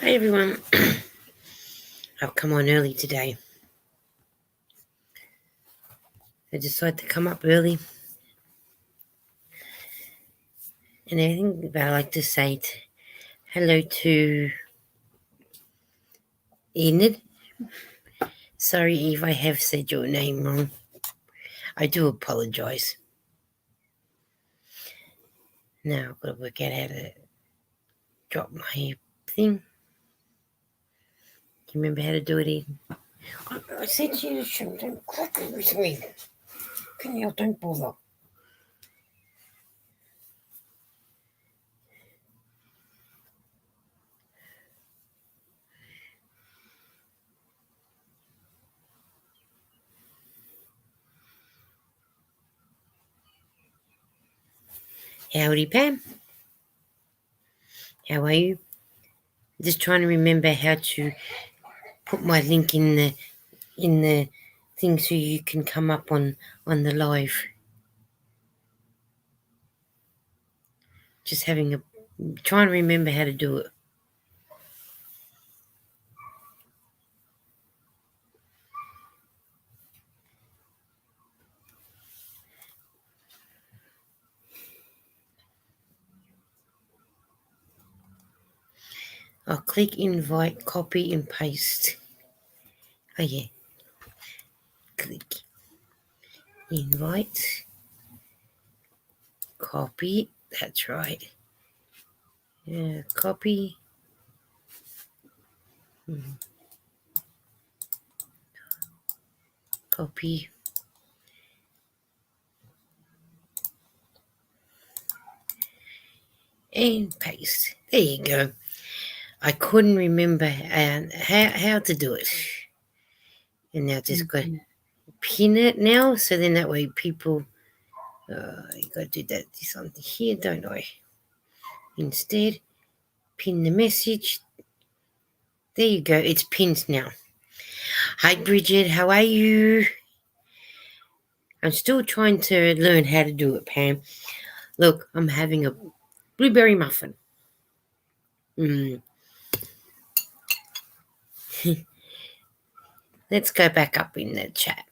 Hi everyone. I've come on early today. I decided to come up early and everything, but I like to say hello to Enid. Sorry if I have said your name wrong. I do apologise. Now I've got to work out how to drop my thing. Do you remember how to do it, Eden? I said to you, don't crack it with me. Can you don't bother? Howdy, Pam. How are you? Just trying to remember how to put my link in the thing so you can come up on the live. Just trying to remember how to do it. I'll click invite, copy and paste. Oh yeah. Click invite, copy. That's right. Yeah, copy. Copy. And paste. There you go. I couldn't remember how to do it. And now just got to pin it now. So then that way people, you got to do that something here, don't I? Instead, pin the message. There you go. It's pinned now. Hi, Bridget. How are you? I'm still trying to learn how to do it, Pam. Look, I'm having a blueberry muffin. Let's go back up in the chat.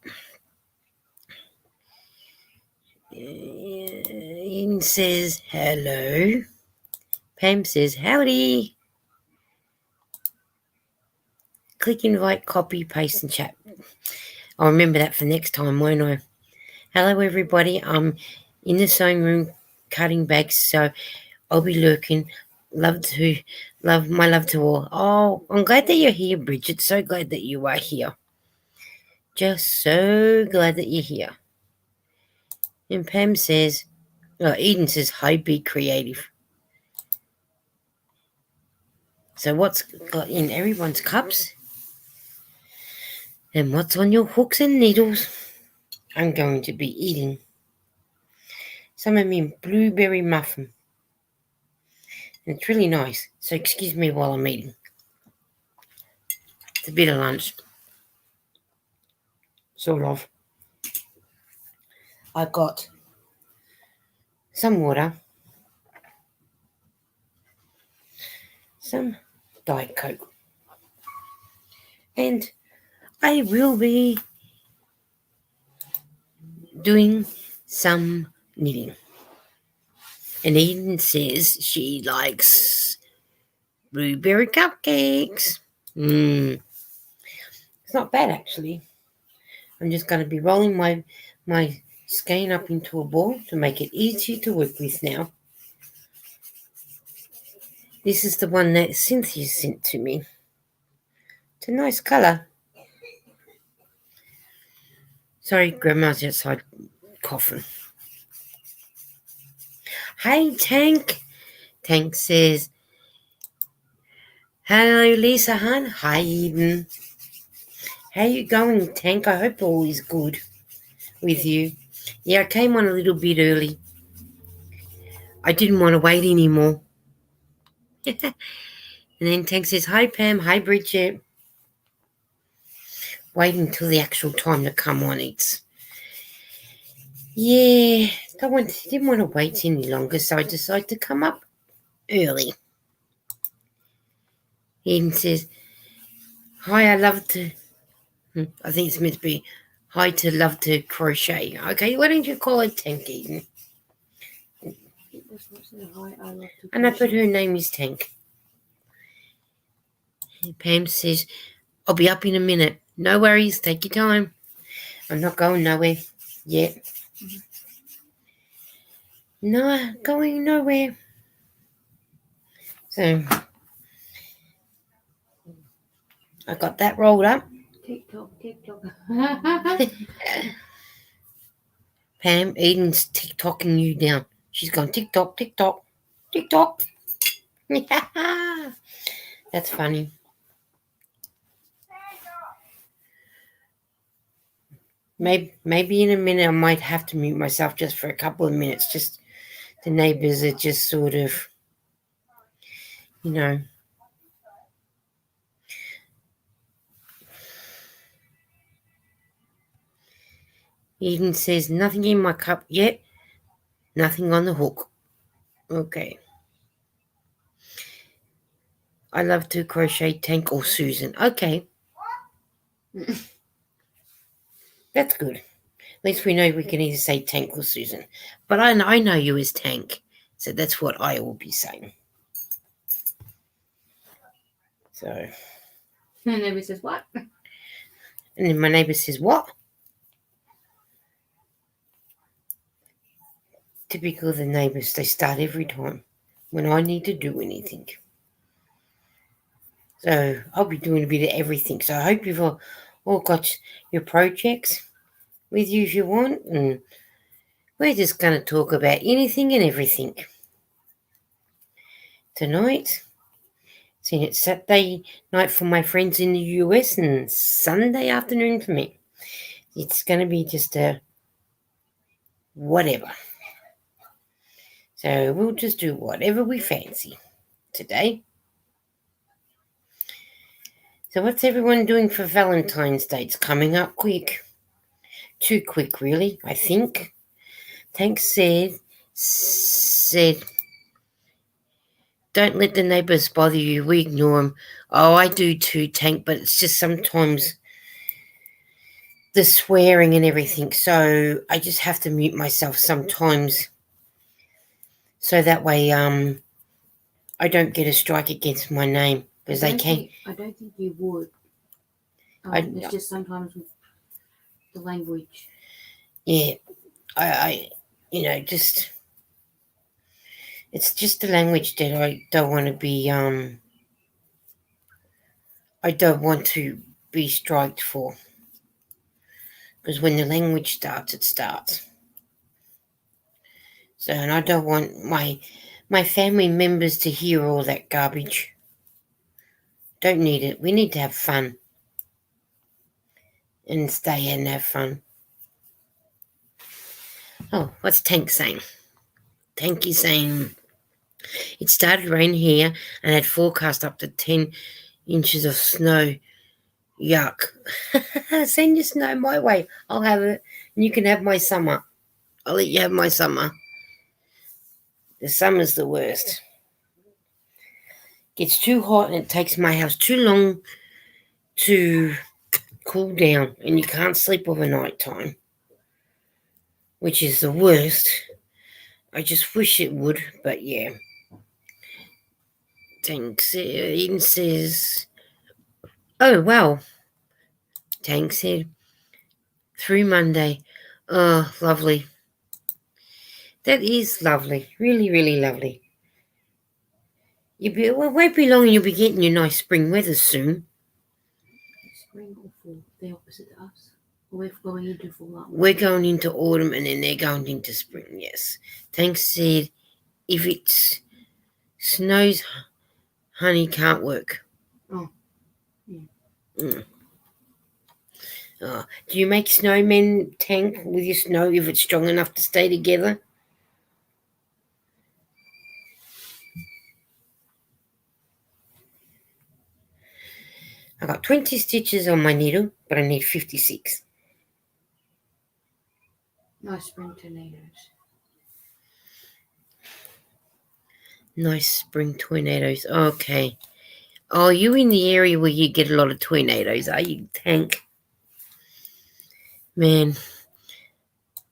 Ian says hello. Pam says howdy. Click invite, copy, paste, and chat. I'll remember that for next time, won't I? Hello, everybody. I'm in the sewing room cutting bags, so I'll be lurking. Love to all. Oh, I'm glad that you're here, Bridget. So glad that you are here. Just so glad that you're here. And Pam says, Eden says, hi, be creative. So what's got in everyone's cups? And what's on your hooks and needles? I'm going to be eating some of my blueberry muffin. And it's really nice. So excuse me while I'm eating. It's a bit of lunch. Sort of. I got some water, some Diet Coke, and I will be doing some knitting. And Eden says she likes blueberry cupcakes. It's not bad, actually. I'm just going to be rolling my skein up into a ball to make it easier to work with now. This is the one that Cynthia sent to me. It's a nice colour. Sorry, Grandma's outside coughing. Hey, Tank. Tank says, hello, Lisa, hon. Hi, Eden. How you going, Tank? I hope all is good with you. Yeah, I came on a little bit early. I didn't want to wait anymore. And then Tank says, hi, Pam. Hi, Bridget. Waiting till the actual time to come on. Didn't want to wait any longer, so I decided to come up early. Eden says, hi, I love to, I think it's meant to be, hi to love to crochet. Okay, why don't you call it Tank, Eden? And I put her name is Tank. Pam says, I'll be up in a minute. No worries, take your time. I'm not going nowhere yet. No, going nowhere. So I got that rolled up. TikTok. Pam, Eden's TikToking you down. She's gone TikTok, TikTok, TikTok. That's funny. Maybe in a minute I might have to mute myself just for a couple of minutes. Just the neighbours are just sort of, you know. Eden says, nothing in my cup yet. Nothing on the hook. Okay. I love to crochet, Tank or Susan. Okay. That's good. At least we know we can either say Tank or Susan. But I know you as Tank. So that's what I will be saying. So. My neighbour says, what? And then my neighbour says, what? Typical of the neighbours. They start every time when I need to do anything. So I'll be doing a bit of everything. So I hope you've all got your projects with you if you want. And we're just going to talk about anything and everything tonight. Seeing it's Saturday night for my friends in the US and Sunday afternoon for me. It's going to be just a whatever. So we'll just do whatever we fancy today. So what's everyone doing for Valentine's Day? It's coming up quick. Too quick, really, I think. Tank said, don't let the neighbours bother you. We ignore them. Oh, I do too, Tank, but it's just sometimes the swearing and everything. So I just have to mute myself sometimes. So that way I don't get a strike against my name. Because they can. I don't think you would. It's just sometimes with the language. Yeah. I just... It's just the language that I don't want to be... I don't want to be striked for. Because when the language starts, it starts. So, and I don't want my family members to hear all that garbage. Don't need it. We need to have fun. And stay and have fun. Oh, what's Tank saying? Tank is saying, it started rain here and had forecast up to 10 inches of snow. Yuck. Send your snow my way. I'll have it. And you can have my summer. I'll let you have my summer. The summer's the worst. Gets too hot and it takes my house too long to cool down, and you can't sleep overnight time, which is the worst. I just wish it would, but yeah. Tank Eden says, oh, wow. Tank said, through Monday. Oh, lovely. That is lovely. Really, really lovely. It won't be long and you'll be getting your nice spring weather soon. Spring or fall? The opposite to us. We're going into fall. We're going into autumn and then they're going into spring, yes. Tank said, if it snows, honey, can't work. Oh, yeah. Oh, do you make snowmen, Tank, with your snow if it's strong enough to stay together? I got 20 stitches on my needle, but I need 56. Nice spring tornadoes. Nice spring tornadoes. Okay. Oh, you in the area where you get a lot of tornadoes, are you, Tank? Man,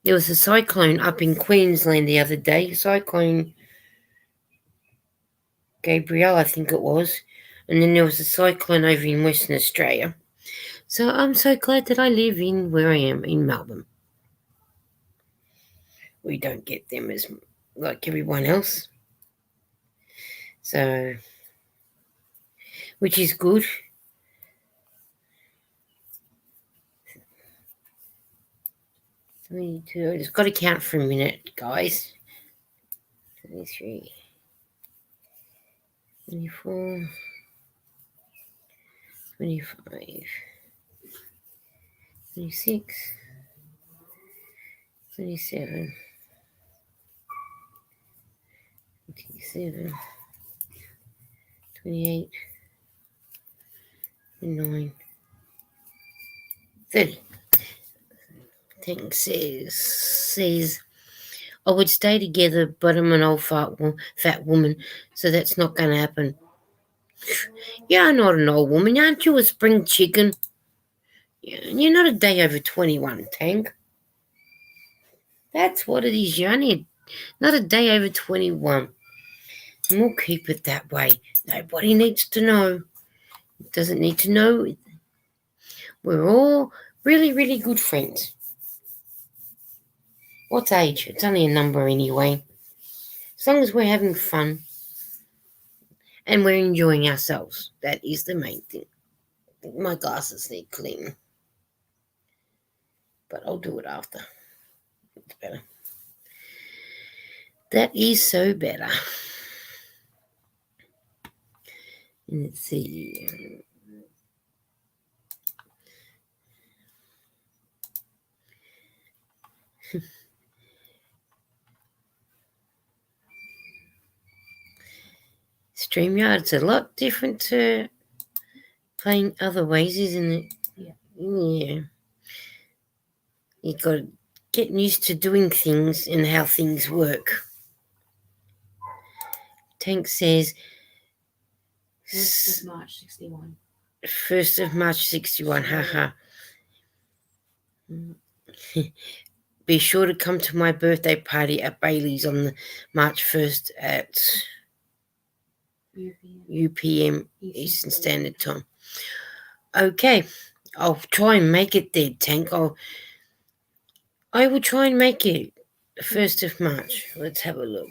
there was a cyclone up in Queensland the other day. Cyclone Gabrielle, I think it was. And then there was a cyclone over in Western Australia. So I'm so glad that I live in where I am in Melbourne. We don't get them as like everyone else. So, which is good. 22. I just got to count for a minute, guys. 23, 24, 25, 26, 27, 27, 28, 29, 30. Tank says I would stay together, but I'm an old fat woman, so that's not going to happen. You're not an old woman, aren't you? A spring chicken. You're not a day over 21, Tank. That's what it is. You're only not a day over 21. And we'll keep it that way. Nobody needs to know. Doesn't need to know. We're all really, really good friends. What's age? It's only a number anyway. As long as we're having fun and we're enjoying ourselves. That is the main thing. My glasses need cleaning. But I'll do it after. It's better. That is so better. Let's see. StreamYard's a lot different to playing other ways, isn't it? Yeah. You got to get used to doing things and how things work. Tank says 1st of March 61. 1st of March 61, haha. Be sure to come to my birthday party at Bailey's on the March 1st at UPM Eastern Standard Time. Okay, I'll try and make it there, Tank. I will try and make it 1st of March. Let's have a look.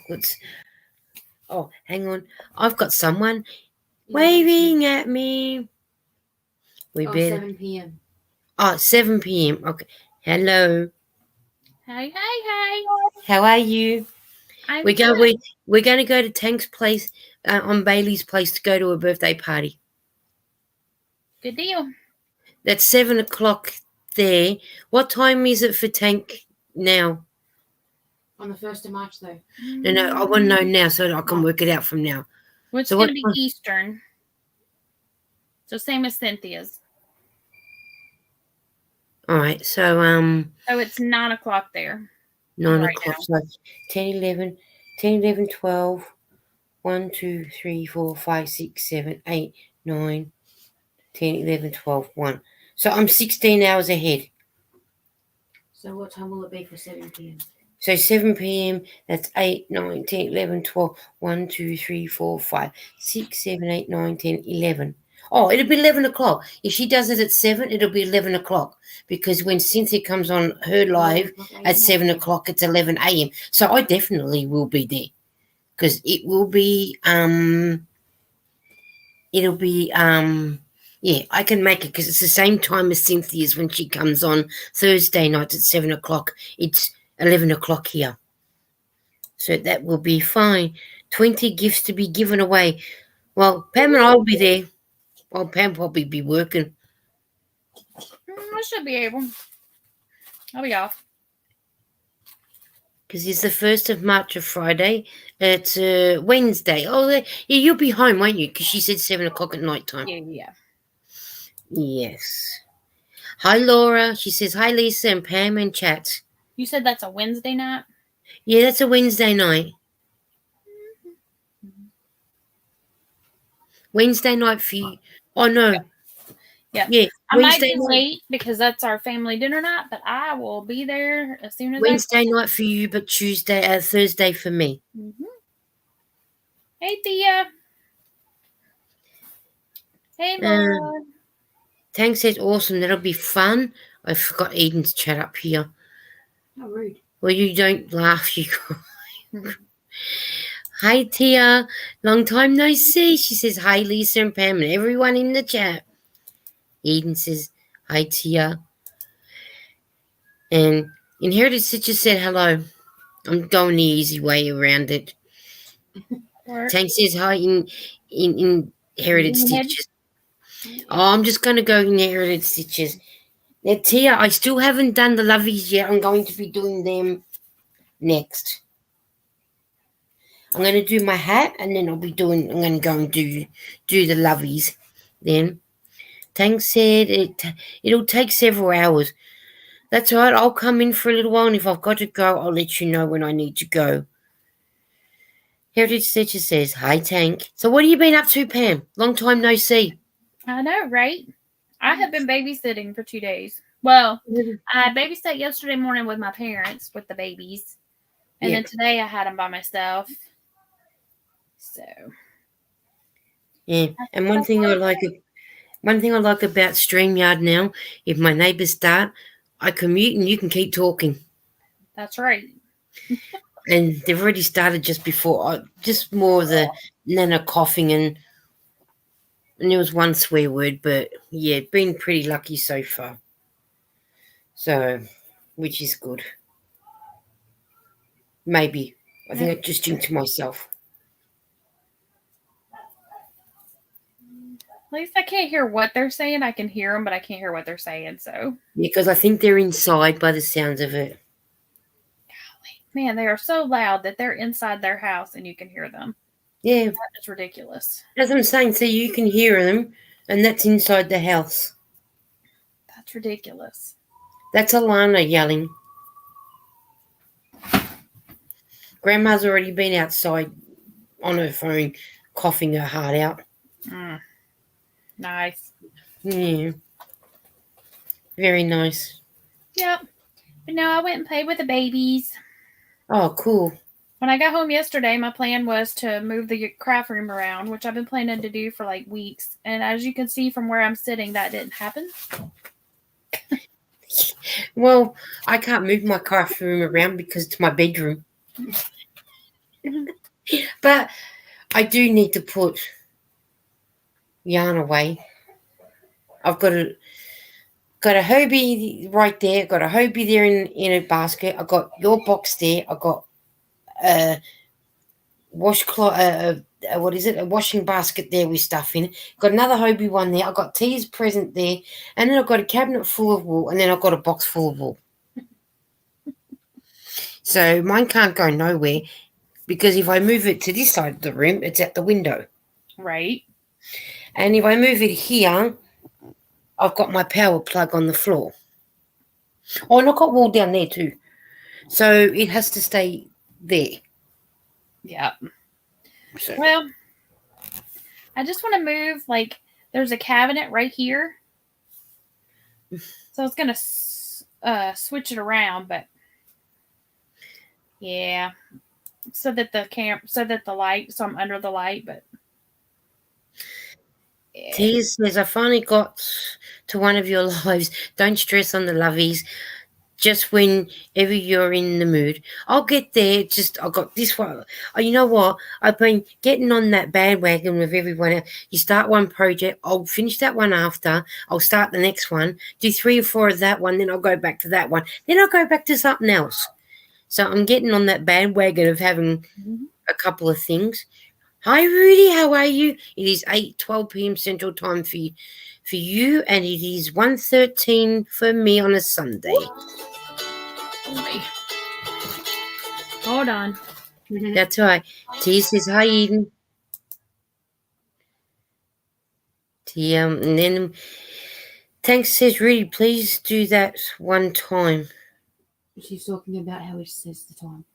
Oh, hang on. I've got someone waving at me. We better. 7 p.m. Oh, 7 p.m. Okay. Hello. Hey, hey, hey. How are you? We're going to go to Tank's place on Bailey's place to go to a birthday party. Good deal. That's 7 o'clock there. What time is it for Tank now? On the 1st of March, though. No, I want to know now so I can work it out from now. Well, it's going to be Eastern. So same as Cynthia's. All right, so So it's 9 o'clock there. 9 o'clock. So 10, 11, 10, 11, 12, 1, 2, 3, 4, 5, 6, 7, 8, 9, 10, 11, 12, 1. So I'm 16 hours ahead. So what time will it be for 7 p.m.? So 7 p.m., that's 8, 9, 10, 11, 12, 1, 2, 3, 4, 5, 6, 7, 8, 9, 10, 11. Oh, it'll be 11 o'clock. If she does it at 7, it'll be 11 o'clock. Because when Cynthia comes on her live at 7 o'clock, it's 11 a.m. So I definitely will be there. Because it will be, yeah, I can make it because it's the same time as Cynthia's when she comes on Thursday nights at 7 o'clock. It's 11 o'clock here. So that will be fine. 20 gifts to be given away. Well, Pam and I will be there. Well, Pam probably be working. I should be able. I'll be off. Because it's the 1st of March, a Friday. It's Wednesday. Oh, yeah, you'll be home, won't you? Because she said 7 o'clock at night time. Yeah. Yes. Hi, Laura. She says, hi, Lisa and Pam and chat. You said that's a Wednesday night? Yeah, that's a Wednesday night. Wednesday night for you. Oh no. Yeah. Yeah. I might Wednesday be night. late because that's our family dinner night, but I will be there as soon as Wednesday night for you, but Thursday for me. Mm-hmm. Hey, Thea. Hey, Laura. Tang says awesome. That'll be fun. I forgot Eden's chat up here. How rude. Well, you don't laugh, you cry. Hi, Tia. Long time no see. She says hi, Lisa and Pam and everyone in the chat. Eden says hi, Tia. And Inherited Stitches said hello. I'm going the easy way around it. Tank says hi in Inherited Stitches. Oh, I'm just going to go Inherited Stitches. Now, Tia, I still haven't done the lovies yet. I'm going to be doing them next. I'm going to do my hat, and then I'm going to go and do the lovies then. Tank said it'll take several hours. That's all right. I'll come in for a little while, and if I've got to go, I'll let you know when I need to go. Heritage Stitcher says, hi, Tank. So what have you been up to, Pam? Long time no see. I know, right? I have been babysitting for 2 days. Well, I babysat yesterday morning with my parents with the babies. And then today I had them by myself. So. Yeah, and one thing I like about StreamYard now, if my neighbours start, I can mute and you can keep talking. That's right. And they've already started just before, just more of the Nana coughing and there was one swear word, but yeah, been pretty lucky so far. So, which is good. Maybe. I think I just jinxed myself. At least I can't hear what they're saying. I can hear them, but I can't hear what they're saying. So. Yeah, because I think they're inside by the sounds of it. Golly. Man, they are so loud that they're inside their house and you can hear them. Yeah. That is ridiculous. As I'm saying, so you can hear them, and that's inside the house. That's ridiculous. That's Alana yelling. Grandma's already been outside on her phone, coughing her heart out. Nice. Yeah. Very nice. Yep. But no, I went and played with the babies. Oh, cool. When I got home yesterday, my plan was to move the craft room around, which I've been planning to do for like weeks. And as you can see from where I'm sitting, that didn't happen. Well, I can't move my craft room around because it's my bedroom. But I do need to put yarn away. I've got a Hobie right there. Got a Hobie there in a basket. I got your box there. I got a washcloth. What is it? A washing basket there with stuff in it. Got another Hobie one there. I got T's present there, and then I've got a cabinet full of wool, and then I've got a box full of wool. So mine can't go nowhere because if I move it to this side of the room, it's at the window. Right. And if I move it here, I've got my power plug on the floor. Oh, and I've got wool down there too. So it has to stay there. Yeah. So. Well, I just want to move, like, there's a cabinet right here. So I was going to switch it around, but yeah. So that I'm under the light, but yeah. Tia says, I finally got to one of your lives. Don't stress on the lovies. Just whenever you're in the mood. I'll get there. I got this one. Oh, you know what? I've been getting on that bandwagon with everyone else. You start one project. I'll finish that one after. I'll start the next one. Do 3 or 4 of that one. Then I'll go back to that one. Then I'll go back to something else. So I'm getting on that bandwagon of having a couple of things. Hi, Rudy. How are you? It is 8:12 p.m. Central Time for you, and it is 1:13 for me on a Sunday. Hold on. That's right. Tia says, hi, Eden. Tia, and then Tank says, Rudy, please do that one time. She's talking about how he says the time.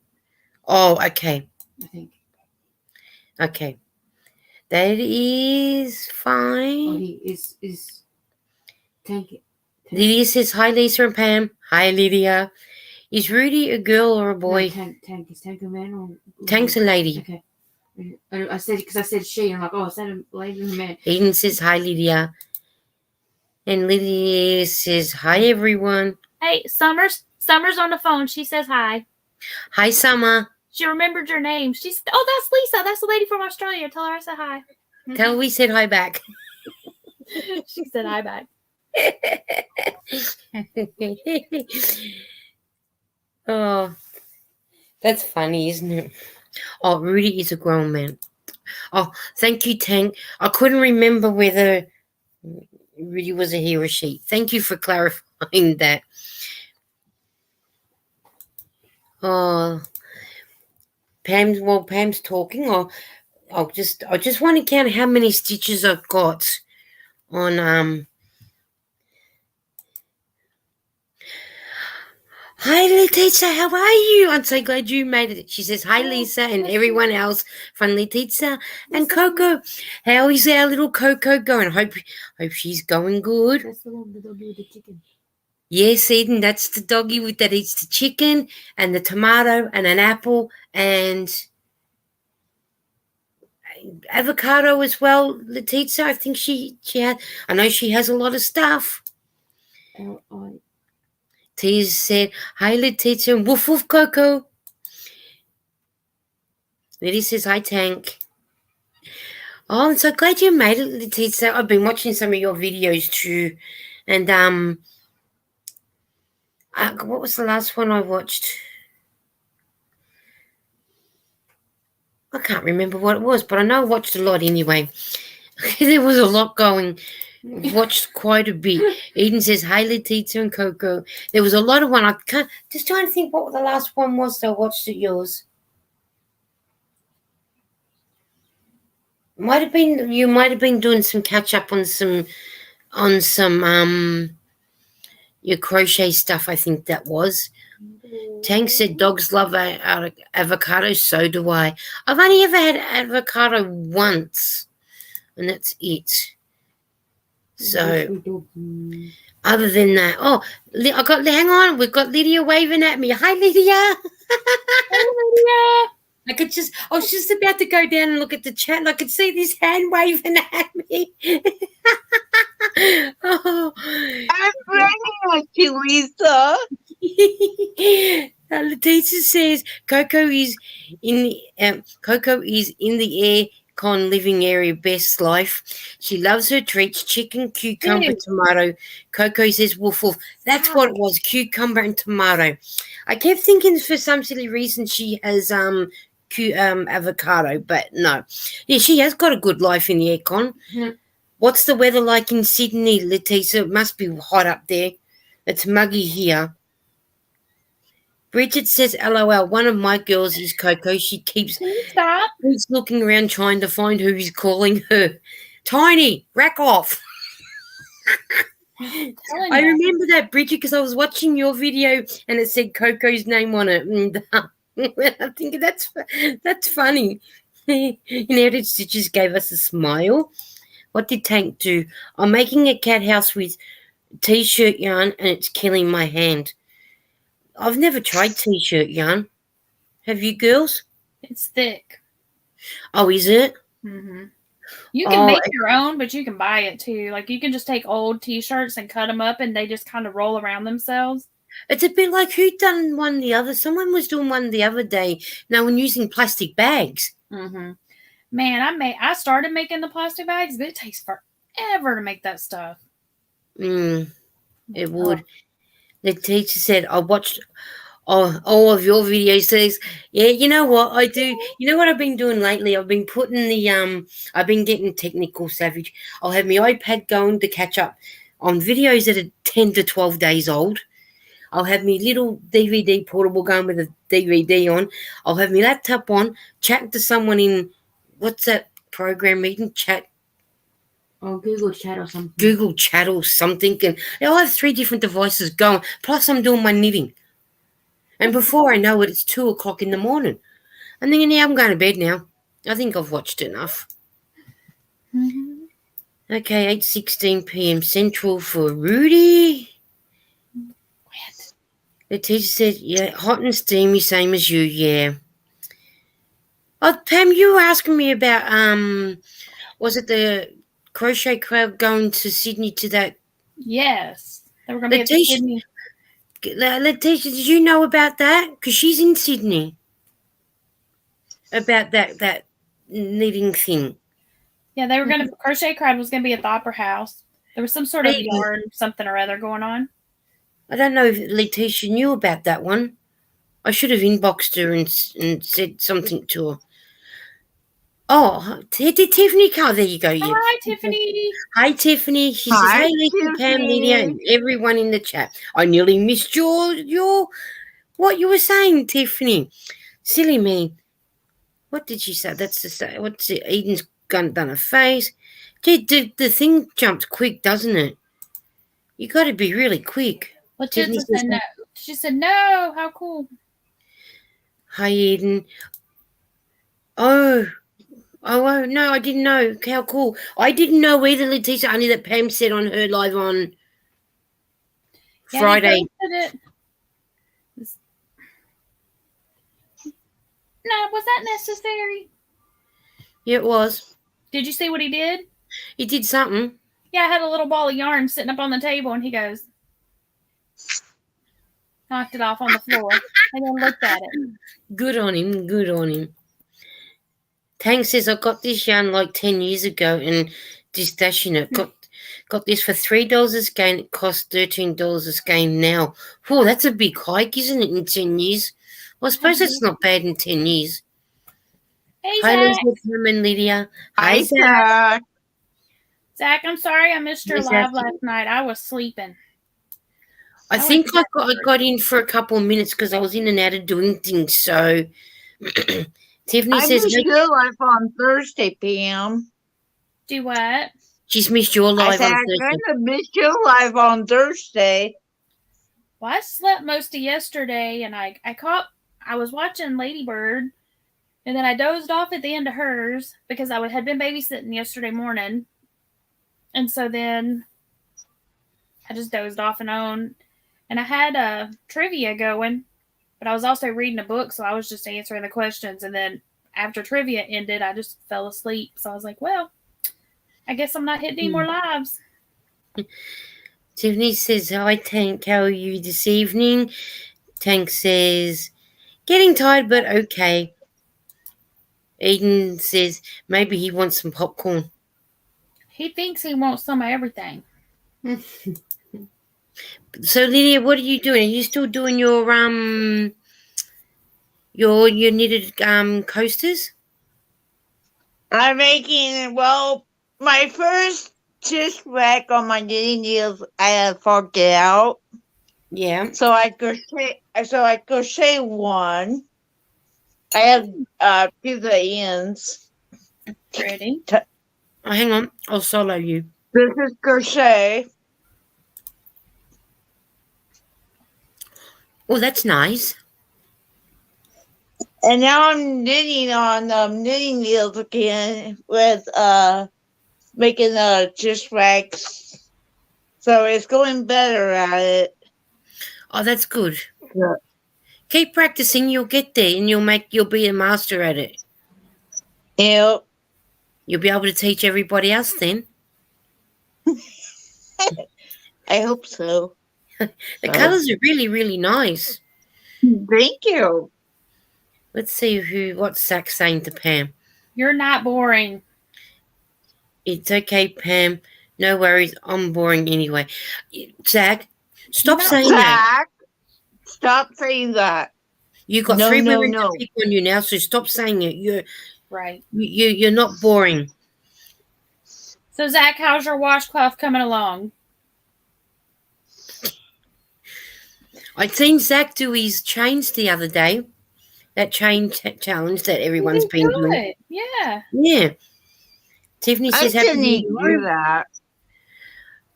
Oh, okay. I think. Okay. That is Oh, fine. he is Tank. Lydia says, hi, Lisa and Pam. Hi, Lydia. Is Rudy a girl or a boy? No, Tank. Is Tank a man or? Tank's a lady. Okay. I said because I said she. I'm like, oh, is that a lady or a man? Eden says, hi, Lydia. And Lydia says, hi, everyone. Hey, Summer's on the phone. She says hi. Hi, Summer. She remembered your name. She's, oh, that's Lisa. That's the lady from Australia. Tell her I said hi. Tell her we said hi back. She said hi back. Oh, that's funny, isn't it? Oh, Rudy is a grown man. Oh, thank you, Tank. I couldn't remember whether Rudy was a he or she. Thank you for clarifying that. Oh, Pam's talking. I just want to count how many stitches I've got on Hi, Letizia, how are you? I'm so glad you made it. She says, hi, Lisa, and everyone else from Letizia and Coco. How is our little Coco going? Hope she's going good. That's the one, the doggy with the chicken. Yes, Eden, that's the doggy that eats the chicken and the tomato and an apple and avocado as well. Letizia, I think she had. I know she has a lot of stuff. Tease said, hi, Letizia, and woof woof, Coco. Liddy says, hi, Tank. Oh, I'm so glad you made it, Letizia. I've been watching some of your videos too. And, what was the last one I watched? I can't remember what it was, but I know I watched a lot anyway. There was a lot going. Watched quite a bit. Eden says, hi, Letizia and Coco. There was a lot of one. I can't, just trying to think what the last one was that I watched at yours. You might have been doing some catch up on some your crochet stuff. I think that was. Tank said dogs love avocado. So do I. I've only ever had avocado once, and that's it. So other than that, hang on, we've got Lydia waving at me. Hi, Lydia. Hi, Lydia. I was just about to go down and look at the chat, and I could see this hand waving at me. Oh. I'm running at you, Lisa. Letizia says Coco is in the aircon living area, best life. She loves her treats, chicken, cucumber, tomato. Coco says woof woof. That's what it was, cucumber and tomato. I kept thinking for some silly reason she has avocado, but no. Yeah, she has got a good life in the aircon. Mm-hmm. What's the weather like in Sydney, Letizia? It must be hot up there. It's muggy here. Bridget says, LOL, one of my girls is Coco. She keeps looking around trying to find who is calling her. Tiny, rack off. I remember that, Bridget, because I was watching your video and it said Coco's name on it. And I think that's funny. United Stitches gave us a smile. What did Tank do? I'm making a cat house with t-shirt yarn and it's killing my hand. I've never tried t-shirt yarn. Have you, girls? It's thick. Oh, is it? Mm-hmm. You can make your own, but you can buy it too. Like, you can just take old t-shirts and cut them up and they just kind of roll around themselves. It's a bit like who done one the other? Someone was doing one the other day. Now, when using plastic bags. Mm-hmm. Man, I started making the plastic bags, but it takes forever to make that stuff. It would. The teacher said, I watched all of your videos. Says, yeah, you know what I do? You know what I've been doing lately? I've been putting I've been getting technical savage. I'll have my iPad going to catch up on videos that are 10 to 12 days old. I'll have my little DVD portable going with a DVD on. I'll have my laptop on, chatting to someone in, what's that program meeting? Chat. Oh, Google Chat or something. Google Chat or something. And I'll have 3 different devices going. Plus, I'm doing my knitting. And before I know it, it's 2 o'clock in the morning. I'm thinking, yeah, I'm going to bed now. I think I've watched enough. Mm-hmm. Okay, 8:16 p.m. Central for Rudy. What? The teacher said, yeah, hot and steamy, same as you, yeah. Oh, Pam, you were asking me about, was it the crochet crowd going to Sydney to that? Yes. They were going to be at the Letitia, Sydney. Letitia, did you know about that? Because she's in Sydney. About that knitting thing. Yeah, they were going to, Crochet Crowd was going to be at the Opera House. There was some sort of yarn, something or other going on. I don't know if Letitia knew about that one. I should have inboxed her and said something to her. Oh, did Tiffany come? There you go. Yeah. Hi, Tiffany. Hi, Tiffany. She says, Hi, hey, Lisa, Pam, Lydia, and everyone in the chat. I nearly missed your what you were saying, Tiffany. Silly me. What did she say? That's the say. What's it? Eden's done a face. Gee, the thing jumped quick, doesn't it? You got to be really quick. Tiffany said no. She said no. How cool. Hi, Eden. Oh, no, I didn't know. How cool. I didn't know either, Letitia, only that Pam said on her live on Friday. No, was that necessary? Yeah, it was. Did you see what he did? He did something. Yeah, I had a little ball of yarn sitting up on the table, and he goes, knocked it off on the floor, and then looked at it. Good on him. Good on him. Tang says, I got this yarn like 10 years ago and distashing it. Got this for $3 a skein. It costs $13 a skein now. Oh, that's a big hike, isn't it, in 10 years? Well, I suppose it's not bad in 10 years. Hey, Hi, Zach. Pam and Lydia. Hi, Zach. Zach, I'm sorry I missed your live last night. I was sleeping. I think I got in for a couple of minutes because I was in and out of doing things. So Tiffany says, missed your live on Thursday, Pam. Do what? She's missed your live on Thursday. I'm going to miss your live on Thursday. Well, I slept most of yesterday, and I was watching Lady Bird, and then I dozed off at the end of hers because I had been babysitting yesterday morning. And so then I just dozed off and on. And I had trivia going, but I was also reading a book, so I was just answering the questions. And then after trivia ended, I just fell asleep. So I was like, well, I guess I'm not hitting any more lives. Tiffany says, hi, Tank. How are you this evening? Tank says, getting tired, but okay. Eden says, maybe he wants some popcorn. He thinks he wants some of everything. So, Lydia, what are you doing? Are you still doing your knitted coasters? I'm making, my first just rack on my knitting needles I have forked it out. Yeah. So I crochet one. I have to the ends. Ready? Oh, hang on. I'll solo you. This is crochet. Oh, that's nice. And now I'm knitting on knitting needles again with making just racks. So it's going better at it. Oh, that's good. Yeah. Keep practicing. You'll get there, and you'll be a master at it. Yep. You'll be able to teach everybody else then. I hope so. The colors are really, really nice. Thank you. Let's see what's Zach saying to Pam. You're not boring. It's okay, Pam. No worries. I'm boring anyway. Zach, stop saying that. Stop saying that. You got three women to pick on you now, so stop saying it. You're right. You're not boring. So, Zach, how's your washcloth coming along? I'd seen Zach do his chains the other day. That chain challenge that everyone's been doing. Yeah. Yeah. Tiffany says, I didn't do that.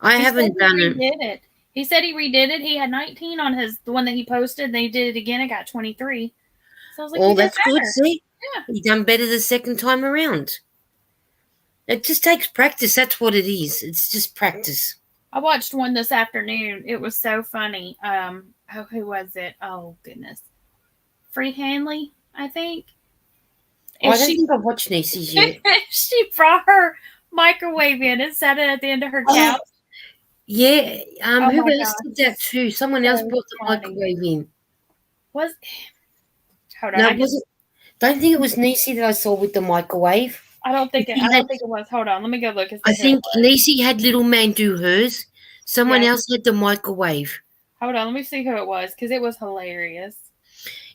I haven't done it. He said he redid it. He had 19 on the one that he posted. Then he did it again. It got 23. So I was like, oh, that's good. See? Yeah. He done better the second time around. It just takes practice. That's what it is. It's just practice. I watched one this afternoon. It was so funny. Who was it? Oh goodness, Free Hanley, I think. I don't think I've watched Nieces yet. She brought her microwave in and set it at the end of her couch. Yeah. Oh who my else gosh. did that too? Someone else So brought the funny. microwave in. Hold on. No, it wasn't. Don't think it was Niecy that I saw with the microwave. I don't think it was. Hold on, let me go look. I think Niecy had little man do hers. Someone else had the microwave. Hold on, let me see who it was because it was hilarious.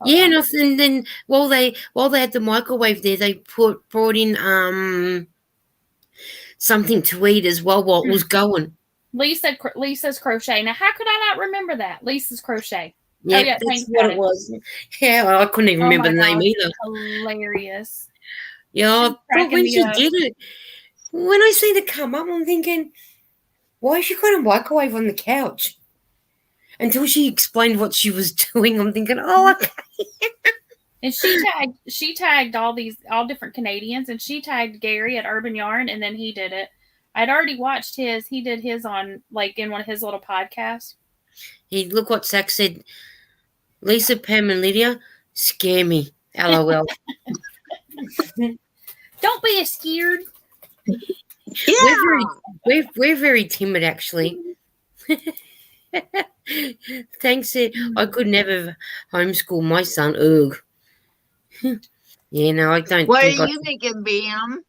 And then while they had the microwave there, they brought in something to eat as well while it was going. Lisa's Crochet. Now, how could I not remember that? Lisa's Crochet. Yeah, that's what it was. Yeah, I couldn't even remember the name either. Hilarious. Yeah, but when she did it, when I see it come up, I'm thinking, why has she got a microwave on the couch? Until she explained what she was doing, I'm thinking, oh, okay. And she tagged all different Canadians, and she tagged Gary at Urban Yarn, and then he did it. I'd already watched his. He did his on in one of his little podcasts. Look what Zach said. Lisa, Pam, and Lydia scare me. LOL. Don't be scared. Yeah. We're very timid, actually. Thanks. I could never homeschool my son. Ugh. Yeah, no, I don't. What are you thinking, Bam?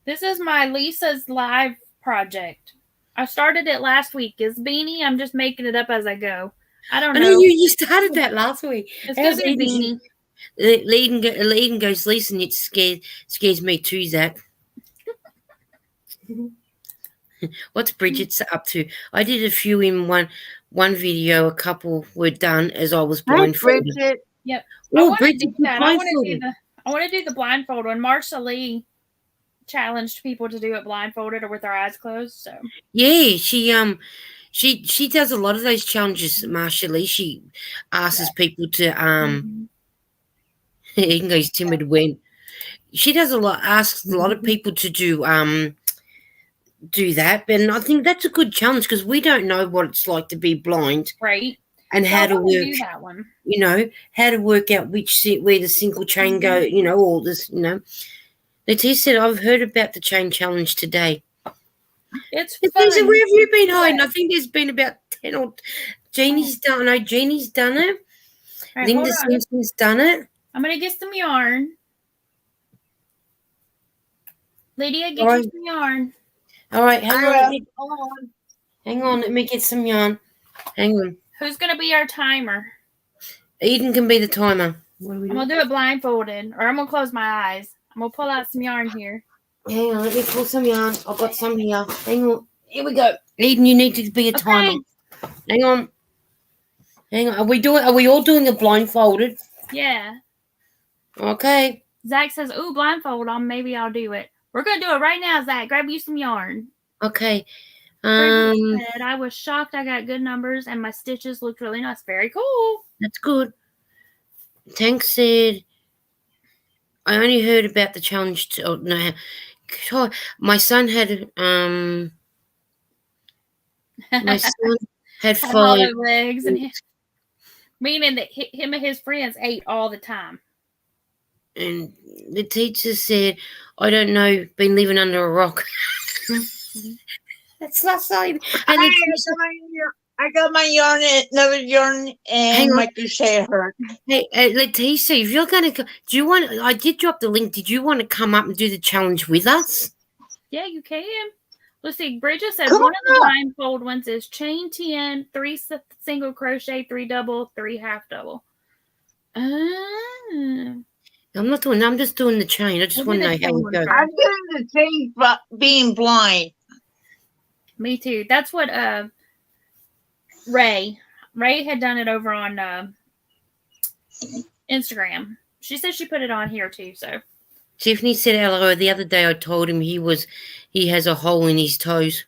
This is my Lisa's Live project. I started it last week. It's Beanie. I'm just making it up as I go. I don't know. I know you started that last week. It's going to be Beanie. Leading goes Lisa, and it scares me too, Zach. What's Bridget's up to? I did a few in one video. A couple were done as I was blindfolded. Bridget. Yep. Oh, I want Bridget, to do that. I want to do the blindfold one. Marsha Lee challenged people to do it blindfolded or with their eyes closed. So yeah, she does a lot of those challenges. Marsha Lee. She asks people to Even goes timid when she does asks a lot of people to do that, and I think that's a good challenge because we don't know what it's like to be blind, right? And how to work do that one. How to work out where the single chain go. All this. Letizia said, "I've heard about the chain challenge today." It's fun. Where have you been hiding? I think there's been about 10 or Jeannie's done. I know Jeannie's done it. Right, Linda Simpson's done it. I'm gonna get some yarn. Lydia, get you some yarn. All right, hang on. Let me get some yarn. Hang on. Who's gonna be our timer? Eden can be the timer. I'm gonna do it blindfolded, or I'm gonna close my eyes. I'm gonna pull out some yarn here. Hang on, let me pull some yarn. I've got some here. Hang on. Here we go. Eden, you need to be a timer. Hang on. Are we all doing it blindfolded? Yeah. Okay. Zach says, "Ooh, blindfold on. Maybe I'll do it." We're gonna do it right now, Zach. Grab you some yarn. Okay. I was shocked. I got good numbers, and my stitches looked really nice. Very cool. That's good. Tank said, "I only heard about the challenge. My son had my son had 5 legs, and meaning that him and his friends ate all the time." And the teacher said, "I don't know, been living under a rock." That's not saying. I got my yarn, another yarn, and my crochet hurt. Hey, Letizia, if you're going to, do you want? I did drop the link. Did you want to come up and do the challenge with us? Yeah, you can. Let's see. Bridget said one of the blindfold ones is chain 10, 3 single crochet, 3 double, 3 half double. I'm not doing. I'm just doing the chain. I just want to know how it goes. I'm doing the chain, but being blind. Me too. That's what Ray had done it over on Instagram. She said she put it on here too. So Tiffany said, "Hello." The other day, I told him he has a hole in his toes.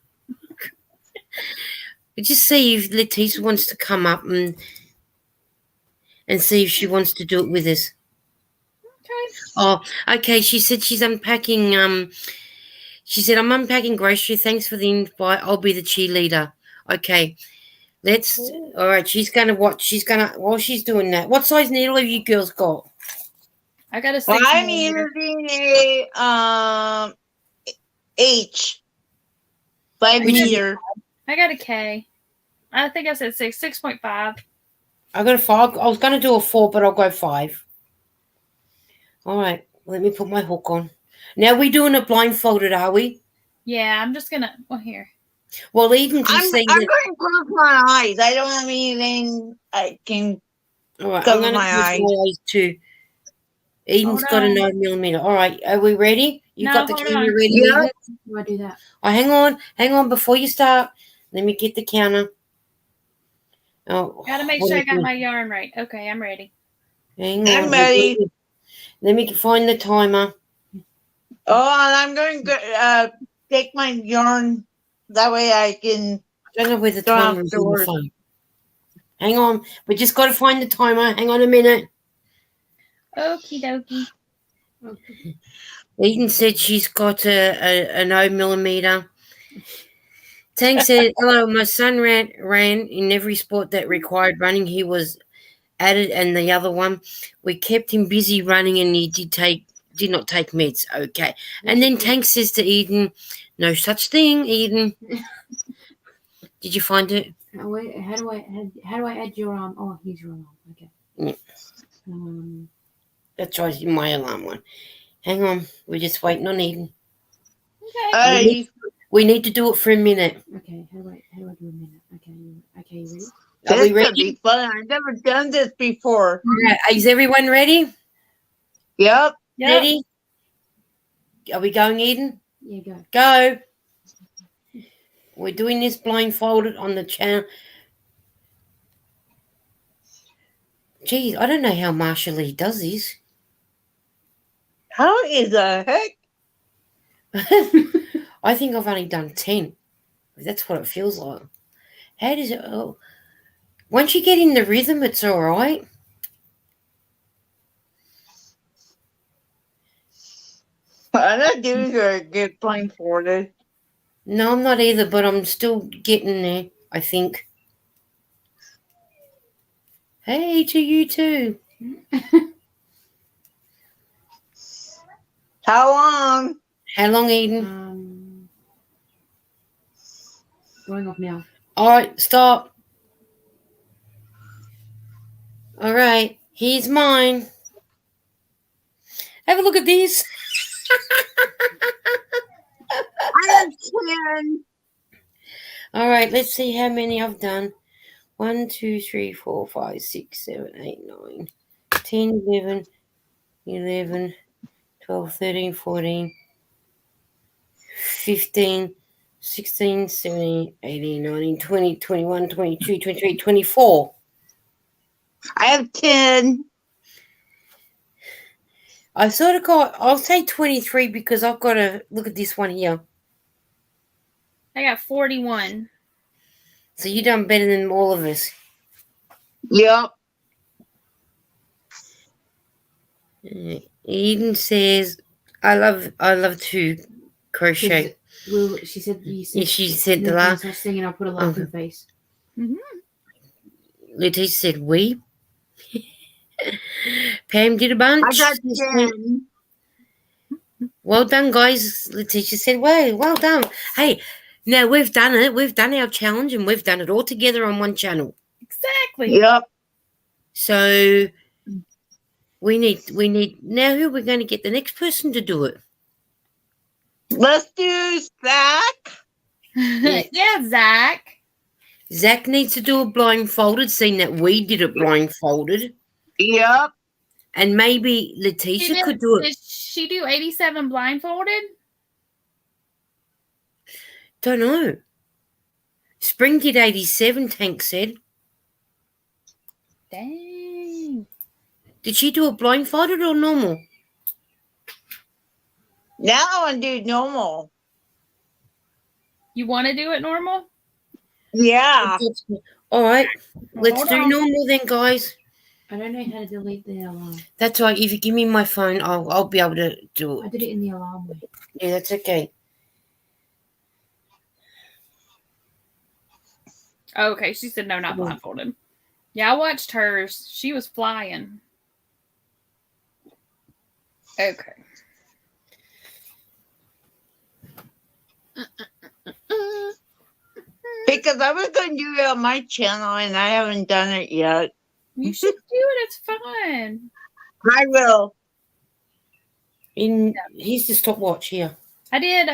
Just see if Letizia wants to come up and see if she wants to do it with us. Okay. Oh, okay. She said she's unpacking She said, I'm unpacking grocery. Thanks for the invite. I'll be the cheerleader. Okay. All right. She's going to watch. While she's doing that. What size needle have you girls got? I got a 6 I'm millimeter. using a H 5 meter. I got a K. I think I said 6.5. I got a 5. I was going to do a 4, but I'll go 5. All right. Let me put my hook on. Now we're doing it blindfolded, are we? Yeah, I'm just gonna. Well, here. Well, Eden can I'm see going that. to close my eyes. I don't have anything I can All right. I'm cover going to my close eyes. my eyes too. Eden's Hold got a on. 9 millimeter. All right. Are we ready? You No, got the hold camera on. ready, Yeah. Eden? How do I do that? Oh, hang on. Before you start, let me get the counter. Oh, Gotta make what sure I is got it? my yarn right. Okay, I'm ready. Hang I'm on. ready. Let me find the timer. Oh, and I'm going to take my yarn. That way I can. I don't know where the Go timer is on the outdoors. phone. Hang on. We just got to find the timer. Hang on a minute. Okie dokie. Eden said she's got a 9 millimeter. Tang said, hello, my son ran in every sport that required running. He was at it, and the other one, we kept him busy running, and he did not take meds. Okay. And then Tank says to Eden, no such thing, Eden. Did you find it? Wait, how do I add your arm? Oh, here's your arm. Okay. Yeah. That's right, my alarm one. Hang on, we're just waiting on Eden. Okay. We need to do it for a minute. Okay. How do I do a minute? Okay. Okay. You ready? Are we This ready? could be fun. I've never done this before. Right. Is everyone ready? Yep. Yep. Ready? Are we going, Eden? Yeah. Go. Go. We're doing this blindfolded on the channel. Geez, I don't know how Marsha Lee does this. How is the heck? I think I've only done 10. That's what it feels like. How does it... Oh, once you get in the rhythm, it's all right. I'm not doing very good blindfolded. No, I'm not either, but I'm still getting there, I think. Hey, to you too. How long? How long, Eden? Going off now. All right, stop. All right, here's mine. Have a look at this. I have 10. All right, let's see how many I've done. 1, 2, 3, 4, 5, 6, 7, 8, 9, 10, 11, 12, 13, 14, 15, 16, 17, 18, 19, 20, 21, 22, 23, 24. I have 10. I've sort of got, I'll say 23 because I've got to look at this one here. I got 41. So you done better than all of us. Yep. Eden says, I love to crochet. Well, she said you said. Yeah, she said the no last. such thing, and I put a laughing face. Letitia said we. Pam did a bunch. I got 10. Well done, guys. Letitia said, well done. Hey, now we've done it. We've done our challenge and we've done it all together on one channel. Exactly. Yep. So we need now who we're going to get the next person to do it. Let's do Zach. Yeah, Zach. Zach needs to do a blindfolded, seeing that we did it blindfolded. Yep. And maybe Letitia could do it. Did she do 87 blindfolded? Don't know. Spring did 87, Tank said. Dang. Did she do it blindfolded or normal? Now I want to do normal. You want to do it normal? Yeah. All right. Let's Hold do on. normal then, guys. I don't know how to delete the alarm. That's right. If you give me my phone, I'll be able to do I it. did it in the alarm way. Yeah, that's okay. Oh, okay, she said no, not blindfolded. Yeah, I watched hers. She was flying. Okay. Because I was going to do it on my channel and I haven't done it yet. You should do it. It's fun. I will. Here's the stopwatch here. I did.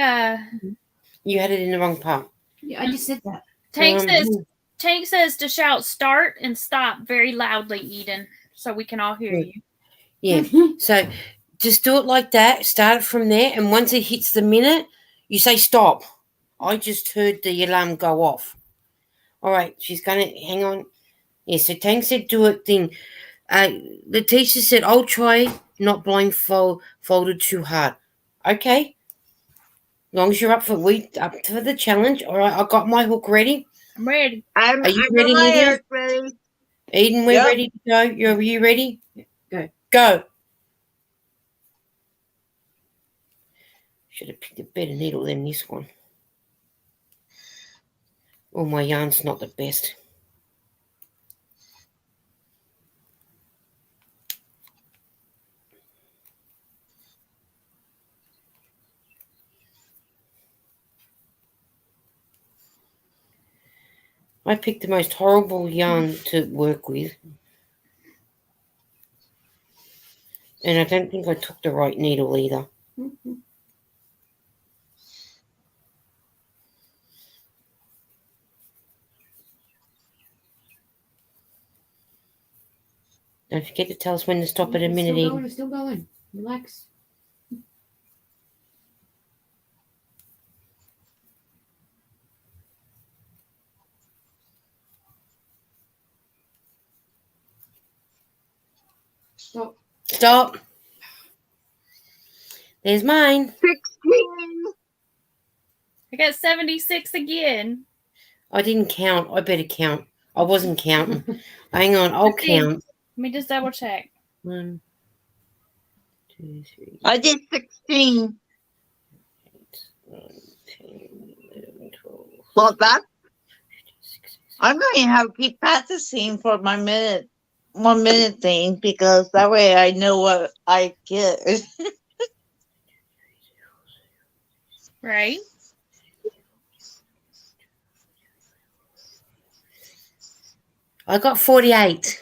You had it in the wrong part. Yeah, I just said that. Tank says to shout start and stop very loudly, Eden, so we can all hear you. Yeah. So just do it like that. Start it from there, and once it hits the minute, you say stop. I just heard the alarm go off. All right, she's gonna hang on. Yeah. So Tank said do it thing. The teacher said I'll try not blindfolded too hard. Okay. As long as you're up for the challenge. All right, I got my hook ready. I'm ready. Are you ready, Eden? Ready. Eden, we're ready to go. Are you ready? Go. Go. Should have picked a better needle than this one. Oh, my yarn's not the best. I picked the most horrible yarn to work with. And I don't think I took the right needle either. Don't forget to tell us when to stop at a minute. It's still going. Relax. Stop. There's mine. 16. I got 76 again. I didn't count. I better count. I wasn't counting. Hang on. I'll count. Let me just double check. 1, 2, 3. I did 16. 9, 10, 11, 12. Well, I'm going to have to keep practicing for my 1 minute thing because that way I know what I get. Right? I got 48.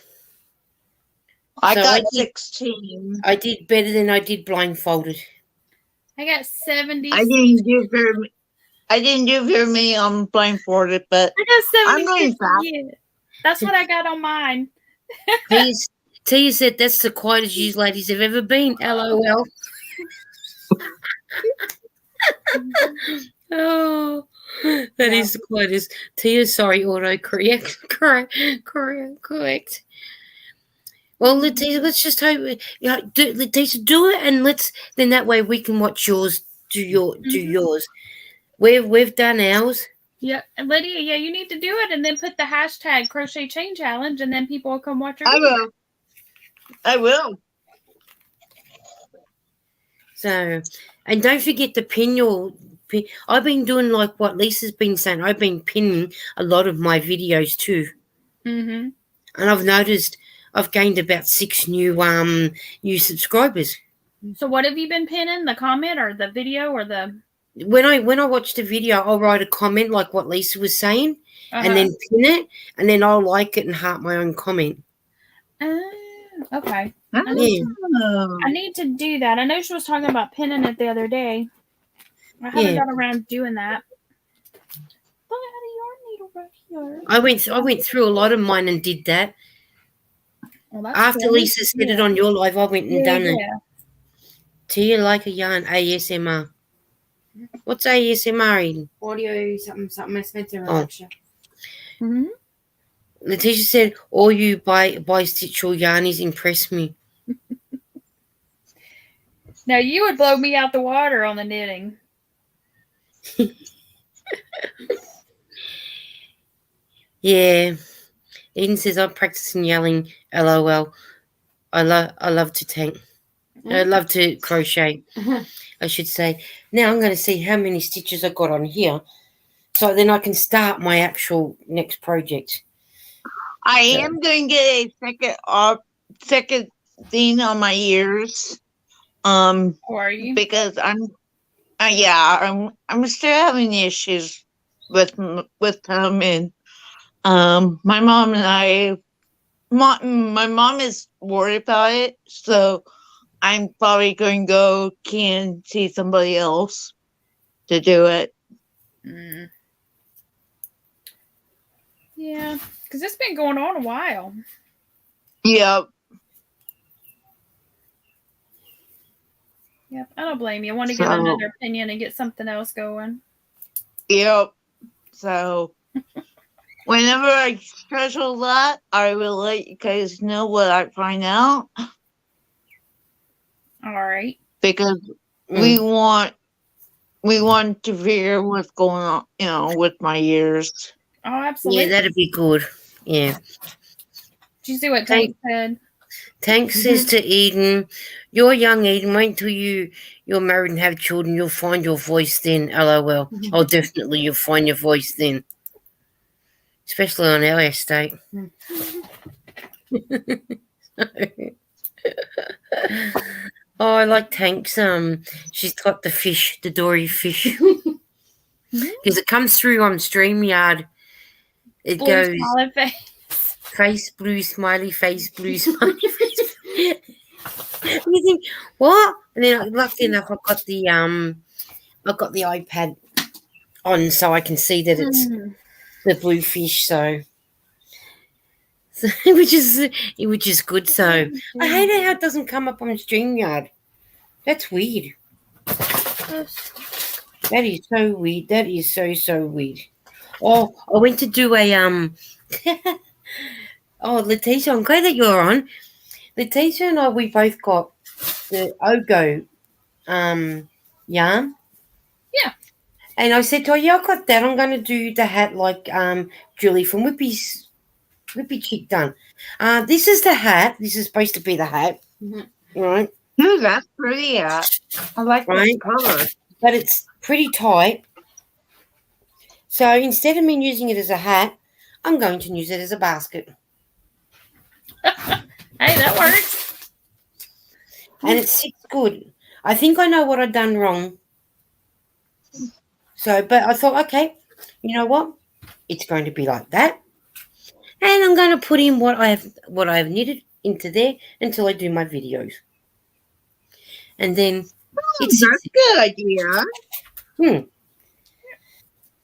I So got 16. I did better than I did blindfolded. I got 70. I didn't do very many on blindfolded, but I got I'm going 76 fast. again. That's what I got on mine. Tia said that's the quietest you ladies have ever been. LOL. Oh, that is the quietest. Tia, sorry, auto correct. Well, Letitia, let's just hope Letitia, do it, and then that way we can watch yours. Do yours. We've done ours. Yeah, and Lydia, you need to do it, and then put the hashtag crochet chain challenge, and then people will come watch your video. I will. So, and don't forget to pin your. I've been doing like what Lisa's been saying. I've been pinning a lot of my videos too. Mm-hmm. And I've noticed I've gained about 6 new subscribers. So what have you been pinning? The comment or the video or the? When I watch the video, I'll write a comment like what Lisa was saying, and then pin it, and then I'll like it and heart my own comment. Okay. I need to do that. I know she was talking about pinning it the other day. I haven't got around doing that. Look, I had a yarn needle right here. I went through a lot of mine and did that. Well, that's after good. Lisa said it on your live, I went and done it. Do you like a yarn? ASMR. What's ASMR, Eden? Audio something expensive. Mm-hmm. Letitia said, all you buy stitch or yarnies impress me. Now you would blow me out the water on the knitting. Yeah. Eden says, I'm practicing yelling, LOL. I love to tank. I love to crochet, I should say. Now I'm going to see how many stitches I got on here. so then I can start my actual next project. I am going to get a second thing on my ears. Or are you? Because I'm still having issues with them, and my mom and my mom is worried about it, so I'm probably going to go can see somebody else to do it. Mm. Yeah, because it's been going on a while. Yep. Yep, I don't blame you. I want to get another opinion and get something else going. Yep. So whenever I schedule that, I will let you guys know what I find out. All right. Because we want to figure what's going on, with my ears. Oh, absolutely. Yeah, that'd be good. Yeah. Did you see what Tank said? Tank says to Eden, "You're young, Eden. Wait till you're married and have children. You'll find your voice then." LOL. Oh, definitely, you'll find your voice then, especially on our estate. Oh, I like Tank's. She's got the fish, the dory fish, because it comes through on StreamYard. It Blue goes smiley face, blue, smiley face, blue, smiley face. You think what? And then, luckily enough, I've got the iPad on, so I can see that it's the blue fish. So which is good. So I hate it how it doesn't come up on StreamYard. That's weird. That is so weird. That is so weird. Oh, I went to do a Oh, Letitia, I'm glad that you're on. Letitia and I, we both got the Ogo yarn. Yeah. And I said to her, yeah, I got that. I'm going to do the hat like Julie from Whippy Chick done. This is the hat. This is supposed to be the hat. Right. Ooh, that's pretty. I like the color. But it's pretty tight. So instead of me using it as a hat, I'm going to use it as a basket. Hey, that works. And it sits good. I think I know what I've done wrong. So, but I thought, okay, you know what? It's going to be like that. And I'm going to put in what I have knitted into there until I do my videos. And then that's a good idea.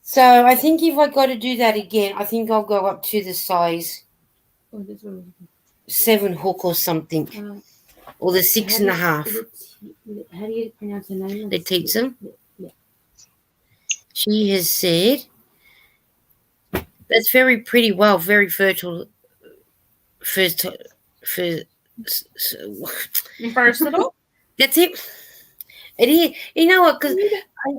So I think if I got to do that again, I think I'll go up to the size 7 hook or something, or the 6.5. How do you pronounce her name? Letitia. Yeah. She has said that's very pretty. Well, very fertile. Versatile. That's it. It is. You know what? Because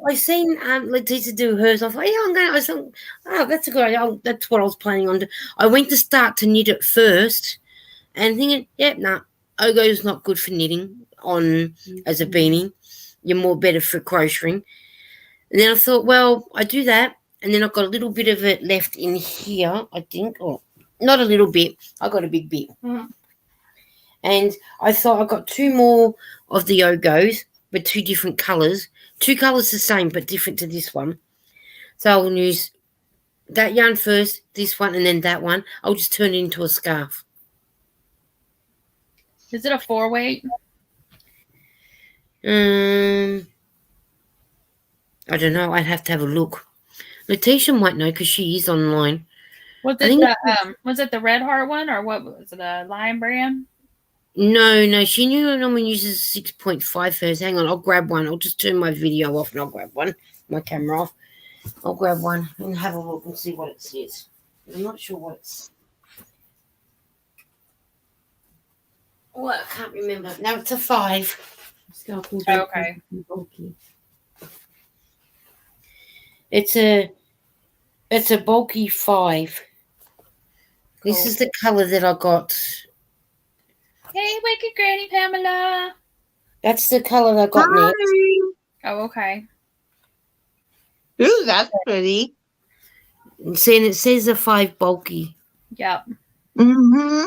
I seen Letitia do hers. I thought, yeah, I'm going. I thought, oh, that's a good idea. That's what I was planning on. I went to start to knit it first, and thinking, Ogo's not good for knitting on as a beanie. You're more better for crocheting. And then I thought, well, I do that, and then I've got a little bit of it left in here, I think, or not a little bit. I got a big bit. And I thought I got 2 more of the Ogos, but 2 different colours. 2 colours the same, but different to this one. So I'll use that yarn first, this one, and then that one. I'll just turn it into a scarf. Is it a 4-weight? I don't know. I'd have to have a look. Letitia might know because she is online. Was it the Red Heart one, or what was it, a Lion brand? No. She normally uses 6.5 first. Hang on, I'll grab one. I'll just turn my video off and I'll grab one. My camera off. I'll grab one and have a look and see what it says. I'm not sure what it's. Oh, I can't remember. No, it's a 5. Okay. It's a bulky 5. This is the color that I got. Hey, Wicked Granny Pamela. That's the color I got next. Oh, okay. Ooh, that's pretty. And saying it says a 5 bulky. Yep. Mm-hmm.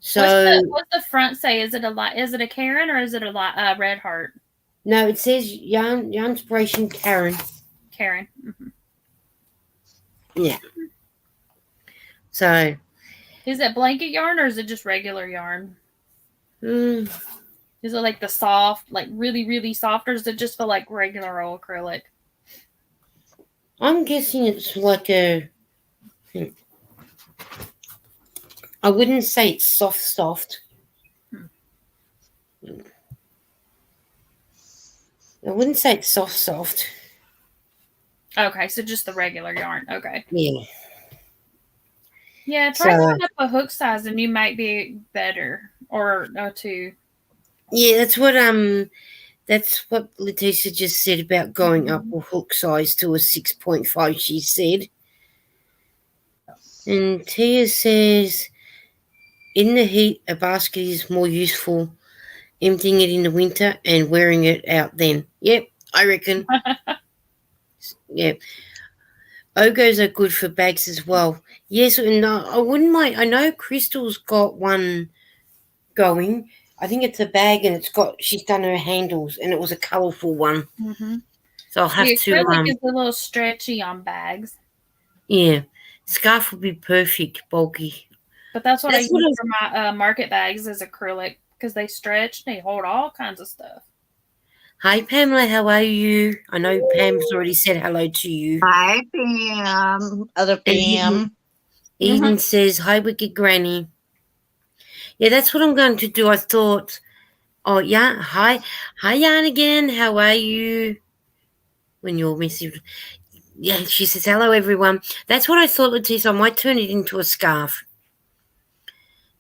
So What's the front say? Is it a Karen or is it a Red Heart? no, it says yarn inspiration Karen. Karen. Mm-hmm. Yeah. So Is it blanket yarn or is it just regular yarn? Is it like the soft, like really, really soft, or does it just feel like regular old acrylic? I'm guessing it's like a. I wouldn't say it's soft. I wouldn't say it's soft. Okay, so just the regular yarn. Okay. Yeah. Yeah, try going up a hook size and you might be better. Or no, two. Yeah, that's what Letitia just said about going up a hook size to a 6.5, she said. And Tia says, in the heat, a basket is more useful, emptying it in the winter and wearing it out then. Yep, I reckon. Yeah. Ogos are good for bags as well. Yes, and I wouldn't mind. I know Crystal's got one going. I think it's a bag, and she's done her handles, and it was a colourful one. Mm-hmm. So I'll have the to. acrylic is a little stretchy on bags. Yeah, scarf would be perfect, bulky. But that's what I use for my market bags is acrylic because they stretch. They hold all kinds of stuff. Hi, Pamela. How are you? I know Pam's already said hello to you. Hi, Pam. Other Pam. Eden says, hi, Wicked Granny. Yeah, that's what I'm going to do. I thought, oh, yeah, hi, Jan again. How are you? When you're messaging. Yeah, she says, hello, everyone. That's what I thought, Letitia. I might turn it into a scarf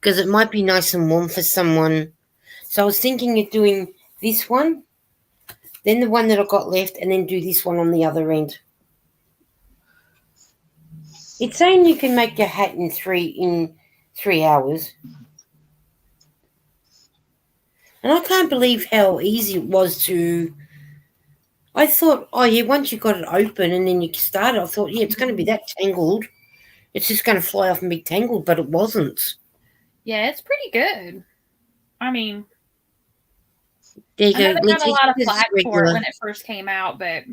because it might be nice and warm for someone. So I was thinking of doing this one, then the one that I got left, and then do this one on the other end. It's saying you can make your hat in 3 hours. And I can't believe how easy it was to... I thought, oh, yeah, once you got it open and then you started, I thought, yeah, it's going to be that tangled. It's just going to fly off and be tangled, but it wasn't. Yeah, it's pretty good. I mean, There you I know go. they got a lot of flack for it when it first came out, but...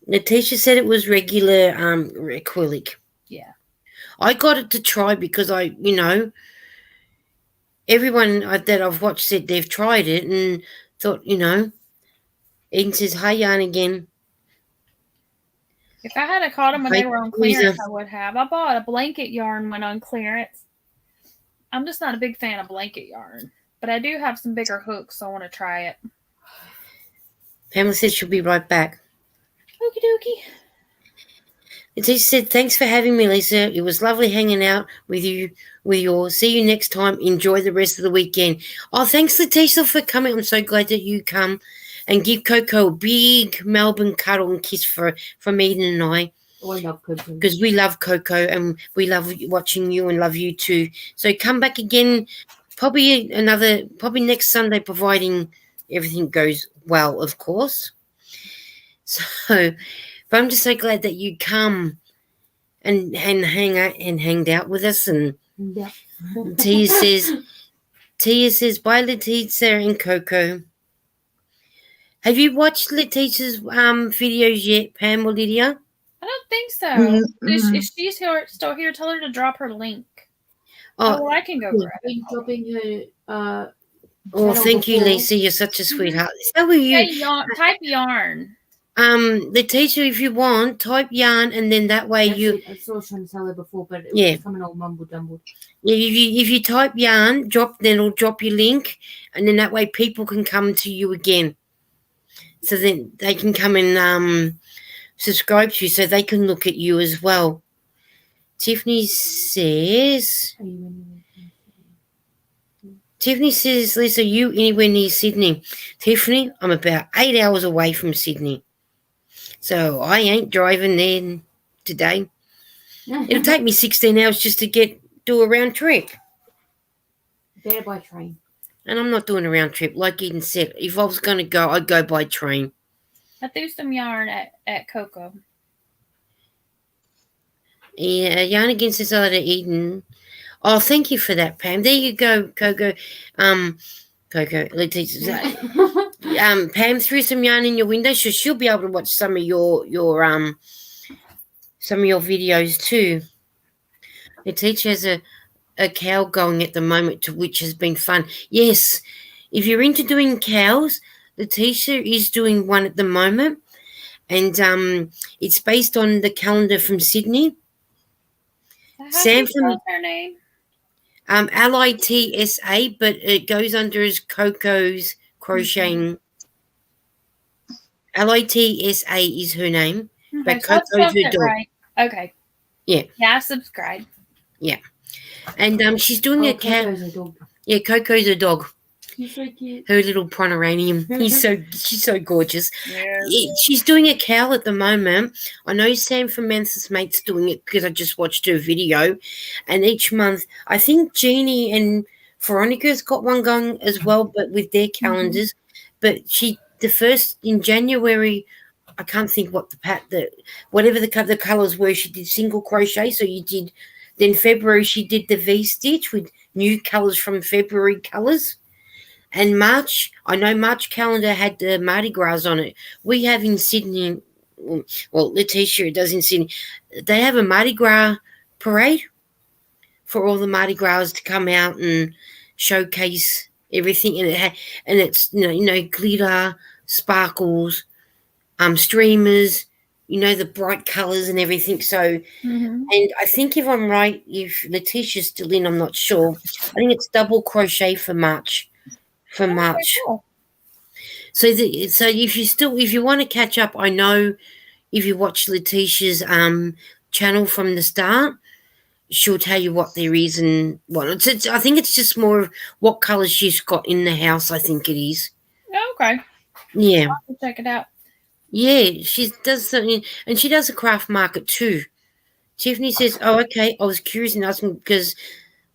Letitia said it was regular acrylic. Yeah. I got it to try because everyone that I've watched said they've tried it and thought, Eden says, hi, Yarn again. If I had caught them when they were on clearance, I would have. I bought a blanket yarn when on clearance. I'm just not a big fan of blanket yarn, but I do have some bigger hooks, so I want to try it. Pamela said she'll be right back. Okie dokie. Letitia said, thanks for having me, Lisa. It was lovely hanging out with you. See you next time. Enjoy the rest of the weekend. Oh, thanks, Letitia, for coming. I'm so glad that you come. And give Coco a big Melbourne cuddle and kiss from Eden and I. I love Coco. Because we love Coco and we love watching you and love you too. So come back again, probably next Sunday, providing everything goes well, of course. So, but I'm just so glad that you come and hanged out with us. And Yeah. Tia says, bye, Letitia and Coco. Have you watched Letitia's videos yet, Pam or Lydia? I don't think so. Mm-hmm. If she's still here, tell her to drop her link. Oh, I can go grab it. Dropping her. Oh, thank you, Lisa. You're such a sweetheart. So are you? Yeah, type yarn. Letitia, if you want, type yarn, and then that way I saw trying to tell her before, but it was coming all mumble jumbled. Yeah, if you type yarn, then it'll drop your link, and then that way people can come to you again. So then they can come and subscribe to you, so they can look at you as well. Tiffany says, Lisa, you anywhere near Sydney? Tiffany, I'm about 8 hours away from Sydney. So I ain't driving there today. It'll take me 16 hours just to do a round trip. Better by train. And I'm not doing a round trip. Like Eden said, if I was going to go, I'd go by train. I threw some yarn at Coco. Yeah, Yarn Again says hello to Eden. Oh, thank you for that, Pam. There you go, Coco. Coco, Letizia. Pam threw some yarn in your window, so she'll be able to watch some of your videos too. The teacher has a cow going at the moment, which has been fun. Yes, if you're into doing cows, the teacher is doing one at the moment, and it's based on the calendar from Sydney. How Sam do you from spell her name? LITSA, but it goes under as Coco's Crocheting. LITSA is her name, Okay, but so I Coco's spelled her it dog. right. Okay. Yeah. Yeah, I subscribe. Yeah. And she's doing a cow. Coco's a dog. Yeah, Coco's a dog. He's so cute. Her little Pomeranian. She's so gorgeous. Yeah. She's doing a cow at the moment. I know Sam from Manth's Mate's doing it because I just watched her video. And each month, I think Jeannie and Veronica's got one going as well, but with their calendars. But the first in January, I can't think what whatever the colours were, she did single crochet. So you did, then February she did the V-stitch with new colours from February colours. And March, I know March calendar had the Mardi Gras on it. We have in Sydney, well, Letitia does in Sydney, they have a Mardi Gras parade for all the Mardi Gras to come out and showcase everything. And it's glitter, sparkles, streamers, the bright colours and everything. So, and I think if I'm right, if Letitia's still in, I'm not sure. I think it's double crochet for March. Cool. So if you want to catch up, I know if you watch Letitia's channel from the start, she'll tell you what there is and what. I think it's just more of what colours she's got in the house. I think it is. Okay. Yeah. I'll have to check it out. Yeah, she does something, and she does a craft market too. Tiffany says, "Oh, okay. I was curious and asking because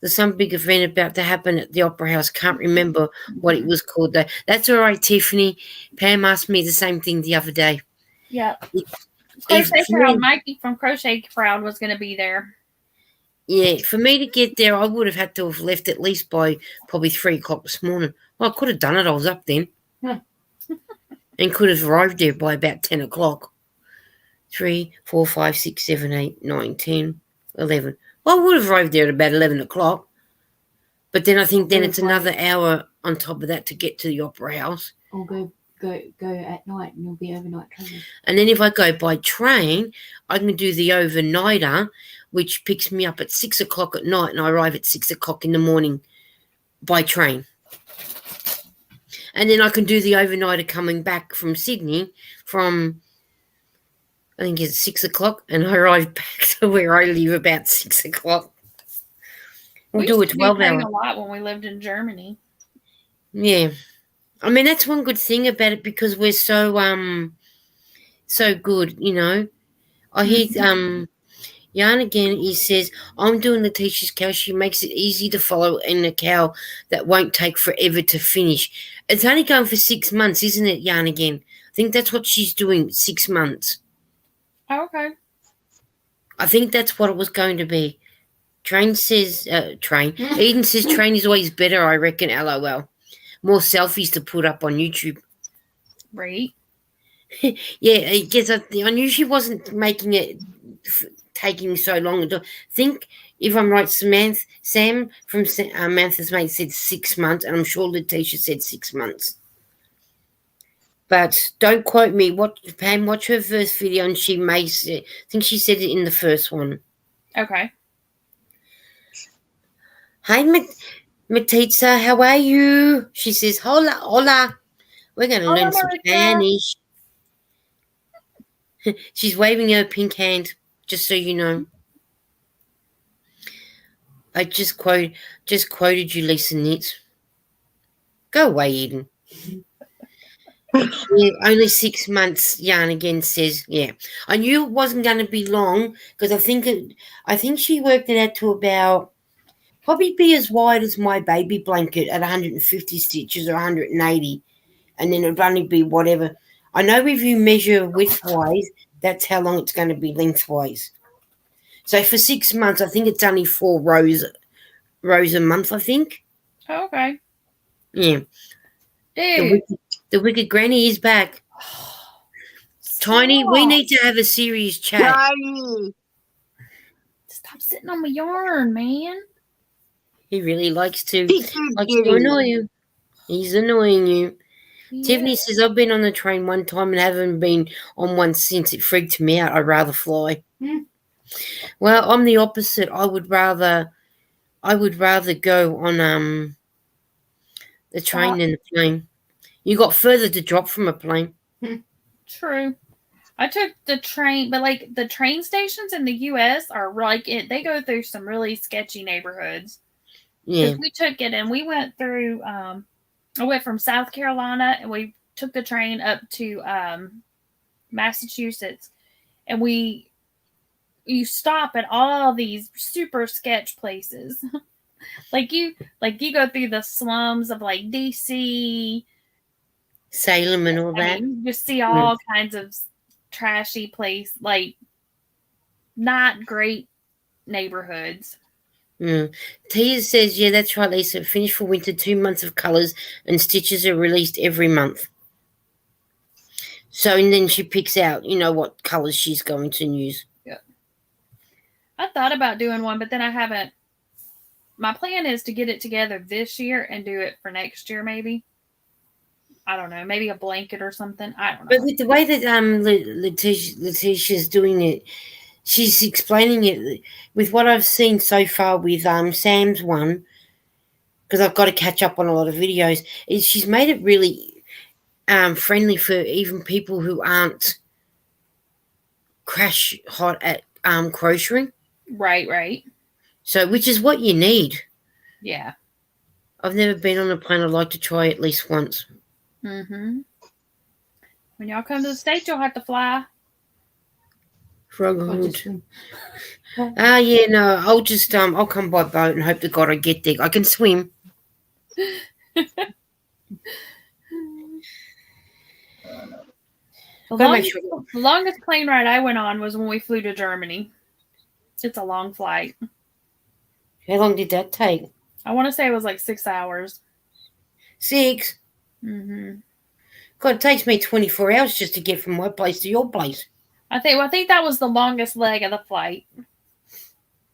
there's some big event about to happen at the Opera House. Can't remember what it was called though." That's all right, Tiffany. Pam asked me the same thing the other day. Yeah. Crochet Crowd. Mikey from Crochet Crowd was going to be there. Yeah, for me to get there, I would have had to have left at least by probably 3 o'clock this morning. Well, I could have done it. I was up then. And could have arrived there by about 10 o'clock. 3, 4, 5, 6, 7, 8, 9, 10, 11. Well, I would have arrived there at about 11 o'clock. But then I think it's another hour on top of that to get to the Opera House. Or go at night and you'll be overnight travel. And then if I go by train, I can do the overnighter, which picks me up at 6 o'clock at night and I arrive at 6 o'clock in the morning by train. And then I can do the overnighter coming back from Sydney from, I think it's 6 o'clock, and I arrive back to where I live about 6 o'clock. We'll do a 12-hour. A lot when we lived in Germany. Yeah. I mean, that's one good thing about it because we're so good, I hear Yarn Again, he says, I'm doing the teacher's cow. She makes it easy to follow and a cow that won't take forever to finish. It's only going for 6 months, isn't it, Yarn Again? I think that's what she's doing, 6 months. Oh, okay. I think that's what it was going to be. Eden says train is always better, I reckon, LOL. More selfies to put up on YouTube. Right. Yeah, I guess I knew she wasn't making it taking so long. I think, if I'm right, Sam from Manth's Mate said 6 months, and I'm sure Letitia said 6 months. But don't quote me. Pam, watch her first video, and she may say, I think she said it in the first one. Okay. Hi, Matitza, how are you? She says, hola, hola. We're going to learn some Spanish. She's waving her pink hand, just so you know. I just quoted you, Lisa Nitz. Go away, Eden. Yeah, only 6 months, Yarn Again says. Yeah. I knew it wasn't going to be long because I think she worked it out to about probably be as wide as my baby blanket at 150 stitches or 180, and then it would only be whatever. I know if you measure widthwise, that's how long it's going to be lengthwise. So for 6 months, I think it's only 4 rows a month, I think. Oh, okay. Yeah. Dude. The wicked granny is back. Tiny, we need to have a serious chat. Tiny. Stop sitting on my yarn, man. He really likes to Kitty. annoy you. He's annoying you. Yeah. Tiffany says, I've been on the train one time and haven't been on one since. It freaked me out. I'd rather fly. Well, I'm the opposite. I would rather go on the train than the plane. You got further to drop from a plane. True. I took the train, but like the train stations in the U.S. are like it. They go through some really sketchy neighborhoods. Yeah. We took it and we went through. I went from South Carolina and we took the train up to Massachusetts, and you stop at all these super sketch places. like you go through the slums of like DC, Salem and all that. You just see all kinds of trashy place, like not great neighborhoods. Tia says, yeah, that's right, Lisa. Finished for winter, 2 months of colours and stitches are released every month. So, and then she picks out, what colours she's going to use. Yeah. I thought about doing one, but then I haven't. My plan is to get it together this year and do it for next year, maybe. I don't know, maybe a blanket or something. I don't know. But with the way that Letitia's doing it, she's explaining it with what I've seen so far with Sam's one, because I've got to catch up on a lot of videos. She's made it really friendly for even people who aren't crash hot at crocheting. Right. So, which is what you need. Yeah. I've never been on a plane. I'd like to try at least once. When y'all come to the States, you'll have to fly. Froghood. Yeah, no, I'll just I'll come by boat and hope to God I get there. I can swim. The longest plane ride I went on was when we flew to Germany. It's a long flight. How long did that take? I want to say it was like 6 hours. 6? God, it takes me 24 hours just to get from my place to your place. I think that was the longest leg of the flight.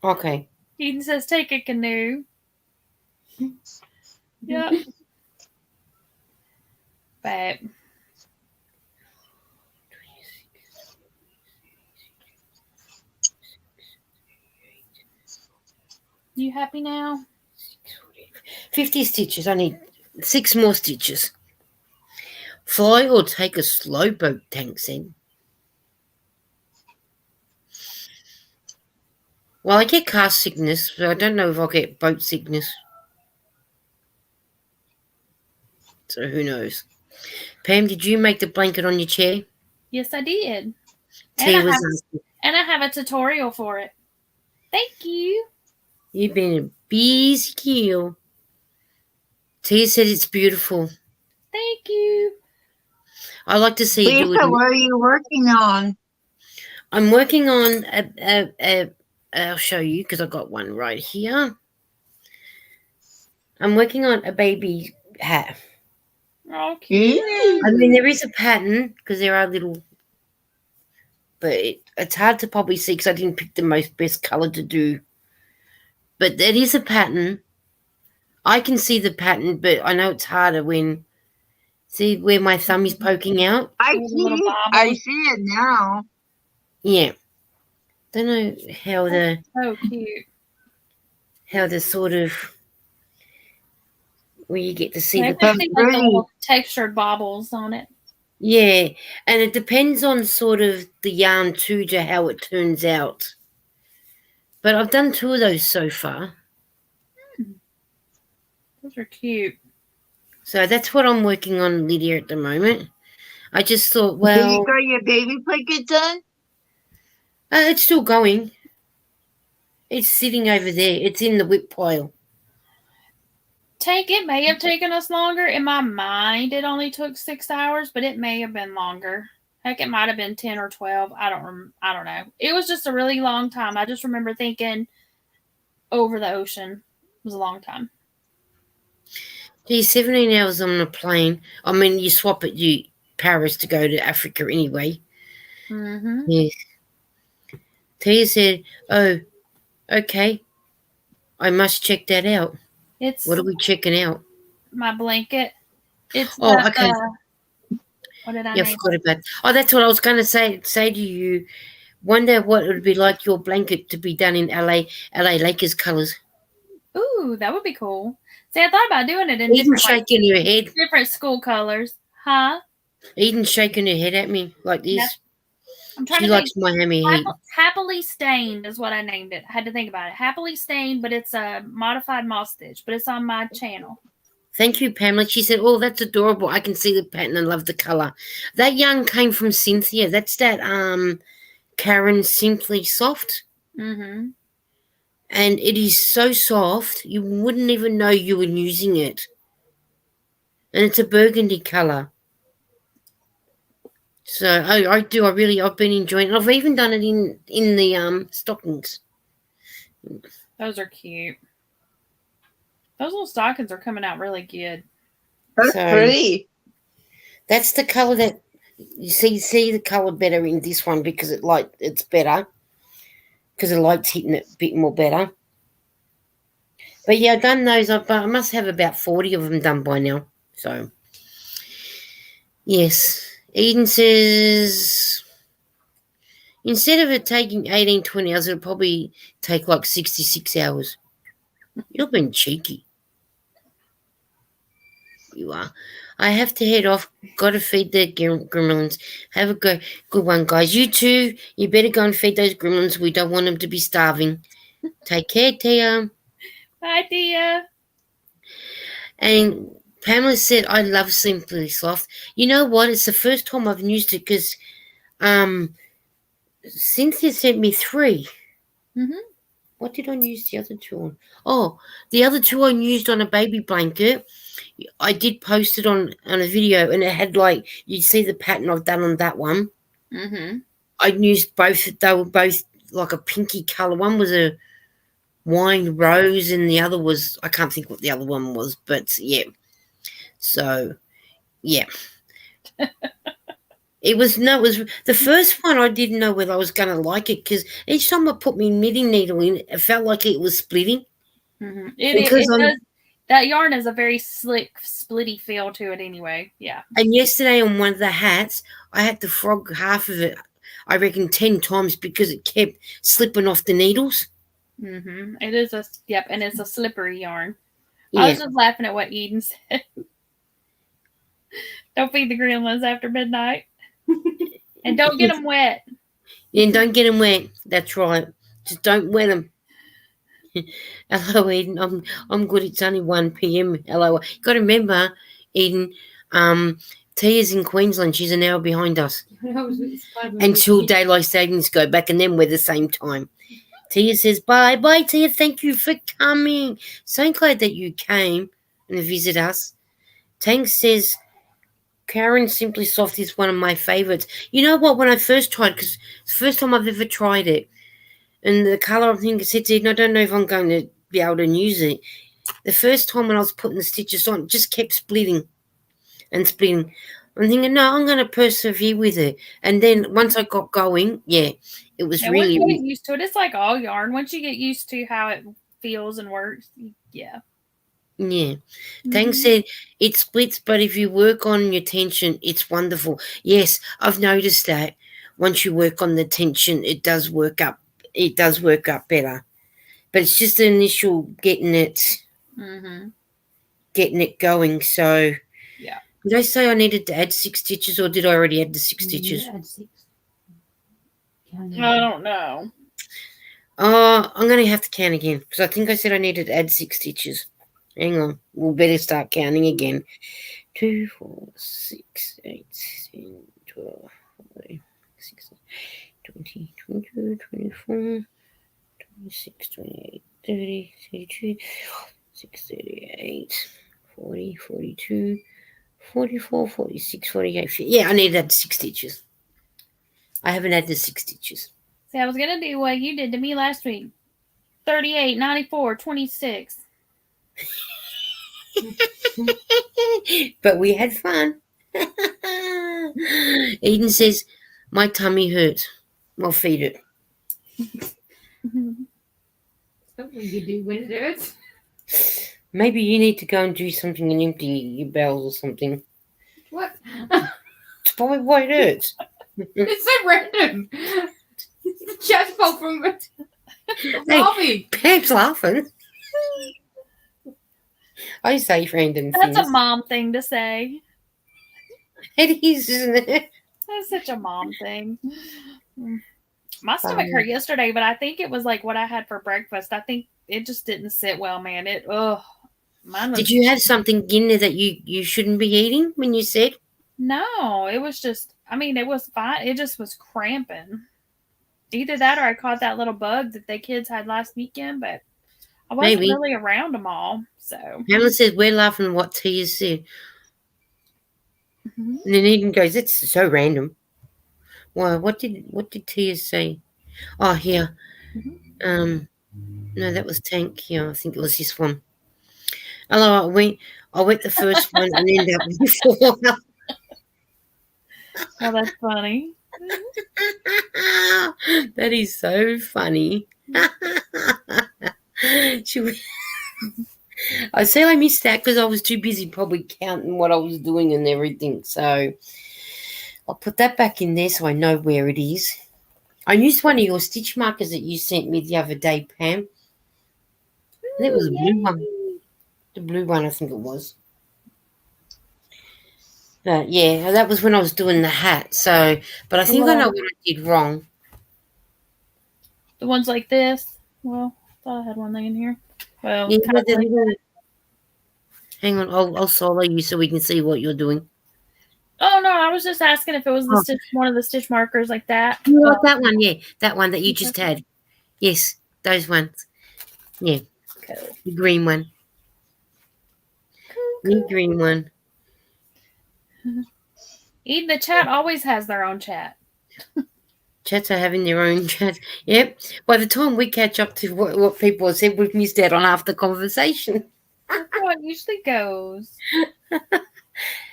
Okay. Eden says, take a canoe. Yeah. But you happy now? 50 stitches. I need 6 more stitches. Fly or take a slow boat, Tank said. Well, I get car sickness, but I don't know if I'll get boat sickness. So who knows? Pam, did you make the blanket on your chair? Yes, I did. And I have a tutorial for it. Thank you. You've been a busy girl. Tia said it's beautiful. Thank you. I like to see you do it. Lisa, what are you working on? I'm working on I'll show you because I got one right here. I'm working on a baby hat. Oh, cute. I mean, there is a pattern because there are little, but it's hard to probably see because I didn't pick the best color to do. But there is a pattern. I can see the pattern, but I know it's harder when, see where my thumb is poking out? I see it now. Yeah. Don't know how so cute. How the sort of where you get to see the little textured bobbles on it. Yeah, and it depends on sort of the yarn too to how it turns out. But I've done 2 of those so far. Those are cute. So that's what I'm working on, Lydia, at the moment. I just thought, well, Did you got your baby blanket done? It's still going. It's sitting over there. It's in the whip pile. It may have taken us longer. In my mind, it only took 6 hours, but it may have been longer. Heck, it might have been 10 or 12. I don't know. It was just a really long time. I just remember thinking over the ocean. It was a long time. Gee, 17 hours on a plane. I mean, you swap it, Paris to go to Africa anyway. Mm-hmm. Yes. Tia said, "Oh, okay. I must check that out." It's What are we checking out? my blanket. It's Oh, the, okay. what did I Yeah, I name forgot it? about. Oh, that's what I was going to say to you. Wonder what it would be like your blanket to be done in LA Lakers colors. Ooh, that would be cool. See, I thought about doing it in Eden different, like, shaking her head. different school colors. Huh? Eden shaking her head at me like this. Yep. I'm trying She to likes think. Miami Heat. Happily Stained is what I named it. I had to think about it. Happily Stained, but it's a modified moss stitch, but it's on my channel. Thank you, Pamela. She said, "Oh, that's adorable. I can see the pattern and love the color." That yarn came from Cynthia. That's that Karen Simply Soft. Mm-hmm. And it is so soft you wouldn't even know you were using it. And it's a burgundy color. So I've been enjoying it. I've even done it in the stockings. Those are cute. Those little stockings are coming out really good. That's So- pretty. That's the color that you see the color better in this one because it's better. Because the light's hitting it a bit more better. But yeah, I've done those. I must have about 40 of them done by now. So, yes. Eden says, instead of it taking 18, 20 hours, it'll probably take like 66 hours. You've been cheeky. You are. I have to head off. Got to feed the gremlins. Have a good one, guys. You too. You better go and feed those gremlins. We don't want them to be starving. Take care, Tia. Bye, Tia. And Pamela said, "I love Simply Soft." You know what? It's the first time I've used it because Cynthia sent me 3. Mm-hmm. What did I use the other 2 on? Oh, the other 2 I used on a baby blanket. I did post it on a video, and it had you see the pattern I've done on that one. Mm-hmm. I used both. They were both like a pinky color. One was a wine rose, and the other was, I can't think what the other one was, but yeah. So, yeah. It was the first one. I didn't know whether I was going to like it because each time I put my knitting needle in, it felt like it was splitting. Mm-hmm. It does. That yarn is a very slick, splitty feel to it anyway. Yeah. And yesterday on one of the hats, I had to frog half of it, I reckon 10 times because it kept slipping off the needles. Mm-hmm. It is and it's a slippery yarn. Yeah. I was just laughing at what Eden said. Don't feed the gremlins after midnight. And don't get them wet. And don't get them wet. That's right. Just don't wet them. Hello, Eden. I'm good. It's only 1 p.m. Hello. You got to remember, Eden, Tia's in Queensland. She's an hour behind us. Until daylight savings go back, and then we're the same time. Tia says, bye. Bye, Tia. Thank you for coming. So glad that you came and visit us. Tank says, Karen Simply Soft is one of my favorites. You know what? When I first tried, because it's the first time I've ever tried it, and the colour, I think I said to Eden, I don't know if I'm going to be able to use it. The first time when I was putting the stitches on, it just kept splitting and splitting. I'm thinking, no, I'm going to persevere with it. And then once I got going, yeah, it was really... Once you get used to it, it's like all yarn. Once you get used to how it feels and works, yeah. Yeah. Tang said it splits, but if you work on your tension, it's wonderful. Yes, I've noticed that. Once you work on the tension, it does work up. It does work up better. But it's just the initial getting it going. So yeah. Did I say I needed to add 6 stitches, or did I already add the 6 stitches? Add 6. I don't know. I'm going to have to count again because I think I said I needed to add 6 stitches. Hang on. We'll better start counting again. 2, 4, 6, 8, 10, 12, 14, 16, 20, 22, 24, 26, 28, 30, 32, 6, 38, 40, 42, 44, 46, 48. Yeah, I needed to add 6 stitches. I haven't had the 6 stitches. See, I was gonna do what you did to me last week. 38, 94, 26. But we had fun. Eden says, my tummy hurts. Well, feed it. Something you do when it hurts. Maybe you need to go and do something and empty your bowels or something. What? It's probably why it hurts. It's so random. It's the chat's fault from it. Hey, Pam's laughing. I say random things. That's a mom thing to say. It is, isn't it? That's such a mom thing. My stomach hurt yesterday, but I think it was like what I had for breakfast. I think it just didn't sit well, man. Mine was. Did you have something in there that you shouldn't be eating when you said? No, it was just, it was fine. It just was cramping. Either that or I caught that little bug that the kids had last weekend, but I wasn't really around them all. So Pamela says, we're laughing at what Tia said. Mm-hmm. And then Eden goes, it's so random. Well, what did Tia say? Oh, here. Mm-hmm. No, that was Tank here. I think it was this one. Hello, I went the first one and ended up before. Oh, that's funny. That is so funny. I say I missed that because I was too busy probably counting what I was doing and everything. So I'll put that back in there so I know where it is. I used one of your stitch markers that you sent me the other day, Pam. And it was a blue one. The blue one, I think it was. Yeah, that was when I was doing the hat. So, but I think I know what I did wrong. The ones like this. Well, I thought I had one laying here. Well, yeah, hang on, I'll solo you so we can see what you're doing. Oh no, I was just asking if it was one of the stitch markers like that. Oh, that one, yeah, that one that you just had. Yes, those ones. Yeah, cool. The green one. Cool. The green one. Eden, the chat always has their own chat. Chats are having their own chat. Yep. By the time we catch up to what people have said, we've missed out on half the conversation. That's how it usually goes.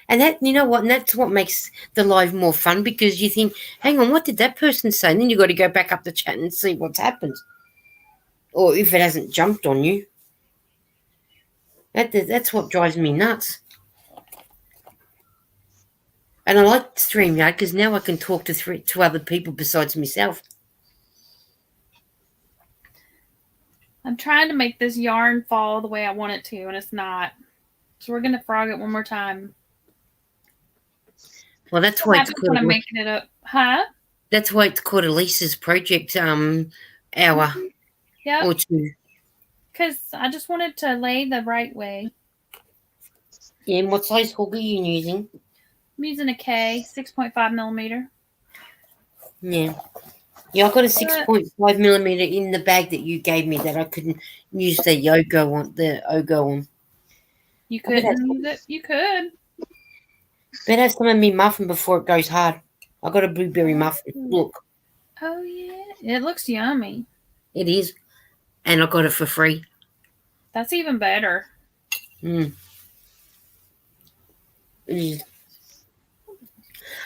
And that, you know what, and that's what makes the live more fun because you think, hang on, what did that person say? And then you've got to go back up the chat and see what's happened. Or if it hasn't jumped on you. That's what drives me nuts. And I like StreamYard because now I can talk to other people besides myself. I'm trying to make this yarn fall the way I want it to, and it's not. So we're going to frog it one more time. Well, that's why it's called. I'm making it up. Huh? That's why it's called Elisa's project hour. Yeah. Or two. Because I just wanted to lay the right way. Yeah, and what size hook are you using? I'm using a K, 6.5 millimeter. Yeah. Yeah, I got a 6.5 millimeter in the bag that you gave me that I couldn't use the Ogo on. You couldn't use it? You could. Better have some of me muffin before it goes hard. I got a blueberry muffin. Look. Oh, yeah. It looks yummy. It is. And I got it for free. That's even better.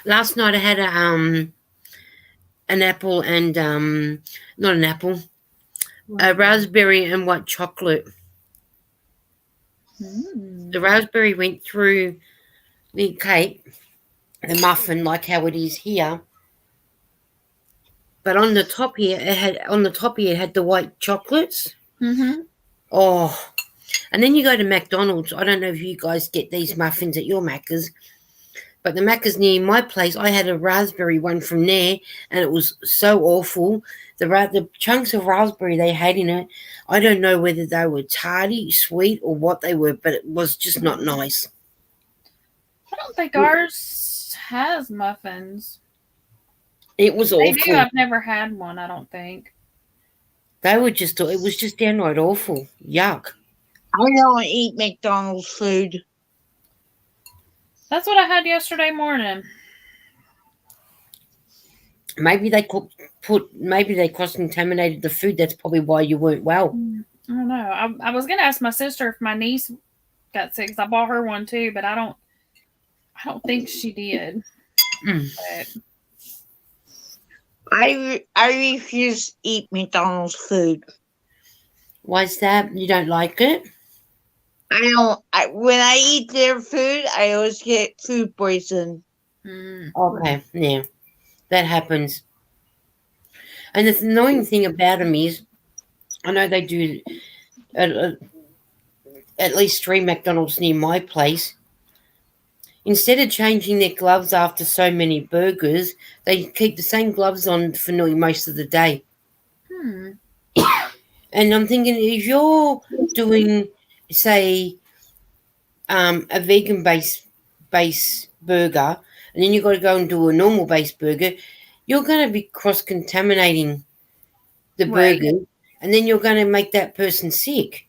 Last night I had an apple and not an apple, a raspberry and white chocolate. The raspberry went through the cake, the muffin, like how it is here. But on the top here, it had the white chocolates. Oh, and then you go to McDonald's. I don't know if you guys get these muffins at your Macca's. But the Macca's near my place, I had a raspberry one from there, and it was so awful. The chunks of raspberry they had in it, I don't know whether they were tarty, sweet, or what they were, but it was just not nice. I don't think ours has muffins. It was awful. They do. I've never had one, I don't think. It was just downright awful. Yuck. I don't eat McDonald's food. That's what I had yesterday morning. Maybe they maybe they cross contaminated the food. That's probably why you weren't well. I don't know. I was gonna ask my sister if my niece got sick, 'cause I bought her one too, but I don't think she did. But I refuse to eat McDonald's food. Why's that? You don't like it? I don't. When I eat their food, I always get food poison. Okay, yeah, that happens. And the annoying thing about them is, I know they do at least 3 McDonald's near my place. Instead of changing their gloves after so many burgers, they keep the same gloves on for nearly most of the day. And I'm thinking, if you're doing, say, a vegan base burger, and then you've got to go and do a normal base burger, you're going to be cross-contaminating the burger, and then you're going to make that person sick.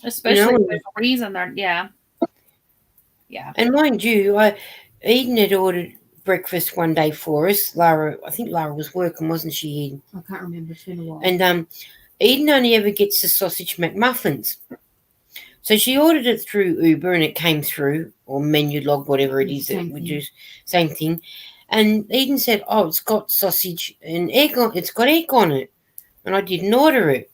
Especially if there's a reason they're, yeah. And mind you, Eden had ordered breakfast one day for us. I think Lara was working, wasn't she, Eden? I can't remember. It's been a while. And Eden only ever gets the sausage McMuffins. So she ordered it through Uber, and it came through, or menu log, whatever it is that we do, same thing. And Eden said, "Oh, it's got sausage and egg on. It's got egg on it," and I didn't order it.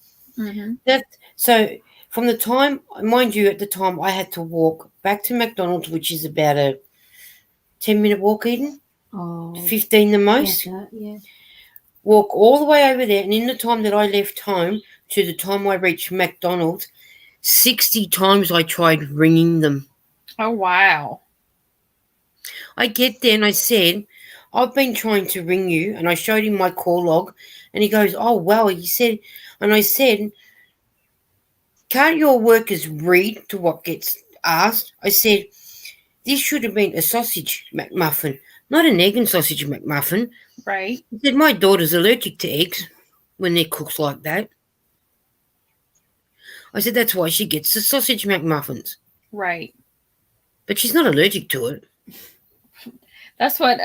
So from the time, mind you, at the time I had to walk back to McDonald's, which is about a 10-minute walk, Eden. 15 the most. Yeah. Walk all the way over there, and in the time that I left home to the time I reached McDonald's, 60 times I tried ringing them. Oh, wow. I get there and I said, "I've been trying to ring you," and I showed him my call log, and he goes, "Oh, wow." He said, and I said, "Can't your workers read to what gets asked?" I said, "This should have been a sausage McMuffin, not an egg and sausage McMuffin." Right. He said, "My daughter's allergic to eggs when they're cooked like that." I said, "That's why she gets the sausage McMuffins." Right. But she's not allergic to it. That's what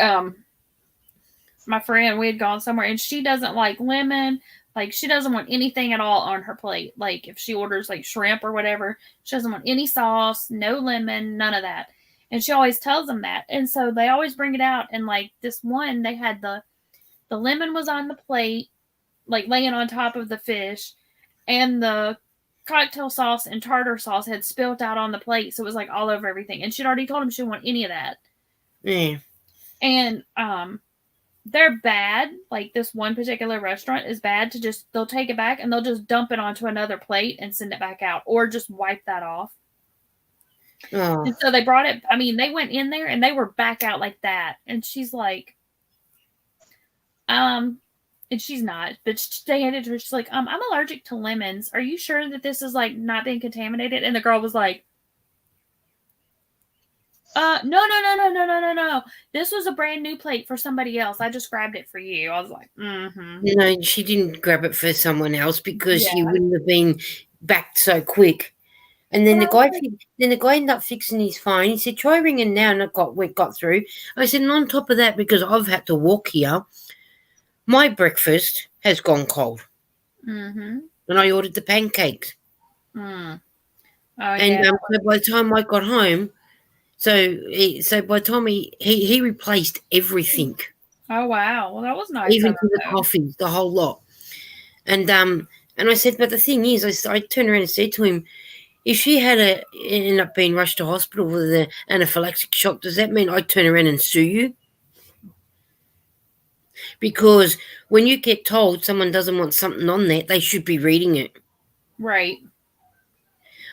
my friend, we had gone somewhere, and she doesn't like lemon. Like, she doesn't want anything at all on her plate. Like, if she orders like shrimp or whatever, she doesn't want any sauce, no lemon, none of that. And she always tells them that. And so they always bring it out. And like this one, they had the lemon was on the plate, like laying on top of the fish, and the cocktail sauce and tartar sauce had spilt out on the plate. So it was like all over everything. And she'd already told him she didn't want any of that. Yeah. And they're bad. Like, this one particular restaurant is bad to just, they'll take it back and they'll just dump it onto another plate and send it back out, or just wipe that off. Oh. And so they brought it, I mean, they went in there and they were back out like that. And she's like, and she's not, but they handed to her, she's like, I'm allergic to lemons. Are you sure that this is like not being contaminated? And the girl was like, no. This was a brand new plate for somebody else. I just grabbed it for you. I was like, No, she didn't grab it for someone else because she wouldn't have been back so quick. And then the guy ended up fixing his phone. He said, "Try ringing now," and it got through. I said, and on top of that, because I've had to walk here, my breakfast has gone cold. And I ordered the pancakes. Oh, and so by the time I got home, so by the time he replaced everything. Oh, wow. Well, that was nice. Even to the coffee, the whole lot. And I said, but the thing is, I turned around and said to him, if she had ended up being rushed to hospital with an anaphylactic shock, does that mean I'd turn around and sue you? Because when you get told someone doesn't want something on there, they should be reading it. Right.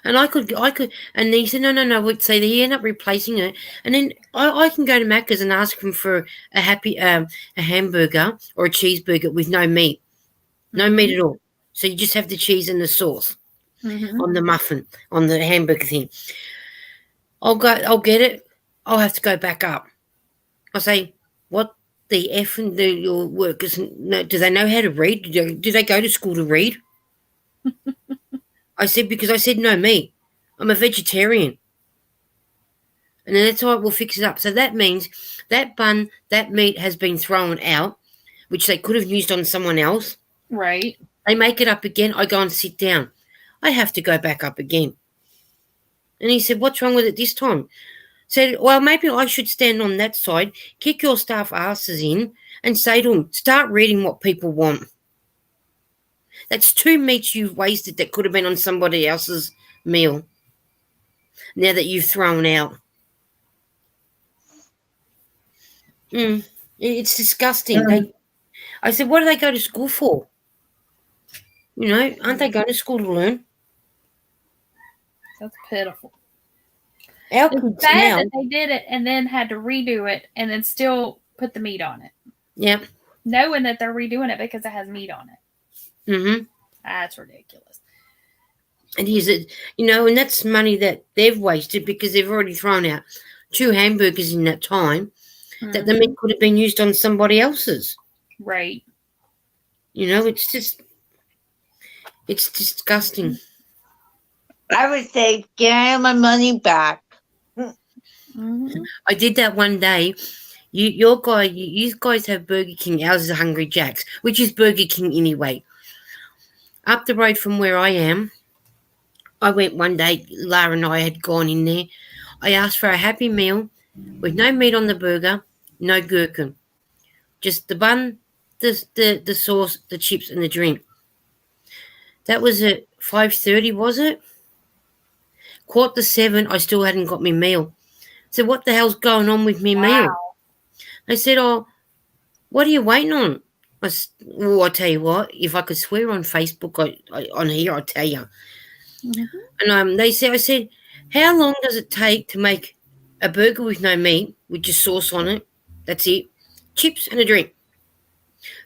And I could, and he said, no, we'd say they end up replacing it. And then I can go to Macca's and ask them for a hamburger or a cheeseburger with no meat. No meat at all. So you just have the cheese and the sauce on the muffin, on the hamburger thing. I'll get it. I'll have to go back up. I say, what the F and your workers, do they know how to read? Do they go to school to read? I said, because I said no meat. I'm a vegetarian. And then that's how we'll fix it up. So that means that bun, that meat has been thrown out, which they could have used on someone else. Right. They make it up again. I go and sit down. I have to go back up again. And he said, what's wrong with it this time? Said, well, maybe I should stand on that side, kick your staff asses in, and say to them, start reading what people want. That's 2 meats you've wasted that could have been on somebody else's meal now that you've thrown out. It's disgusting. I said, what do they go to school for? You know, aren't they going to school to learn? That's pitiful. Our It's kids sad now, that they did it and then had to redo it and then still put the meat on it, yeah, knowing that they're redoing it because it has meat on it. That's ridiculous. And he's, you know, and that's money that they've wasted because they've already thrown out 2 hamburgers in that time that the meat could have been used on somebody else's. Right. You know, it's disgusting. I would say, get my money back. I did that one day. You guys have Burger King. Ours is Hungry Jack's, which is Burger King anyway. Up the road from where I am, I went one day. Lara and I had gone in there. I asked for a Happy Meal with no meat on the burger, no gherkin, just the bun, the sauce, the chips, and the drink. That was at 5:30, was it? 7:15, I still hadn't got my meal. So what the hell's going on with my meal? They said, oh, what are you waiting on? I tell you what, if I could swear on Facebook, on here, I'll tell you. And I said, how long does it take to make a burger with no meat, with just sauce on it? That's it. Chips and a drink.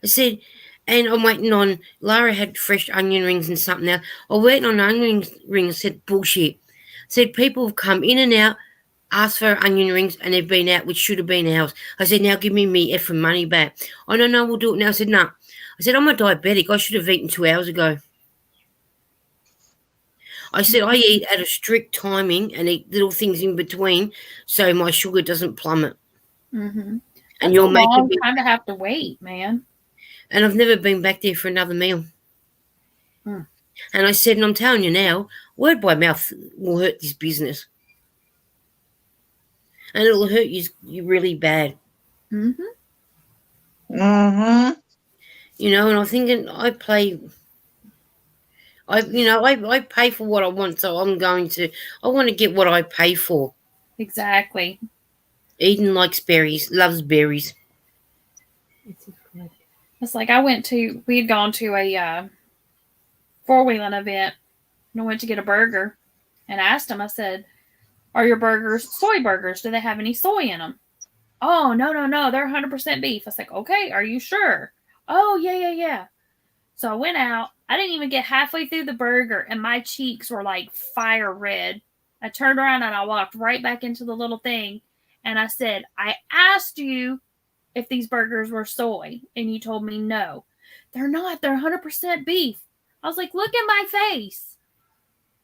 I said, and I'm waiting on, Lara had fresh onion rings and something else. I'm waiting on onion rings. I said, bullshit. I said, people have come in and out, asked for onion rings, and they've been out, which should have been ours. I said, now give me effing money back. Oh, no, we'll do it now. I said, no. I said, I'm a diabetic. I should have eaten 2 hours ago. I said, I eat at a strict timing and eat little things in between so my sugar doesn't plummet. And you're making me time to have to wait, man. And I've never been back there for another meal. And I said, and I'm telling you now, word by mouth will hurt this business. And it'll hurt you really bad. You know, and I'm thinking I pay for what I want, so I want to get what I pay for. Exactly. Eden likes berries, loves berries. It's like we had gone to a 4-wheeling event and I went to get a burger and asked them, I said, are your burgers soy burgers? Do they have any soy in them? Oh, no, they're 100% beef. I was like, okay, are you sure? Oh, yeah. So I went out. I didn't even get halfway through the burger and my cheeks were like fire red. I turned around and I walked right back into the little thing and I said, I asked you if these burgers were soy and you told me no. They're not. They're 100% beef. I was like, look at my face.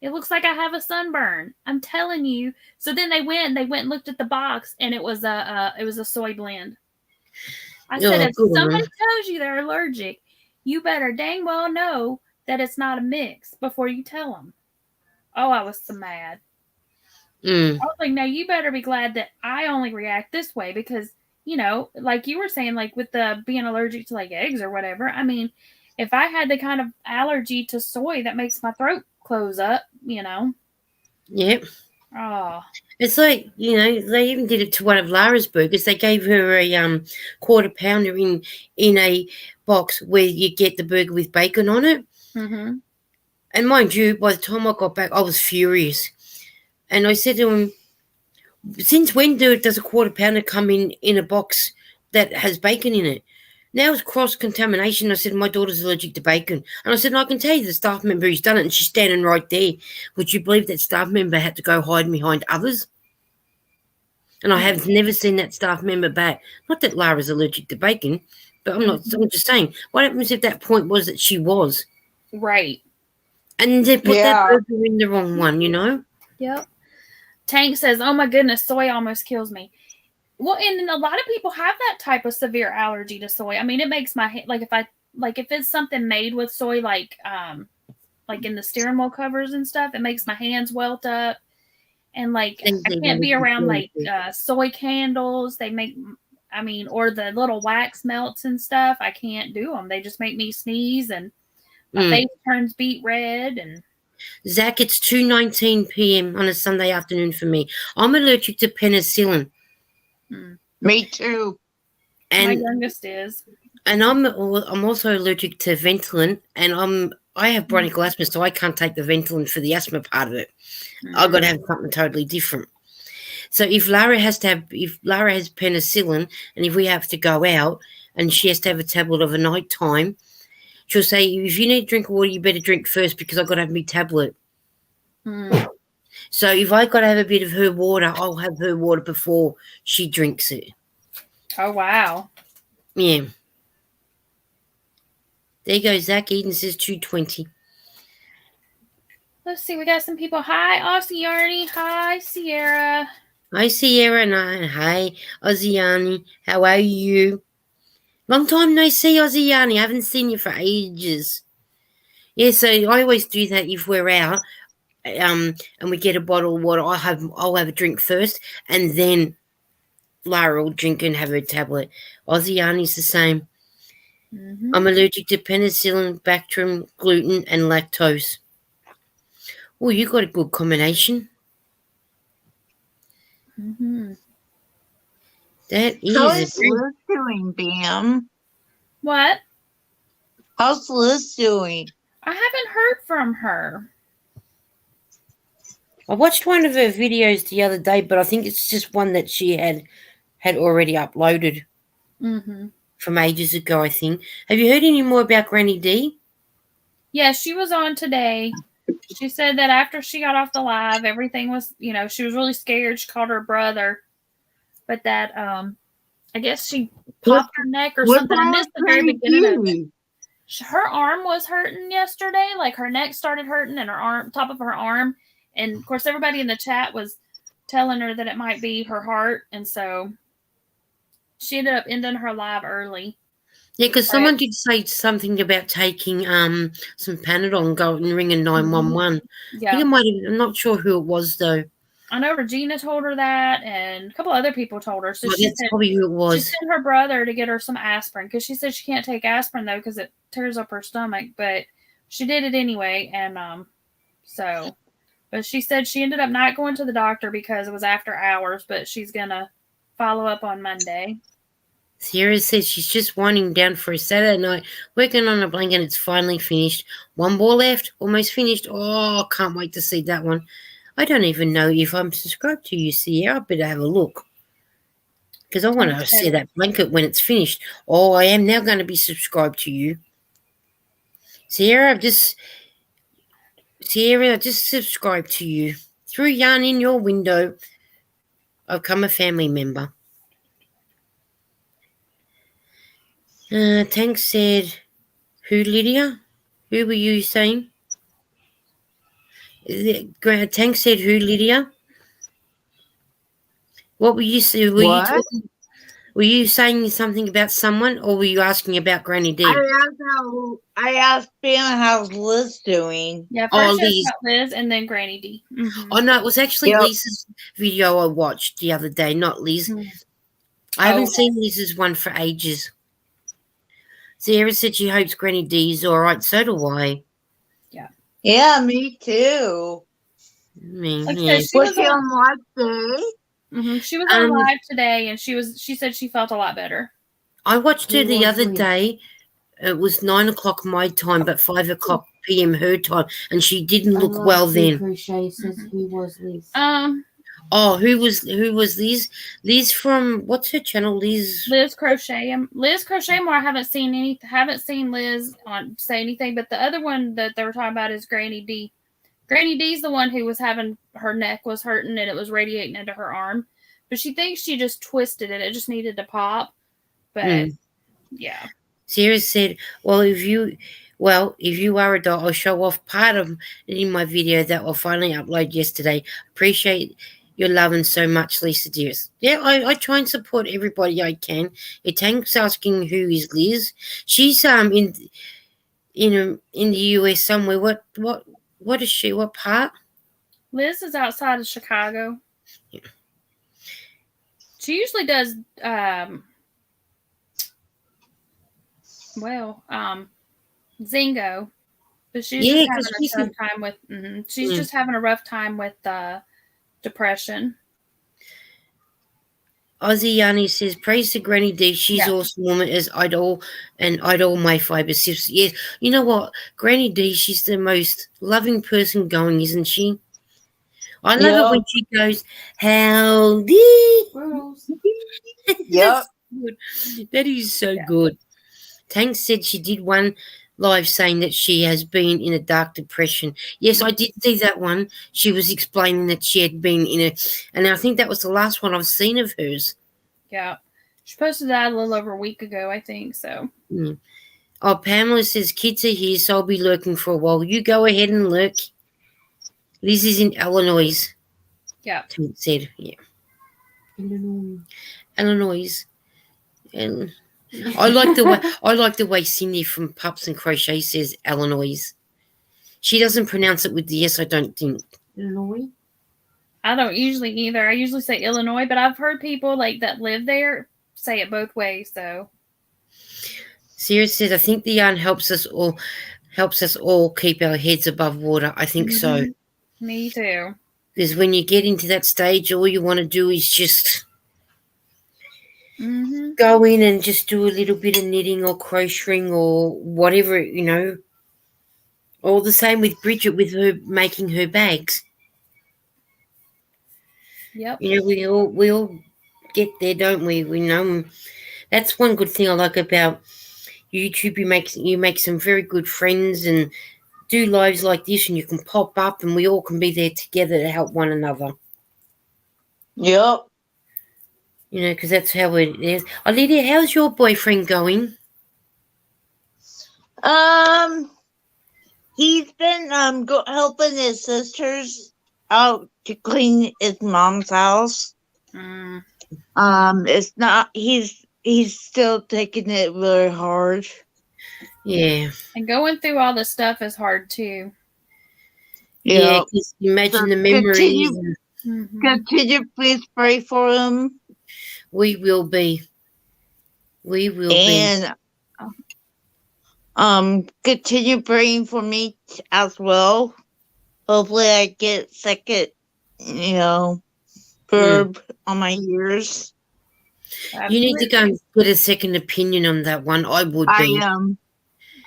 It looks like I have a sunburn. I'm telling you. So then they went and looked at the box and it was a soy blend. I said, if someone tells you they're allergic, you better dang well know that it's not a mix before you tell them. Oh, I was so mad. I was like, no, you better be glad that I only react this way because, you know, like you were saying, like with the being allergic to like eggs or whatever. I mean, if I had the kind of allergy to soy that makes my throat close up, you know. Yep. Oh. It's like, you know, they even did it to one of Lara's burgers. They gave her a quarter pounder in a box where you get the burger with bacon on it. And mind you, by the time I got back, I was furious. And I said to him, since when does a quarter pounder come in a box that has bacon in it? Now it's cross-contamination. I said, my daughter's allergic to bacon. And I said, I can tell you the staff member who's done it, and she's standing right there. Would you believe that staff member had to go hide behind others? And I have never seen that staff member back. Not that Lara's allergic to bacon, but I'm just saying, what happens if that point was that she was? Right. And they put that burger in the wrong one, you know? Yep. Tank says, "Oh my goodness, soy almost kills me." Well, and a lot of people have that type of severe allergy to soy. I mean, it makes my like if it's something made with soy, like in the steering wheel covers and stuff, it makes my hands welt up. And like I can't be around like soy candles. They make, I mean, or the little wax melts and stuff. I can't do them. They just make me sneeze and my face turns beet red. And Zach, it's 2:19 p.m. on a Sunday afternoon for me. I'm allergic to penicillin. Me too. And my youngest is. And I'm also allergic to Ventolin, and I have bronchial asthma, so I can't take the Ventolin for the asthma part of it. I've got to have something totally different. So if Lara has penicillin, and if we have to go out and she has to have a tablet of a night time, she'll say, if you need to drink water, you better drink first because I've got to have my tablet. So if I got to have a bit of her water, I'll have her water before she drinks it. Oh, wow. Yeah. There you go. Zach Eden says 2:20. Let's see. We got some people. Hi, Aussie Yarny. Hi, Sierra. Hi, Sierra, and hi, Oziani. How are you? Long time no see, Oziani. I haven't seen you for ages. Yeah, so I always do that if we're out, and we get a bottle of water. I'll have a drink first, and then Lara will drink and have her tablet. Oziani's the same. I'm allergic to penicillin, Bactrim, gluten, and lactose. Oh, you got a good combination. That is. How's Liz doing, Bam? What? How's Liz doing? I haven't heard from her. I watched one of her videos the other day, but I think it's just one that she had already uploaded from ages ago, I think. Have you heard any more about Granny D? Yeah, she was on today. She said that after she got off the live, everything was, she was really scared. She called her brother, but that, I guess she popped her neck or something. I missed the very beginning of it. Her arm was hurting yesterday. Like her neck started hurting and her top of her arm. And of course, everybody in the chat was telling her that it might be her heart. And so she ended up ending her live early. Yeah, because someone did say something about taking some Panadol and going and ringing 911. Yeah. I think it might have, I'm not sure who it was, though. I know Regina told her that, and a couple other people told her. So that's probably who it was. She sent her brother to get her some aspirin because she said she can't take aspirin, though, because it tears up her stomach. But she did it anyway, and but she said she ended up not going to the doctor because it was after hours, but she's going to follow up on Monday. Sierra says she's just winding down for a Saturday night, working on a blanket. It's finally finished. One more left, almost finished. Oh, can't wait to see that one. I don't even know if I'm subscribed to you, Sierra. I better have a look because I want to see that blanket when it's finished. Oh, I am now going to be subscribed to you. Sierra, I just subscribed to you. Through Yarn in your window, I've become a family member. Tank said, who, Lydia? Who were you saying? Tank said, who, Lydia? What were you saying? Were you saying something about someone, or were you asking about Granny D? I asked Ben how's Liz doing. Yeah, first Liz and then Granny D. Oh, no, it was actually Lisa's video I watched the other day, not Liz. I haven't seen Liz's one for ages. Sierra said she hopes Granny D's all right. So do I. Yeah. Yeah, me too. Was she on live today? She was on live today, and she said she felt a lot better. I watched her the other day. It was 9 o'clock my time, but 5 o'clock p.m. her time, and she didn't look well then. Crochet says who was Liz? Oh, who was Liz? Liz from what's her channel? Liz Crochet. Liz Crochet more. I haven't seen Liz say anything, but the other one that they were talking about is Granny D. Granny D's the one who was having her neck was hurting and it was radiating into her arm, but she thinks she just twisted it. It just needed to pop. But yeah. Sarah said, if you are a doll, I'll show off part of it in my video that I'll finally upload yesterday. Appreciate You're loving so much, Lisa dearest. Yeah, I try and support everybody I can. It tanks asking who is Liz. She's in the US somewhere. What is she? What part? Liz is outside of Chicago. Yeah. She usually does Zingo, but she's Yeah, just because having a tough time with. She's just having a rough time with depression. Aussie Yanni says, praise to Granny D. She's awesome woman as idol my fiber sips. Yes, you know what? Granny D, she's the most loving person going, isn't she? I love it when she goes, howdy. Yep. Good. That is so good. Tank said she did one live saying that she has been in a dark depression. Yes, I did see that one. She was explaining that she had been and I think that was the last one I've seen of hers. Yeah. She posted that a little over a week ago, I think, so. Mm. Oh, Pamela says, kids are here, so I'll be lurking for a while. You go ahead and lurk. Liz is in Illinois. Yeah. Tank said, yeah. Illinois. And I like the way Cindy from Pups and Crochet says Illinois. She doesn't pronounce it with the S, I don't think. Illinois? I don't usually either. I usually say Illinois, but I've heard people that live there say it both ways, so. Sarah says, I think the yarn helps us all keep our heads above water. I think so. Me too. Because when you get into that stage, all you want to do is just go in and just do a little bit of knitting or crocheting or whatever, All the same with Bridget with her making her bags. Yep. We all get there, don't we? We know that's one good thing I like about YouTube. You make some very good friends and do lives like this, and you can pop up, and we all can be there together to help one another. Yep. Because that's how it is. Lydia, how's your boyfriend going? He's been helping his sisters out to clean his mom's house. It's not. He's still taking it really hard. Yeah. And going through all this stuff is hard too. Yeah, because imagine the memories. Continue, please pray for him. We will be. We will be. And continue praying for me as well. Hopefully I get second, verb on my ears. You need to go and get a second opinion on that one. I would be.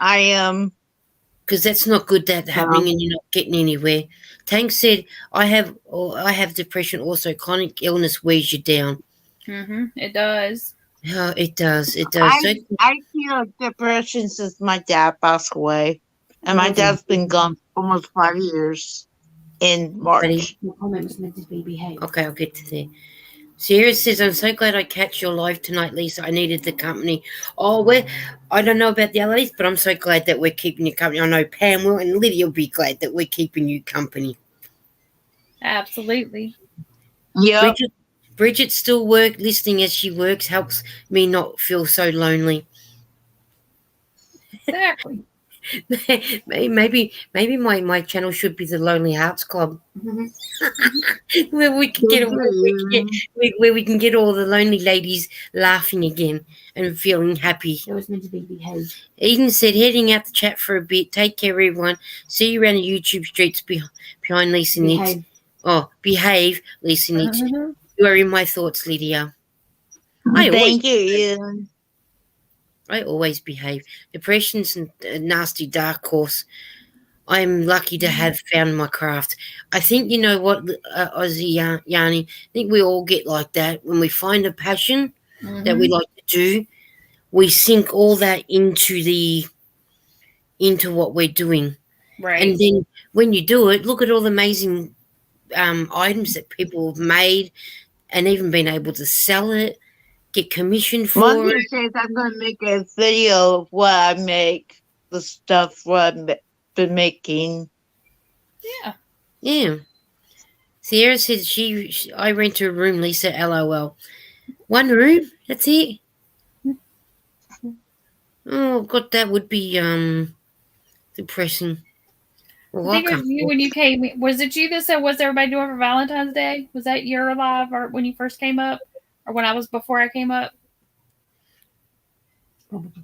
I am. Because that's not good that happening and you're not getting anywhere. Tank said, I have depression also. Chronic illness wears you down. It does. Oh, it does. It does. I feel depression since my dad passed away. And my dad's been gone almost 5 years in March. Okay, I'll get to there. Sierra says, I'm so glad I catch your live tonight, Lisa. I needed the company. Oh, I don't know about the other ladies, but I'm so glad that we're keeping you company. I know Pam will and Lydia will be glad that we're keeping you company. Absolutely. Yeah. Bridget still listening as she works, helps me not feel so lonely. Exactly. maybe my channel should be the Lonely Hearts Club, where we can get all the lonely ladies laughing again and feeling happy. That was meant to be behave. Eden said, heading out the chat for a bit. Take care, everyone. See you around the YouTube streets behind Lisa Knits. Oh, behave, Lisa Knits. You are in my thoughts, Lydia. Thank you, Ian. I always behave. Depression's a nasty dark horse. I'm lucky to have found my craft. I think, you know what, Aussie Yanni, I think we all get like that. When we find a passion that we like to do, we sink all that into what we're doing. Right. And then when you do it, look at all the amazing items that people have made and even been able to sell it, get commissioned for One day says I'm going to make a video of what I make, the stuff what I've been making. Yeah. Yeah. Sierra said I rent a room, Lisa, LOL. One room? That's it? Oh, God, that would be depressing. Well, I think it was you when you came. Was it you that said, what's everybody doing for Valentine's Day? Was that your live or when you first came up? Or when I was before I came up? Probably.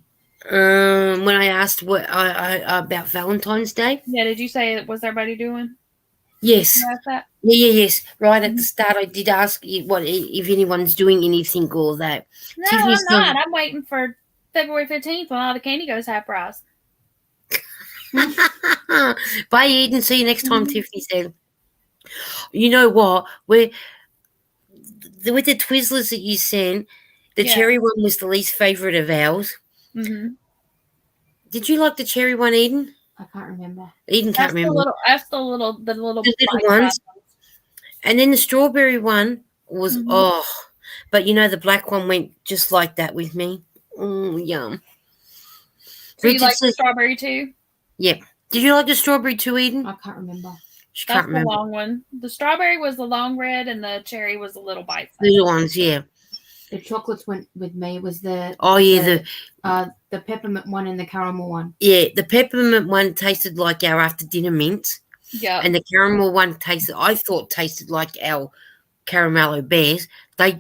When I asked what about Valentine's Day? Yeah, did you say what's everybody doing? Yes. You asked that? Yes. Right at the start, I did ask if anyone's doing anything or that. No, Tiffany's I'm not. I'm waiting for February 15th when all the candy goes half price. Bye, Eden. See you next time, Tiffany said. You know what? With the Twizzlers that you sent, the cherry one was the least favourite of ours. Mm-hmm. Did you like the cherry one, Eden? I can't remember. Eden can't remember. That's the little ones. And then the strawberry one was but you know the black one went just like that with me. Yum. So you like the strawberry too? Yeah. Did you like the strawberry too, Eden? I can't remember. That's the long one. The strawberry was the long red, and the cherry was the little bite. Little ones, yeah. The chocolates went with me. It was the the peppermint one and the caramel one. Yeah, the peppermint one tasted like our after dinner mint. Yeah. And the caramel one I thought tasted like our caramello bears. They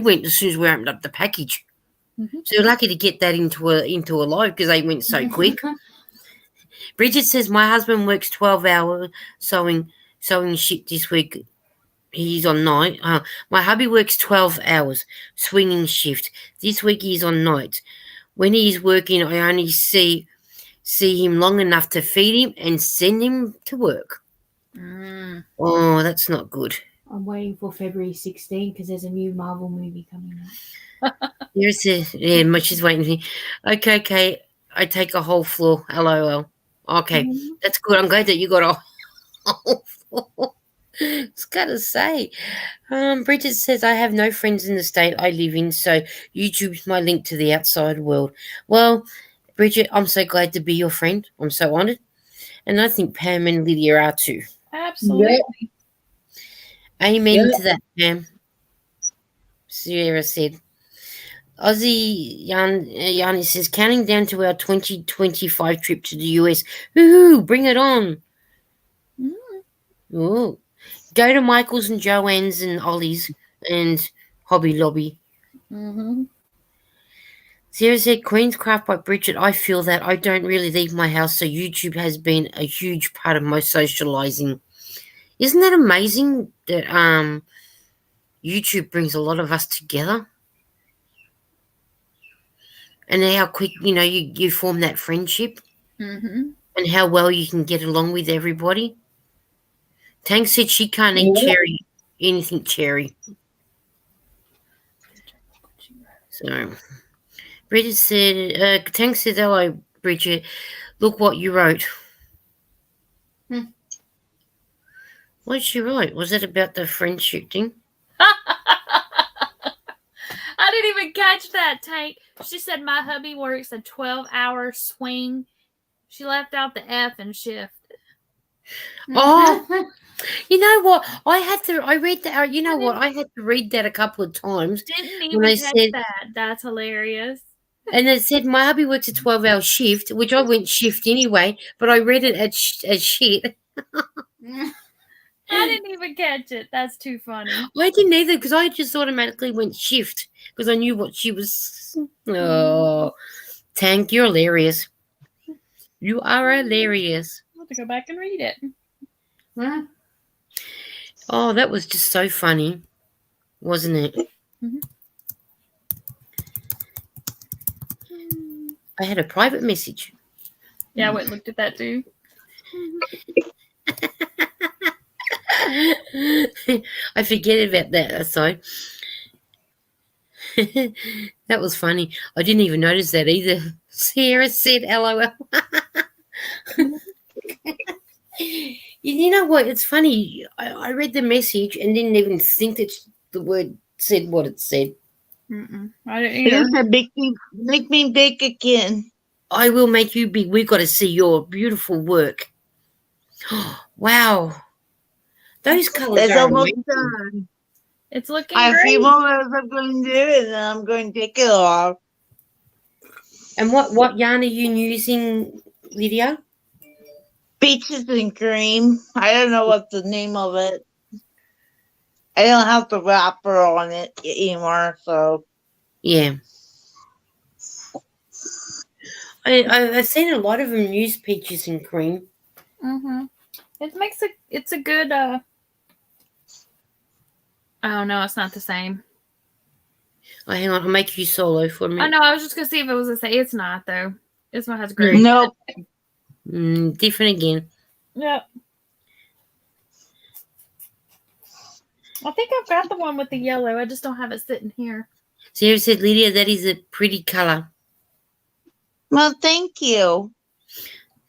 went as soon as we opened up the package. Mm-hmm. So you're lucky to get that into a loaf because they went so quick. Bridget says my husband works 12 hours sewing shift this week. He's on night. My hubby works 12 hours swinging shift. This week he's on night. When he's working, I only see him long enough to feed him and send him to work. Oh, that's not good. I'm waiting for February 16 because there's a new Marvel movie coming out. She's waiting for me. Okay. I take a whole floor. LOL. Okay, that's good. I'm glad that you got a whole floor. I was gonna say. Bridget says I have no friends in the state I live in, so YouTube's my link to the outside world. Well, Bridget, I'm so glad to be your friend. I'm so honoured. And I think Pam and Lydia are too. Absolutely. Yep. Amen to that, Pam. Sierra said. Aussie Yanni says, counting down to our 2025 trip to the US. Woohoo, bring it on. Ooh. Go to Michael's and Joanne's and Ollie's and Hobby Lobby. Sarah said, Queen's Craft by Bridget. I feel that I don't really leave my house, so YouTube has been a huge part of my socializing. Isn't that amazing that YouTube brings a lot of us together? And how quick, you form that friendship. And how well you can get along with everybody. Tang said she can't eat anything cherry. So, Bridget said, Tang said, hello, Bridget. Look what you wrote. What did she write? Was it about the friendship thing? I didn't even catch that, Tank. She said my hubby works a 12-hour swing. She left out the F and shift. Oh, you know what? I read that. You know what? I had to read that a couple of times. Didn't even catch that. That's hilarious. And it said my hubby works a 12-hour shift, which I went shift anyway, but I read it as shit. I didn't even catch it. That's too funny. I didn't either because I just automatically went shift because I knew what she was. Oh, Tank, you're hilarious. You are hilarious. I'll have to go back and read it. Oh, that was just so funny, wasn't it? I had a private message. Yeah, I went and looked at that too. I forget about that aside. That was funny. I didn't even notice that either. Sarah said LOL. You know what? It's funny. I read the message and didn't even think that the word said what it said. I didn't either. Make me big again. I will make you big. We've got to see your beautiful work. Wow. Those colours It's are almost amazing. done. It's looking I have a few great. more rows I'm going to do, and then I'm going to take it off. And what yarn are you using, Lydia? Peaches and cream. I don't know what the name of it. I don't have the wrapper on it anymore, so. Yeah. I've seen a lot of them use peaches and cream. It's a good. Oh no, it's not the same. Oh, hang on, I'll make you solo for a I minute. know. I was just gonna see if it was the same. It's not though. This one has gray. Nope. Different again. Yep. I think I've got the one with the yellow. I just don't have it sitting here. Sarah said, Lydia, that is a pretty colour. Well, thank you.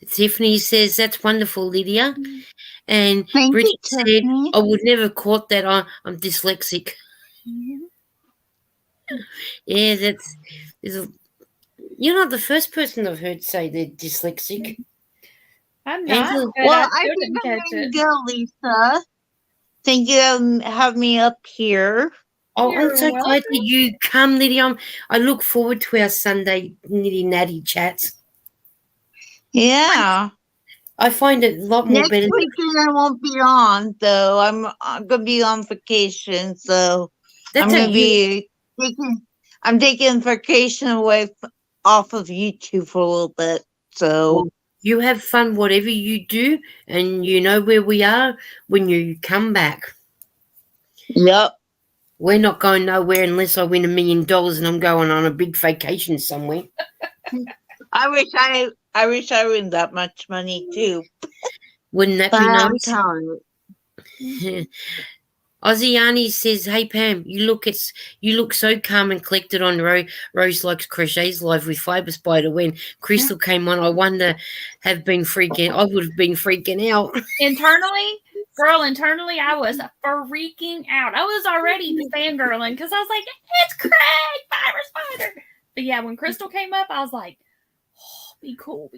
Tiffany says, that's wonderful, Lydia. And Thank Bridget you, said, Tiffany. I would never caught that. I'm dyslexic. Yeah, you're not the first person I've heard say they're dyslexic. I'm not. Angela, But Well, I I still think didn't I'm catch going it. to go, Lisa. Thank you for having me up here. oh, I'm You're so glad welcome. that you come, Lydia. I look forward to our Sunday nitty-natty chats. Yeah. I find it a lot more Next better. weekend I won't be on, though. I'm going to be on vacation, so That's I'm going to okay. be taking vacation away off of YouTube for a little bit. So You have fun, whatever you do, and you know where we are when you come back. yep. We're not going nowhere unless I win $1 million and I'm going on a big vacation somewhere. I wish I win that much money too. Wouldn't that But be I'm nice? telling you. Ozziani says, "Hey Pam, you look so calm and collected on Rose Likes Crochets live with Fiber Spider. When Crystal came on, I wonder I would have been freaking out." Internally, I was freaking out. I was already fangirling because I was like, it's Craig, Fiber Spider. But yeah, when Crystal came up, I was like, oh, be cool.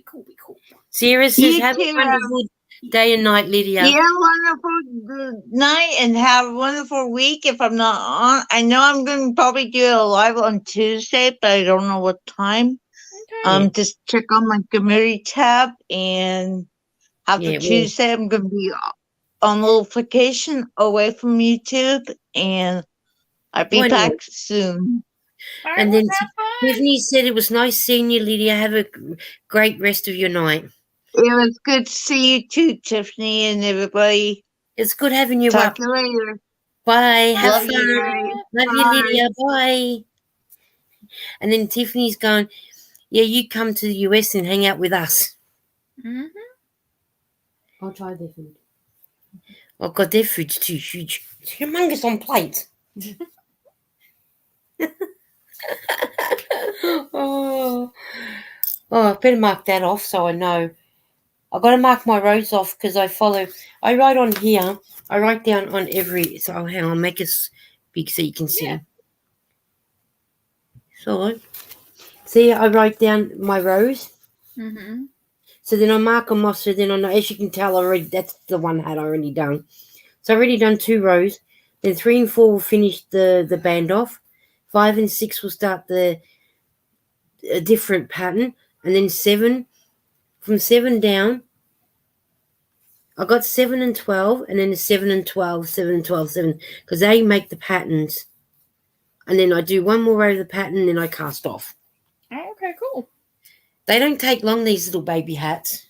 Sarah says, You "Have too, a wonderful day and night, Lydia." yeah, wonderful night and have a wonderful week. If I'm not on, I know I'm going to probably do it live on Tuesday, but I don't know what time. Okay. Just check on my community tab, and after Tuesday, I'm going to be on a little vacation away from YouTube, and I'll be back soon. All And right, then have fun. Tiffany said, "It was nice seeing you, Lydia. Have a great rest of your night." It was good to see you too, Tiffany, and everybody. It's good having you Talk up. to you later. Bye. Have Love fun. you guys. Love you, Bye. Lydia. Bye. And then Tiffany's going, "Yeah, you come to the US and hang out with us." I'll try their food. Oh God, their food's too huge. It's humongous on plates. oh, I better mark that off so I know. I've got to mark my rows off because I write on here. I write down on every. So hang on, I'll make it big so you can see. Yeah. So, see, I write down my rows. So then I mark them off. So then I know, as you can tell, that's the one I had already done. So I've already done 2 rows. Then 3 and 4 will finish the band off. 5 and 6 will start a different pattern. And then 7, from 7 down, I got 7 and 12, and then 7 and 12, 7 and 12, 7, because they make the patterns. And then I do one more row of the pattern, and then I cast off. Oh, okay, cool. They don't take long, these little baby hats.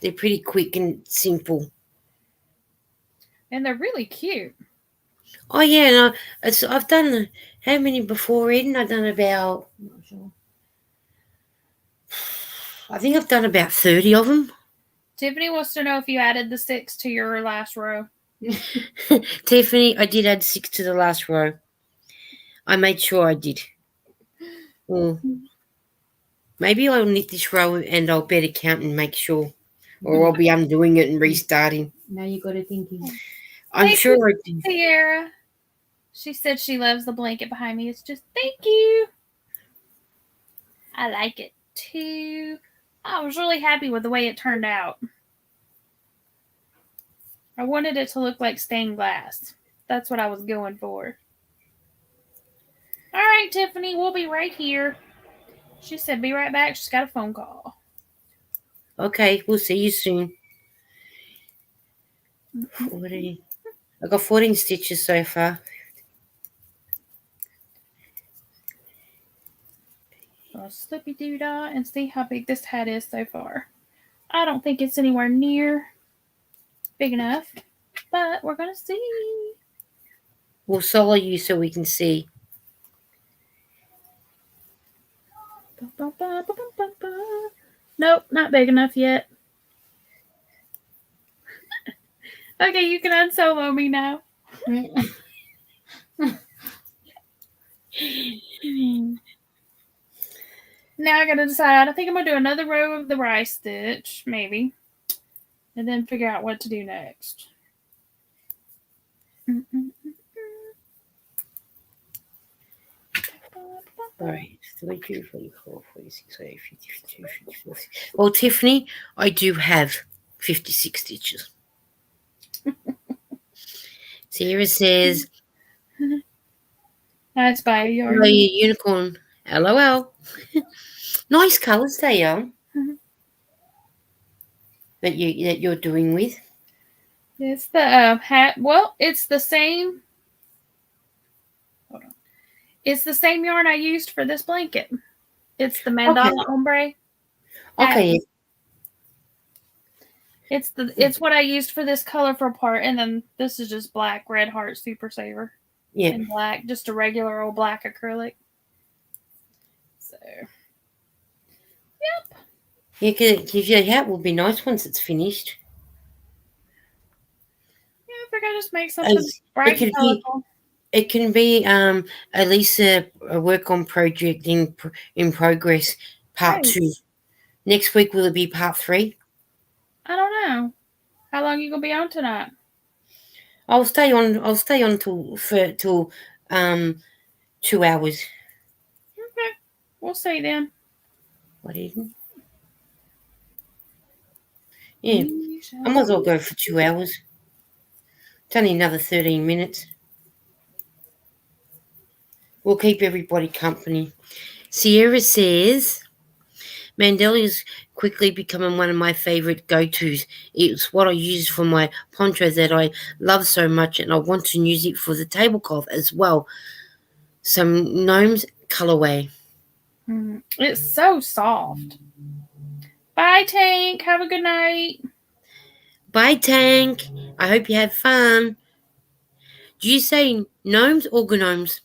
They're pretty quick and simple. And they're really cute. Oh, yeah, and I've done, how many before, Eden? I've done about, I'm not sure. I think I've done about 30 of them. Tiffany wants to know if you added the 6 to your last row. Tiffany, I did add 6 to the last row. I made sure I did. Well, maybe I'll knit this row and I'll better count and make sure. Or I'll be undoing it and restarting. Now you got to thinking. I'm sure I did. Sierra. She said she loves the blanket behind me. It's just, thank you. I like it too. I was really happy with the way it turned out. I wanted it to look like stained glass. That's what I was going for. All right, Tiffany, we'll be right here. She said, be right back. She's got a phone call. Okay, we'll see you soon. 40. I got 14 stitches so far. I'll slippy doo dah and see how big this hat is so far. I don't think it's anywhere near big enough, but we're gonna see. We'll solo you so we can see. Nope, not big enough yet. Okay, you can unsolo me now. Now I gotta decide. I think I'm gonna do another row of the rice stitch, maybe, and then figure out what to do next. Alright, 32, 44, 46, 52, 54. Well, Tiffany, I do have 56 stitches. Sarah says, Nice by a yarn. hello, you unicorn. LOL. Nice colours they are. That you're doing with. It's the hat. Well, it's the same. Hold on. It's the same yarn I used for this blanket. It's the mandala ombre. Okay. It's what I used for this colorful part, and then this is just black Red Heart Super Saver. Yeah. And black, just a regular old black acrylic. So, yep. Yeah, because your hat will be nice once it's finished. Yeah, I figured I'd just make something bright and colorful. It can be at least a work on project in progress, part 2. Next week will it be part 3? I don't know. How long are you gonna be on tonight? I'll stay on till 2 hours. Okay, we'll see then. What is it? Yeah, I might as well go for 2 hours. It's only another 13 minutes. We'll keep everybody company. Sierra says, Mandela is quickly becoming one of my favourite go-tos. It's what I use for my poncho that I love so much, and I want to use it for the tablecloth as well. Some gnomes colorway. It's so soft. Bye, Tank. Have a good night. Bye, Tank. I hope you have fun. Do you say gnomes or gnomes?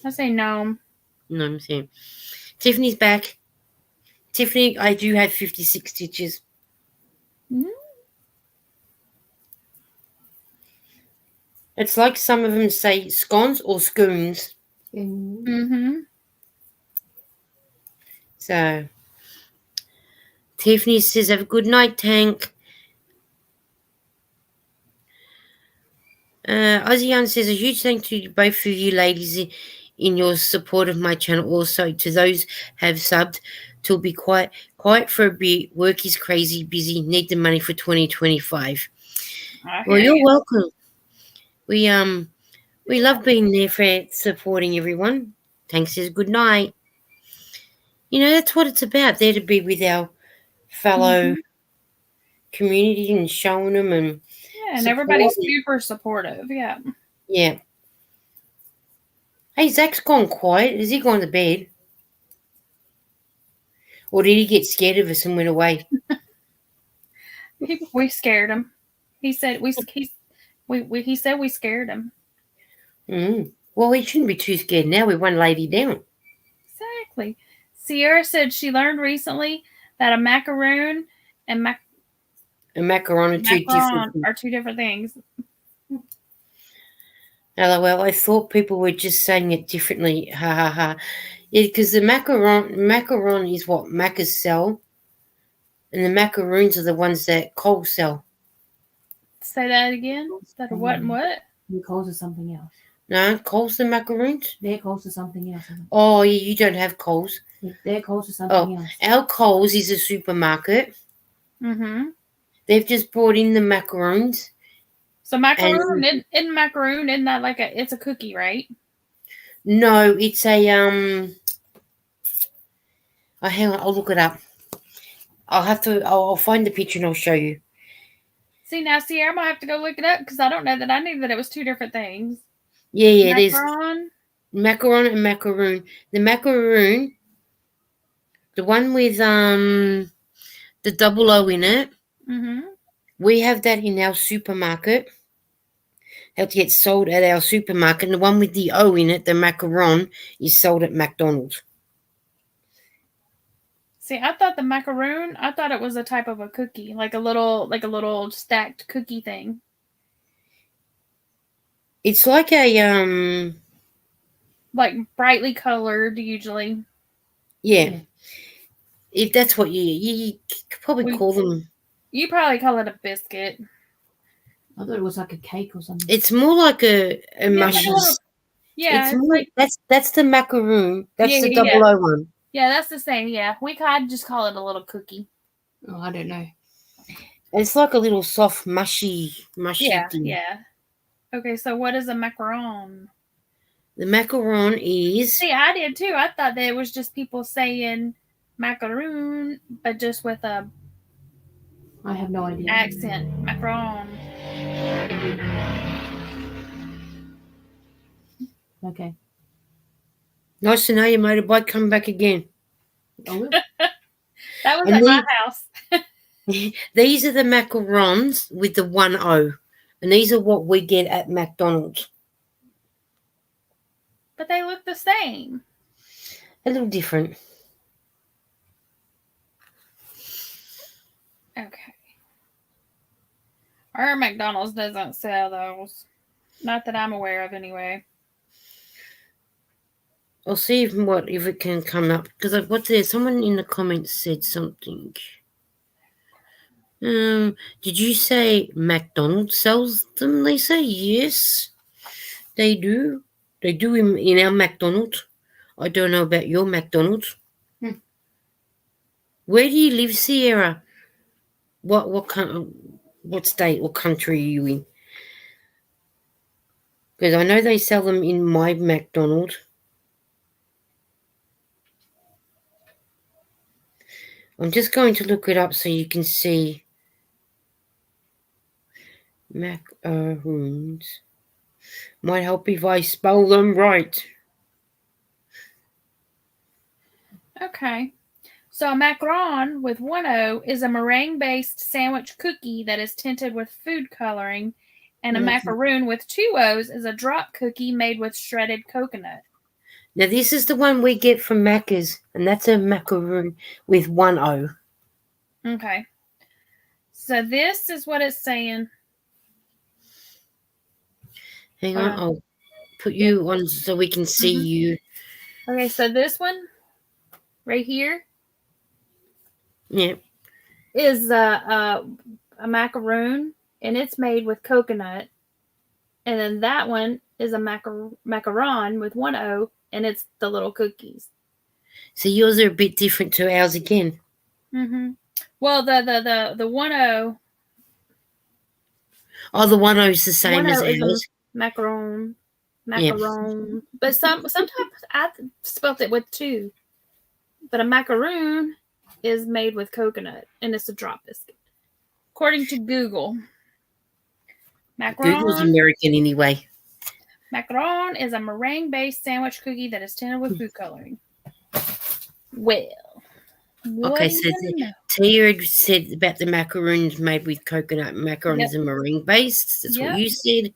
I say gnome. Gnomes, yeah. Tiffany's back. Tiffany, I do have 56 stitches. It's like some of them say scones or scones. So, Tiffany says, have a good night, Tank. Ozian says, a huge thank you to both of you ladies in your support of my channel. Also, to those have subbed, to be quiet for a bit. Work is crazy, busy, need the money for 2025. Well, you're welcome. We love being there for supporting everyone. Thanks says good night. You know, that's what it's about, there to be with our fellow community and showing them and and everybody's super supportive. Yeah. Yeah. Hey, Zach's gone quiet. Has he gone to bed? Or did he get scared of us and went away? We scared him. He said we scared him. Well, he shouldn't be too scared now. We one lady down. Exactly. Sierra said she learned recently that a macaroon and macaron are two different things. LOL, I thought people were just saying it differently. Ha ha ha. Yeah, because the macaron is what macas sell, and the macaroons are the ones that Coles sell. Say that again. That are what and what? Coles is something else. No, Coles the macaroons? Their Coles is something else. Oh, yeah, you don't have Coles. Their Coles is something else. Our Coles is a supermarket. They've just brought in the macaroons, So macaroon, isn't macaroon, isn't that like it's a cookie, right? No, it's a Oh, hang on, I'll look it up. I'll find the picture and I'll show you. See, now, Sierra, I'm going to have to go look it up because I don't know that I knew that it was two different things. Yeah, there's Macaron. macaron and macaroon. The macaroon, the one with the double O in it, we have that in our supermarket. That gets sold at our supermarket. And the one with the O in it, the macaron, is sold at McDonald's. See, I thought the macaroon, I thought it was a type of a cookie, like a little stacked cookie thing. It's like a like brightly colored usually. Yeah. If that's what you could probably call them. You probably call it a biscuit. I thought it was like a cake or something. It's more like a mushy. Yeah, it's more, like that's the macaroon. That's the double O one. Yeah, that's the same. Yeah, I'd just call it a little cookie. Oh, I don't know. It's like a little soft, mushy thing. Yeah. Okay, so what is a macaron? The macaron is... See, I did too. I thought that it was just people saying macaroon, but just with a... I have no idea. Accent. Macaron. Okay. Nice to know your motorbike come back again. Oh, that was at my house. These are the macarons with the 1 O. And these are what we get at McDonald's. But they look the same. A little different. Okay. Our McDonald's doesn't sell those. Not that I'm aware of anyway. I'll see if it can come up. Because what's there? Someone in the comments said something. Did you say McDonald's sells them, Lisa? Yes, they do. They do in our McDonald's. I don't know about your McDonald's. Where do you live, Sierra? What state or country are you in? Because I know they sell them in my McDonald's. I'm just going to look it up so you can see. Macaroons. Might help if I spell them right. Okay. So a macaron with 1 O is a meringue-based sandwich cookie that is tinted with food coloring, and a macaroon with 2 O's is a drop cookie made with shredded coconut. Now this is the one we get from Macca's, and that's a macaroon with 1 O. Okay. So this is what it's saying. Hang on, I'll put you on so we can see you. Okay, so this one right here is a macaroon, and it's made with coconut. And then that one is a macaron with 1 O, and it's the little cookies. So yours are a bit different to ours again. Well, the 1 O. Oh, the 1 O is the same as ours. Macaron. But sometimes I spelt it with 2. But a macaroon is made with coconut, and it's a drop biscuit, according to Google. Google's American anyway. Macaron is a meringue-based sandwich cookie that is tinted with food coloring. Well, okay, so Tia said about the macaroons made with coconut. Macarons are meringue-based. That's what you said.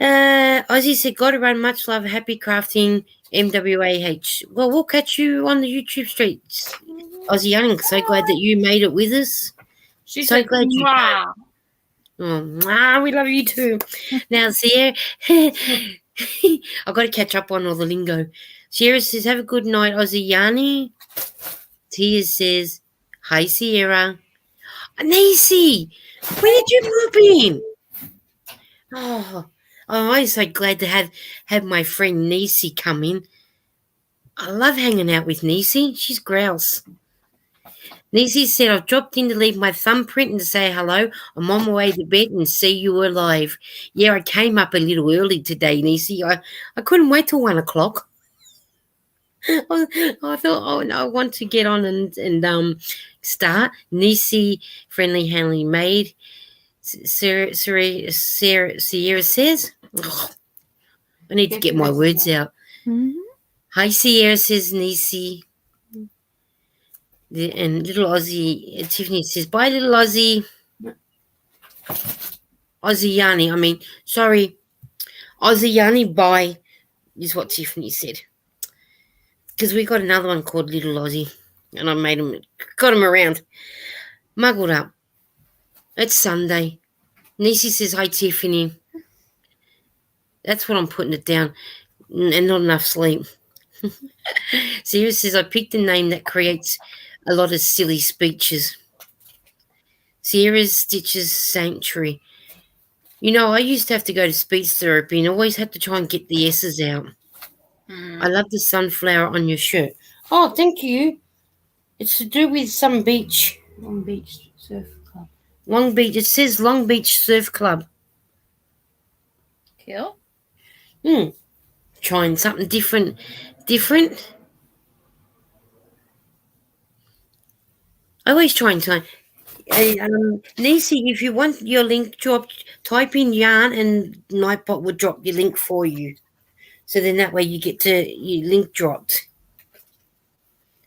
Ozzy said, "Gotta run. Much love. Happy crafting. MWAH." Well, we'll catch you on the YouTube streets, Ozzy Young. So glad that you made it with us. She's so glad you did. Oh, we love you too. Now, Sierra, I've got to catch up on all the lingo. Sierra says, "Have a good night, Ozzy Yanni." Tia says, "Hi, Sierra." Nisi, when did you pop in? Oh, I'm always so glad to have my friend Nisi come in. I love hanging out with Nisi. She's grouse. Nisi said, I've dropped in to leave my thumbprint and to say hello. I'm on my way to bed and see you alive. Yeah, I came up a little early today, Nisi. I couldn't wait till 1 o'clock. I thought, oh no, I want to get on and start. Nisi, friendly handling maid. Sierra says, oh, I need to get my words out. Mm-hmm. Hi, Sierra, says Nisi. And little Aussie, Tiffany says, bye, little Aussie. Aussie Yanni, Aussie Yanni, bye, is what Tiffany said. Because we got another one called Little Aussie, and I got him around. Muggled up. It's Sunday. Nisi says, hi, Tiffany. That's what I'm putting it down. And not enough sleep. Sierra says, I picked a name that creates a lot of silly speeches. Sierra's Stitches Sanctuary. You know, I used to have to go to speech therapy and always had to try and get the S's out. I love the sunflower on your shirt. Oh, thank you. It's to do with some beach. Long Beach Surf Club. Long Beach. It says Long Beach Surf Club. Cool. Trying something different. I always try and time. Nisi, if you want your link dropped, type in yarn and Nightbot will drop your link for you. So then that way you get your link dropped.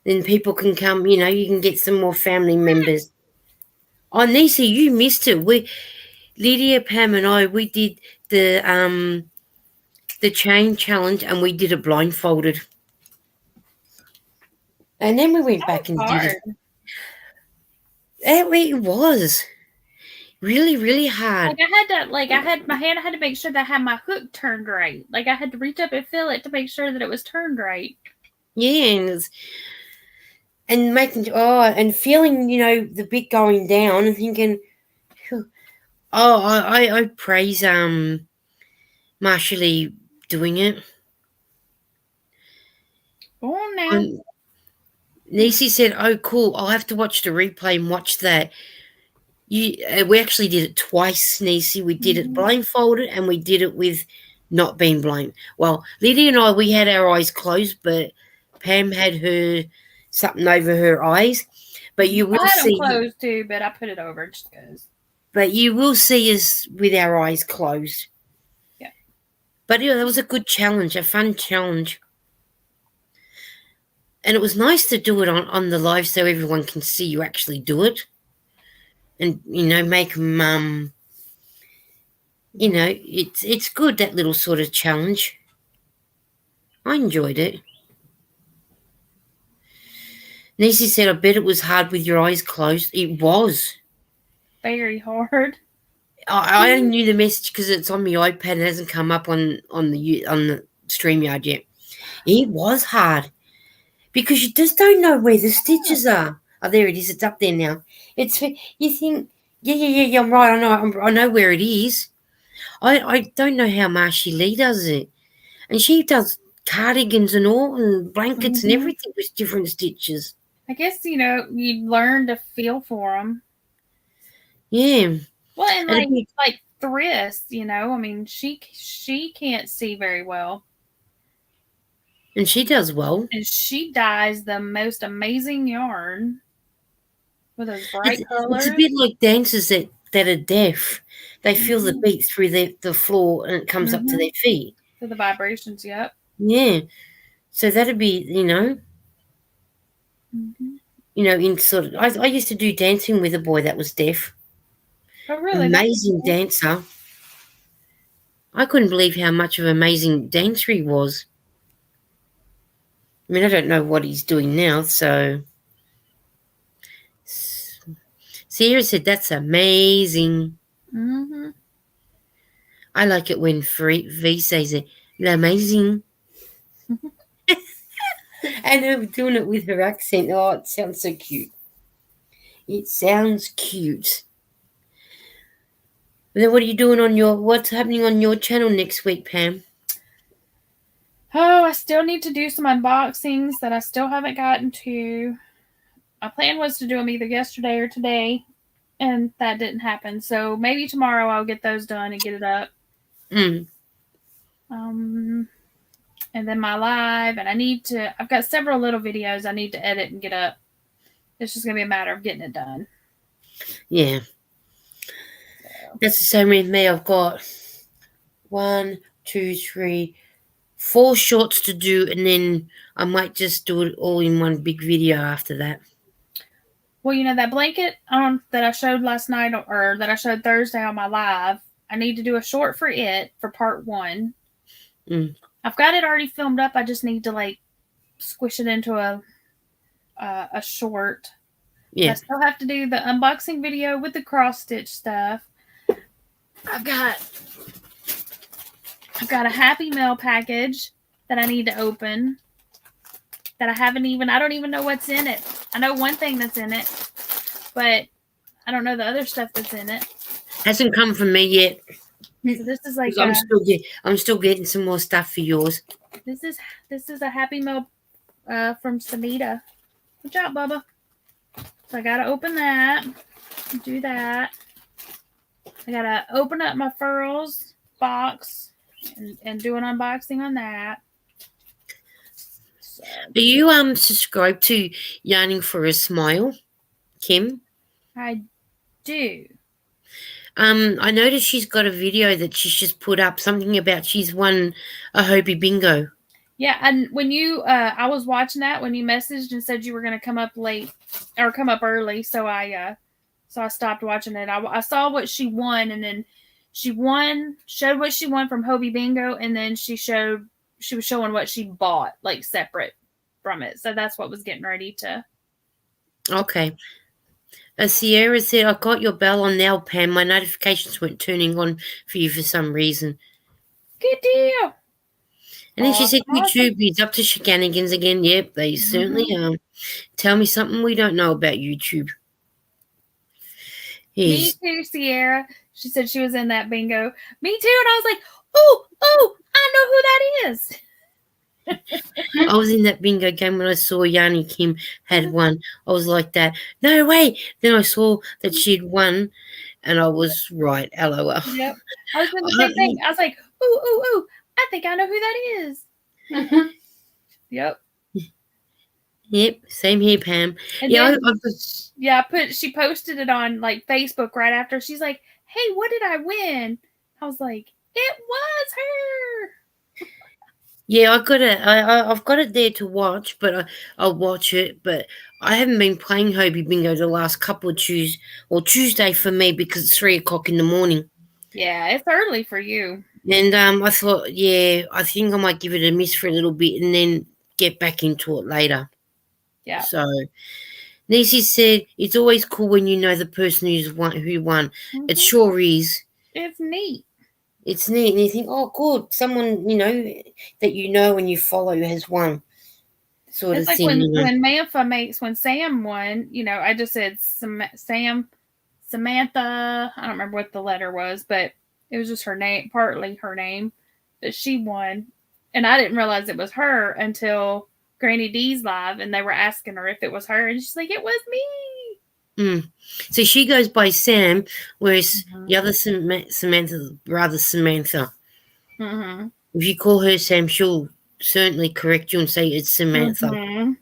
Then people can come, you can get some more family members. Oh, Nisi, you missed it. Lydia, Pam and I, we did the chain challenge and we did it blindfolded. And then we went back and did it. It was really, really hard. My hand, I had to make sure that I had my hook turned right. Like I had to reach up and feel it to make sure that it was turned right. Yeah, and and feeling, the bit going down and thinking, I praise Marsha doing it. Oh, now. Nisi said, oh, cool, I'll have to watch the replay and watch that. We actually did it twice, Nisi. We did it blindfolded and we did it with not being blind. Well, Lydia and I, we had our eyes closed, but Pam had something over her eyes. But you will see. I had them closed too, but I put it over just because. But you will see us with our eyes closed. Yeah. But that was a good challenge, a fun challenge. And it was nice to do it on the live so everyone can see you actually do it. And, make them, it's good, that little sort of challenge. I enjoyed it. Nisi said, I bet it was hard with your eyes closed. It was. Very hard. I only knew the message because it's on my iPad and it hasn't come up on the StreamYard yet. It was hard because you just don't know where the stitches are. Oh, there it is. It's up there now. You think, yeah, I'm right. I know where it is. I don't know how Marsha Lee does it. And she does cardigans and all and blankets and everything with different stitches. I guess, you learn to feel for them. Yeah. Well, and like Thriss, she can't see very well. And she does well. And she dyes the most amazing yarn with those bright colors. It's a bit like dancers that are deaf. They feel the beat through the floor and it comes up to their feet. To the vibrations, yep. Yeah. So that'd be, in sort of, I used to do dancing with a boy that was deaf. Oh, really? Amazing dancer. I couldn't believe how much of an amazing dancer he was. I don't know what he's doing now, so. Sierra said, that's amazing. Mm-hmm. I like it when V says it. Amazing. And her doing it with her accent. Oh, it sounds so cute. It sounds cute. And then what are you doing what's happening on your channel next week, Pam? Oh, I still need to do some unboxings that I still haven't gotten to. my plan was to do them either yesterday or today, and that didn't happen. So maybe tomorrow I'll get those done and get it up. Mm. And then my live, and I've got several little videos I need to edit and get up. It's just going to be a matter of getting it done. Yeah. That's the same with me. I've got 1, 2, 3, 4 shorts to do, and then I might just do it all in one big video after that. Well, you know, that blanket that I showed last night, or that I showed Thursday on my live, I need to do a short for it for part 1. Mm. I've got it already filmed up. I just need to like squish it into a short. Yeah. I still have to do the unboxing video with the cross stitch stuff. I've got a Happy Mail package that I need to open that I don't even know what's in it. I know one thing that's in it, but I don't know the other stuff that's in it. Hasn't come from me yet. So this is like I'm still getting some more stuff for yours. This is a Happy Mail from Samita. Good job, Bubba. So I gotta open that. Do that. I gotta open up my furls box and do an unboxing on that. So, Are you subscribed to Yarning for a Smile, Kim? I do. I noticed she's got a video that she's just put up, something about she's won a Hobie Bingo. Yeah, and when you I was watching that when you messaged and said you were gonna come up late or come up early, so I stopped watching it. I saw what she won, and then showed what she won from Hobie Bingo, and then she was showing what she bought, like separate from it. So that's what was getting ready to. Okay. Sierra said, I got your bell on now, Pam. My notifications weren't turning on for you for some reason. Good deal. And then she said, Awesome. YouTube is up to shenanigans again. Yep, they certainly are. Tell me something we don't know about YouTube. Yes. Me too, Sierra. She said she was in that bingo. Me too. And I was like, oh, I know who that is. I was in that bingo game when I saw Yanni Kim had won. I was like that. No way. Then I saw that she'd won, and I was right. LOL. Yep. I was doing the same thing. I was like, ooh. I think I know who that is. Yep. Yep. Same here, Pam. And she posted it on like Facebook right after. She's like, hey, what did I win? I was like, it was her. Yeah, I've got it there to watch, but I'll watch it. But I haven't been playing Hobie Bingo the last couple of Tuesday for me because it's 3:00 in the morning. Yeah, it's early for you. And I thought, yeah, I think I might give it a miss for a little bit and then get back into it later. Yeah. So Nisi said it's always cool when you know the person who won. Mm-hmm. It sure is. It's neat. It's neat, and you think, oh, good, someone that you know and you follow has won, sort it's of like thing. When Sam won, I just said Samantha. I don't remember what the letter was, but it was just her name, partly her name, that she won, and I didn't realize it was her until Granny D's live, and they were asking her if it was her, and she's like, "It was me." So she goes by Sam, whereas the other Samantha's brother Samantha. Mm-hmm. If you call her Sam, she'll certainly correct you and say it's Samantha. Mm-hmm.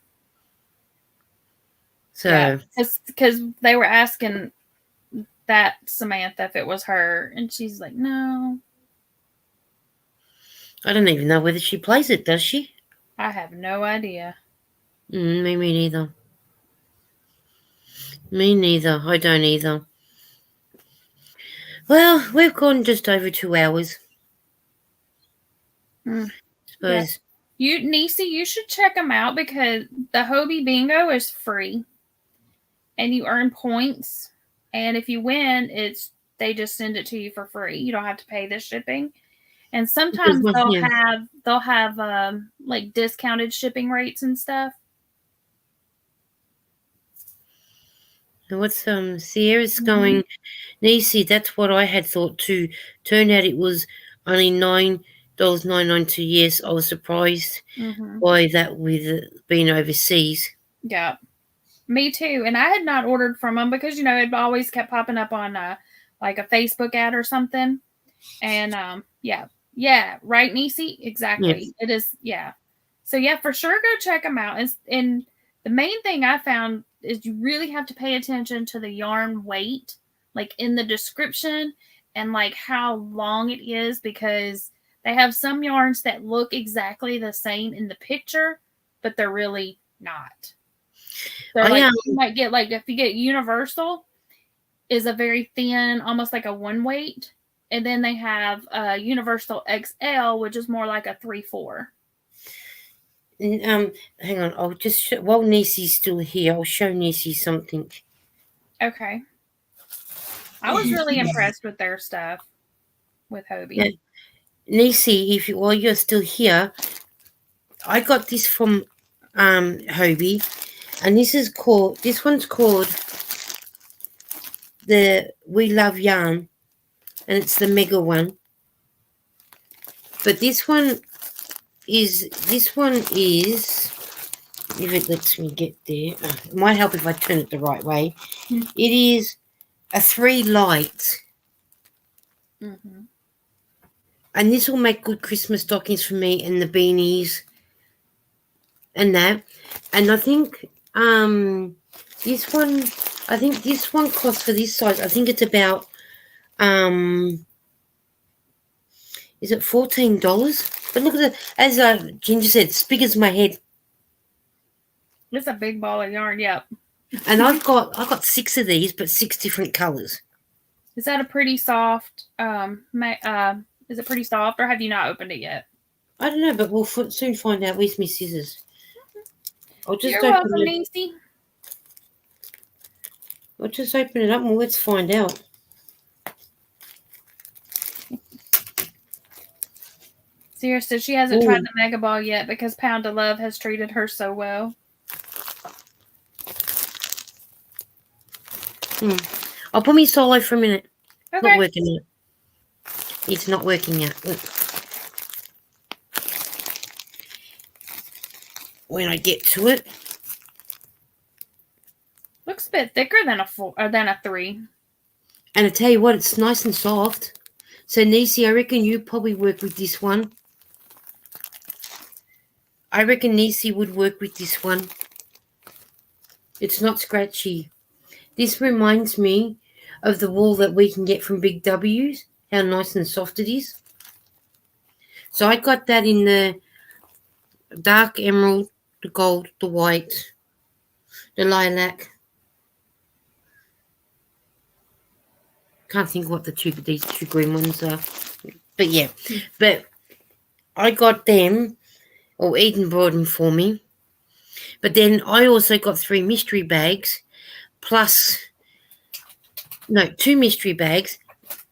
So, because they were asking that Samantha if it was her, and she's like, "No." I don't even know whether she plays it. Does she? I have no idea. Me neither. Me neither. I don't either. Well, we've gone just over 2 hours. Suppose. Yeah. Nisi, you should check them out because the Hobie Bingo is free, and you earn points. And if you win, they just send it to you for free. You don't have to pay the shipping. And sometimes they'll have like discounted shipping rates and stuff. And what's Sierra's going, Nisi, that's what I had thought too. Turned out it was only $9.992. Yes, I was surprised by that with being overseas. Yeah. Me too. And I had not ordered from them because, it always kept popping up on like a Facebook ad or something. And yeah, right, Nisi? Exactly. Yes. It is, yeah. So yeah, for sure, go check them out. And the main thing I found is you really have to pay attention to the yarn weight, like in the description and like how long it is, because they have some yarns that look exactly the same in the picture, but they're really not. They're like, you might get, like, if you get Universal, is a very thin, almost like a one weight. And then they have Universal XL, which is more like a 3/4. Hang on. I'll just while Nisi's still here, I'll show Nisi something. Okay. I was really impressed with their stuff with Hobie. Yeah. Nisi, while you're still here, I got this from Hobie, and this one's called the We Love Yarn, and it's the mega one. But this one is, if it lets me get there, it might help if I turn it the right way. It is a 3 light. Mm-hmm. And this will make good Christmas stockings for me, and the beanies and that. And I think this one costs, for this size, I think it's about is it $14? But look at it, as Ginger said, it's big as my head. It's a big ball of yarn, yep. And I've got 6 of these, but 6 different colors. Is that a pretty soft? Is it pretty soft, or have you not opened it yet? I don't know, but we'll soon find out. Where's my scissors? You're welcome, Nisi. I'll just open it up and let's find out. Sierra says she hasn't tried the Mega Ball yet because Pound of Love has treated her so well. I'll put me solo for a minute. Okay. Not working yet. It's not working yet. Look. When I get to it. Looks a bit thicker than a 3. And I tell you what, it's nice and soft. So Nisi, I reckon you probably work with this one. I reckon Nisi would work with this one. It's not scratchy. This reminds me of the wool that we can get from Big W's. How nice and soft it is. So I got that in the dark emerald, the gold, the white, the lilac. Can't think what these 2 green ones are. But yeah. But I got them, or Eden brought them for me. But then I also got 3 mystery bags, plus, 2 mystery bags.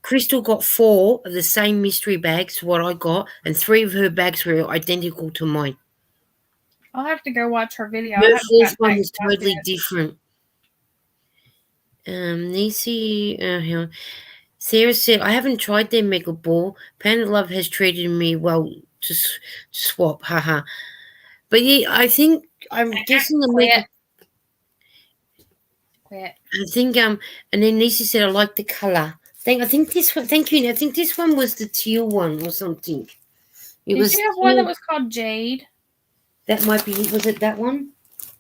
Crystal got 4 of the same mystery bags, what I got, and 3 of her bags were identical to mine. I'll have to go watch her video. Her first one was totally different. Nisi, Sarah said, I haven't tried their Mega Ball. Planet Love has treated me well to swap, haha. But yeah, I'm guessing the Mega. Quit. I think and then Nisi said, I like the color. I think this one. Thank you. I think this one was the teal one or something. Did you have one that was called Jade? That might be. Was it that one?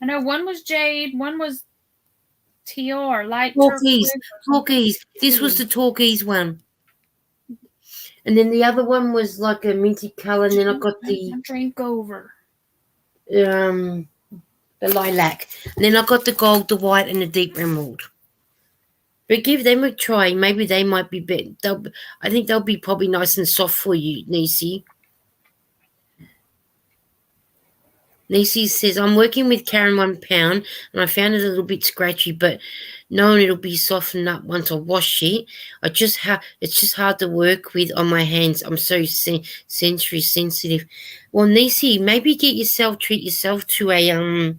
I know one was Jade, one was teal or light turquoise. This was the turquoise one. And then the other one was like a minty color, and then I got the drink over. The lilac. And then I got the gold, the white, and the deep emerald. But give them a try. Maybe they might be better. I think they'll be probably nice and soft for you, Nisi. Nisi says, I'm working with Karen 1 pound, and I found it a little bit scratchy, but knowing it'll be softened up once I wash it, it's just hard to work with on my hands. I'm so sensory sensitive. Well, Nisi, maybe treat yourself to a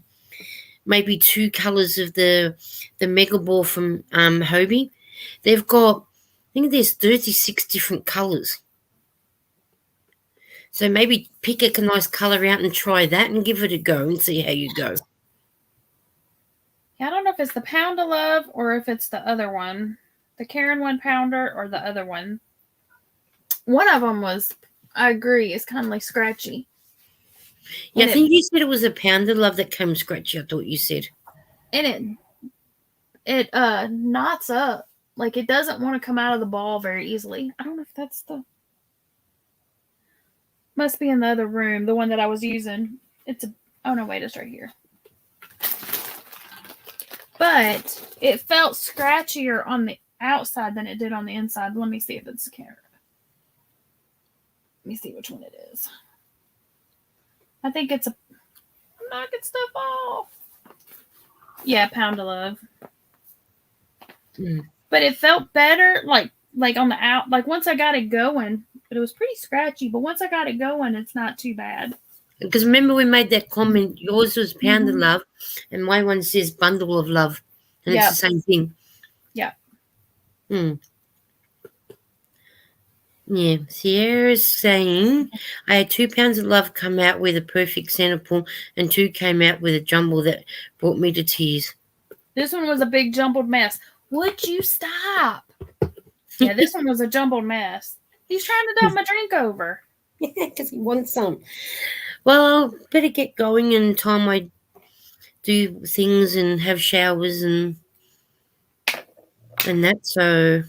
maybe 2 colors of the Mega Ball from Hobie. They've got, I think there's 36 different colors. So maybe pick a nice color out and try that and give it a go and see how you go. Yeah, I don't know if it's the Pound of Love or if it's the other one. The Karen 1 pounder or the other one. One of them was, I agree, it's kind of like scratchy. Yeah, And I think you said it was a Pound of Love that came scratchy. I thought you said. And it knots up. Like it doesn't want to come out of the ball very easily. I don't know if that's the... Must be in the other room, the one that I was using. It's a... Oh, no, wait, it's right here. But it felt scratchier on the outside than it did on the inside. Let me see if it's the camera. Let me see which one it is. I think it's a... I'm knocking stuff off. Yeah, Pound of Love. But it felt better, like on the out... Like once I got it going, but it was pretty scratchy. But once I got it going, it's not too bad. Because remember we made that comment, yours was Pound of Love, and my one says Bundle of Love. And it's the same thing. Yeah. Yeah. Sierra's saying, I had 2 pounds of love come out with a perfect center pull, and 2 came out with a jumble that brought me to tears. This one was a big jumbled mess. Would you stop? Yeah, this one was a jumbled mess. He's trying to dump my drink over. Yeah, because he wants some. Well, I'll better get going in time I do things and have showers and that, so,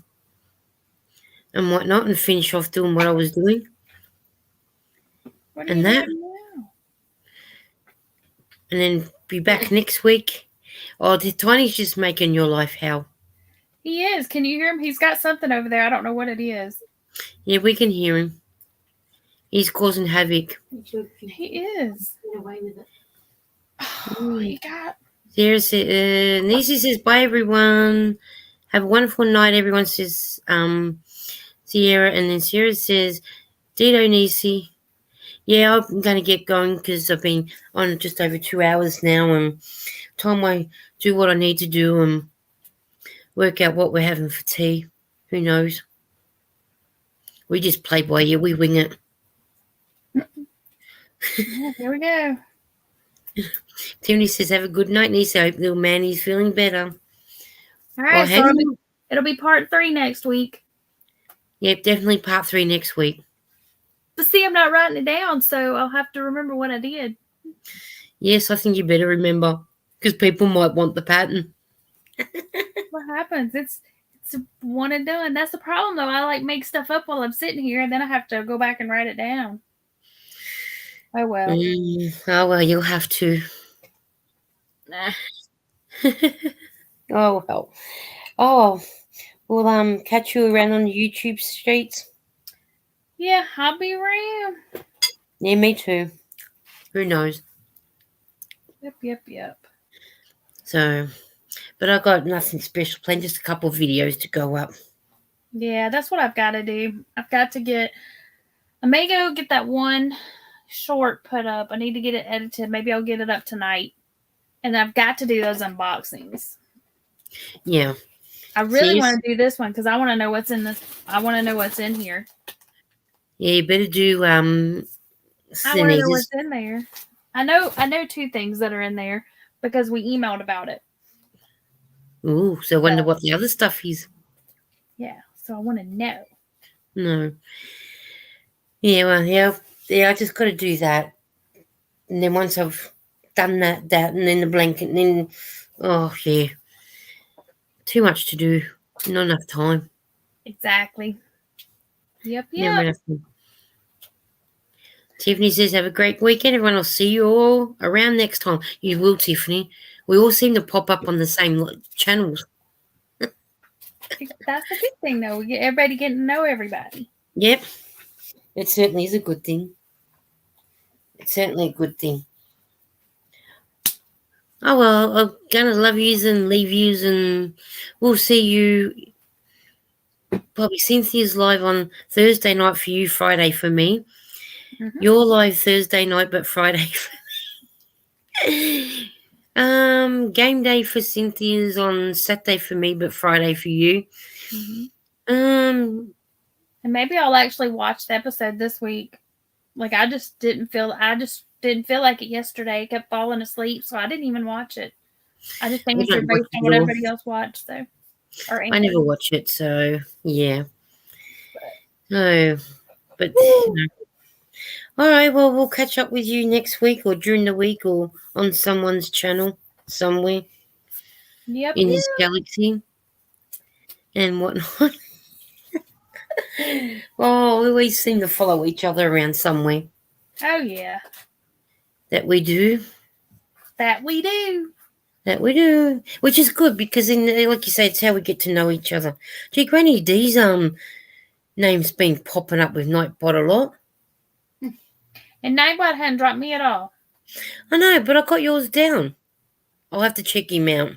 and whatnot, and finish off doing what I was doing. What are you doing now? And then be back next week. Oh, Tiny's just making your life hell. He is. Can you hear him? He's got something over there. I don't know what it is. Yeah, we can hear him. He's causing havoc. He is. Get away with it. Oh, he got... There's Nisi says, bye everyone. Have a wonderful night. Everyone says, Sierra. And then Sierra says, Dido Nisi. Yeah, I'm going to get going because I've been on just over 2 hours now. And time I do what I need to do and work out what we're having for tea. Who knows? We just play by ear. We wing it. Yeah, here we go. Tiffany says, have a good night, Nisi. I hope little Manny's feeling better. All right, so it'll be part 3 next week. Yep, definitely part 3 next week. But see, I'm not writing it down, so I'll have to remember what I did. Yes, I think you better remember, because people might want the pattern. What happens? It's one and done. That's the problem, though. I like make stuff up while I'm sitting here, and then I have to go back and write it down. Oh well. Oh well, you'll have to. Nah. Oh well. Oh, we'll catch you around on the YouTube streets. Yeah, I'll be around. Yeah, me too. Who knows? Yep. So, but I got nothing special planned. Just a couple of videos to go up. Yeah, that's what I've got to do. I've got to get... I may go get that one short put up. I need to get it edited. Maybe I'll get it up tonight. And I've got to do those unboxings. Yeah. I really want to do this one because I want to know what's in this. I want to know what's in here. Yeah, you better do I want to know what's in there. I know 2 things that are in there because we emailed about it. Ooh, so I wonder what the other stuff is. Yeah, so I want to know. No. Yeah, well, yeah, I just got to do that. And then once I've done that, and then the blanket, and then, oh, yeah. Too much to do. Not enough time. Exactly. Yep. Never enough time. Tiffany says, have a great weekend. Everyone will see you all around next time. You will, Tiffany. We all seem to pop up on the same channels. That's a good thing, though. We get everybody getting to know everybody. Yep. It certainly is a good thing. It's certainly a good thing. Oh, well, I'm going to love yous and leave yous, and we'll see you. Probably Cynthia's live on Thursday night for you, Friday for me. Mm-hmm. You're live Thursday night, but Friday for me. Game day for Cynthia's on Saturday for me, but Friday for you. Mm-hmm. And maybe I'll actually watch the episode this week. Like I just didn't feel like it yesterday. I kept falling asleep, so I didn't even watch it. I just think We it's your don't based watch on it what all. everybody else watched, so or I never watch it, so yeah. No, but no. All right. Well, we'll catch up with you next week, or during the week, or on someone's channel somewhere Yep. in this galaxy and whatnot. Oh, we always seem to follow each other around somewhere. Oh yeah. That we do. That we do. That we do, which is good because, like you say, it's how we get to know each other. Gee, Granny D's name's been popping up with Nightbot a lot. And Nightbot hadn't dropped me at all. I know, but I got yours down. I'll have to check him out.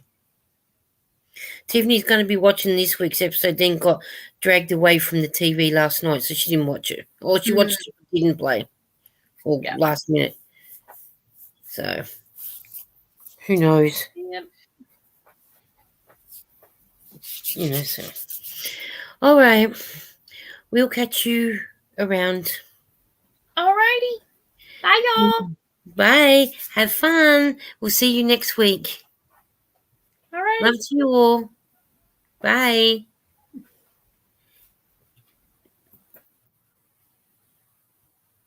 Tiffany's going to be watching this week's episode, then got dragged away from the TV last night, so she didn't watch it. Or she watched it, but didn't play. Or last minute. So, who knows? Yep. You know, so. All right. We'll catch you around. Alrighty. Bye, y'all. Bye. Have fun. We'll see you next week. Alrighty. Love to you all. Bye.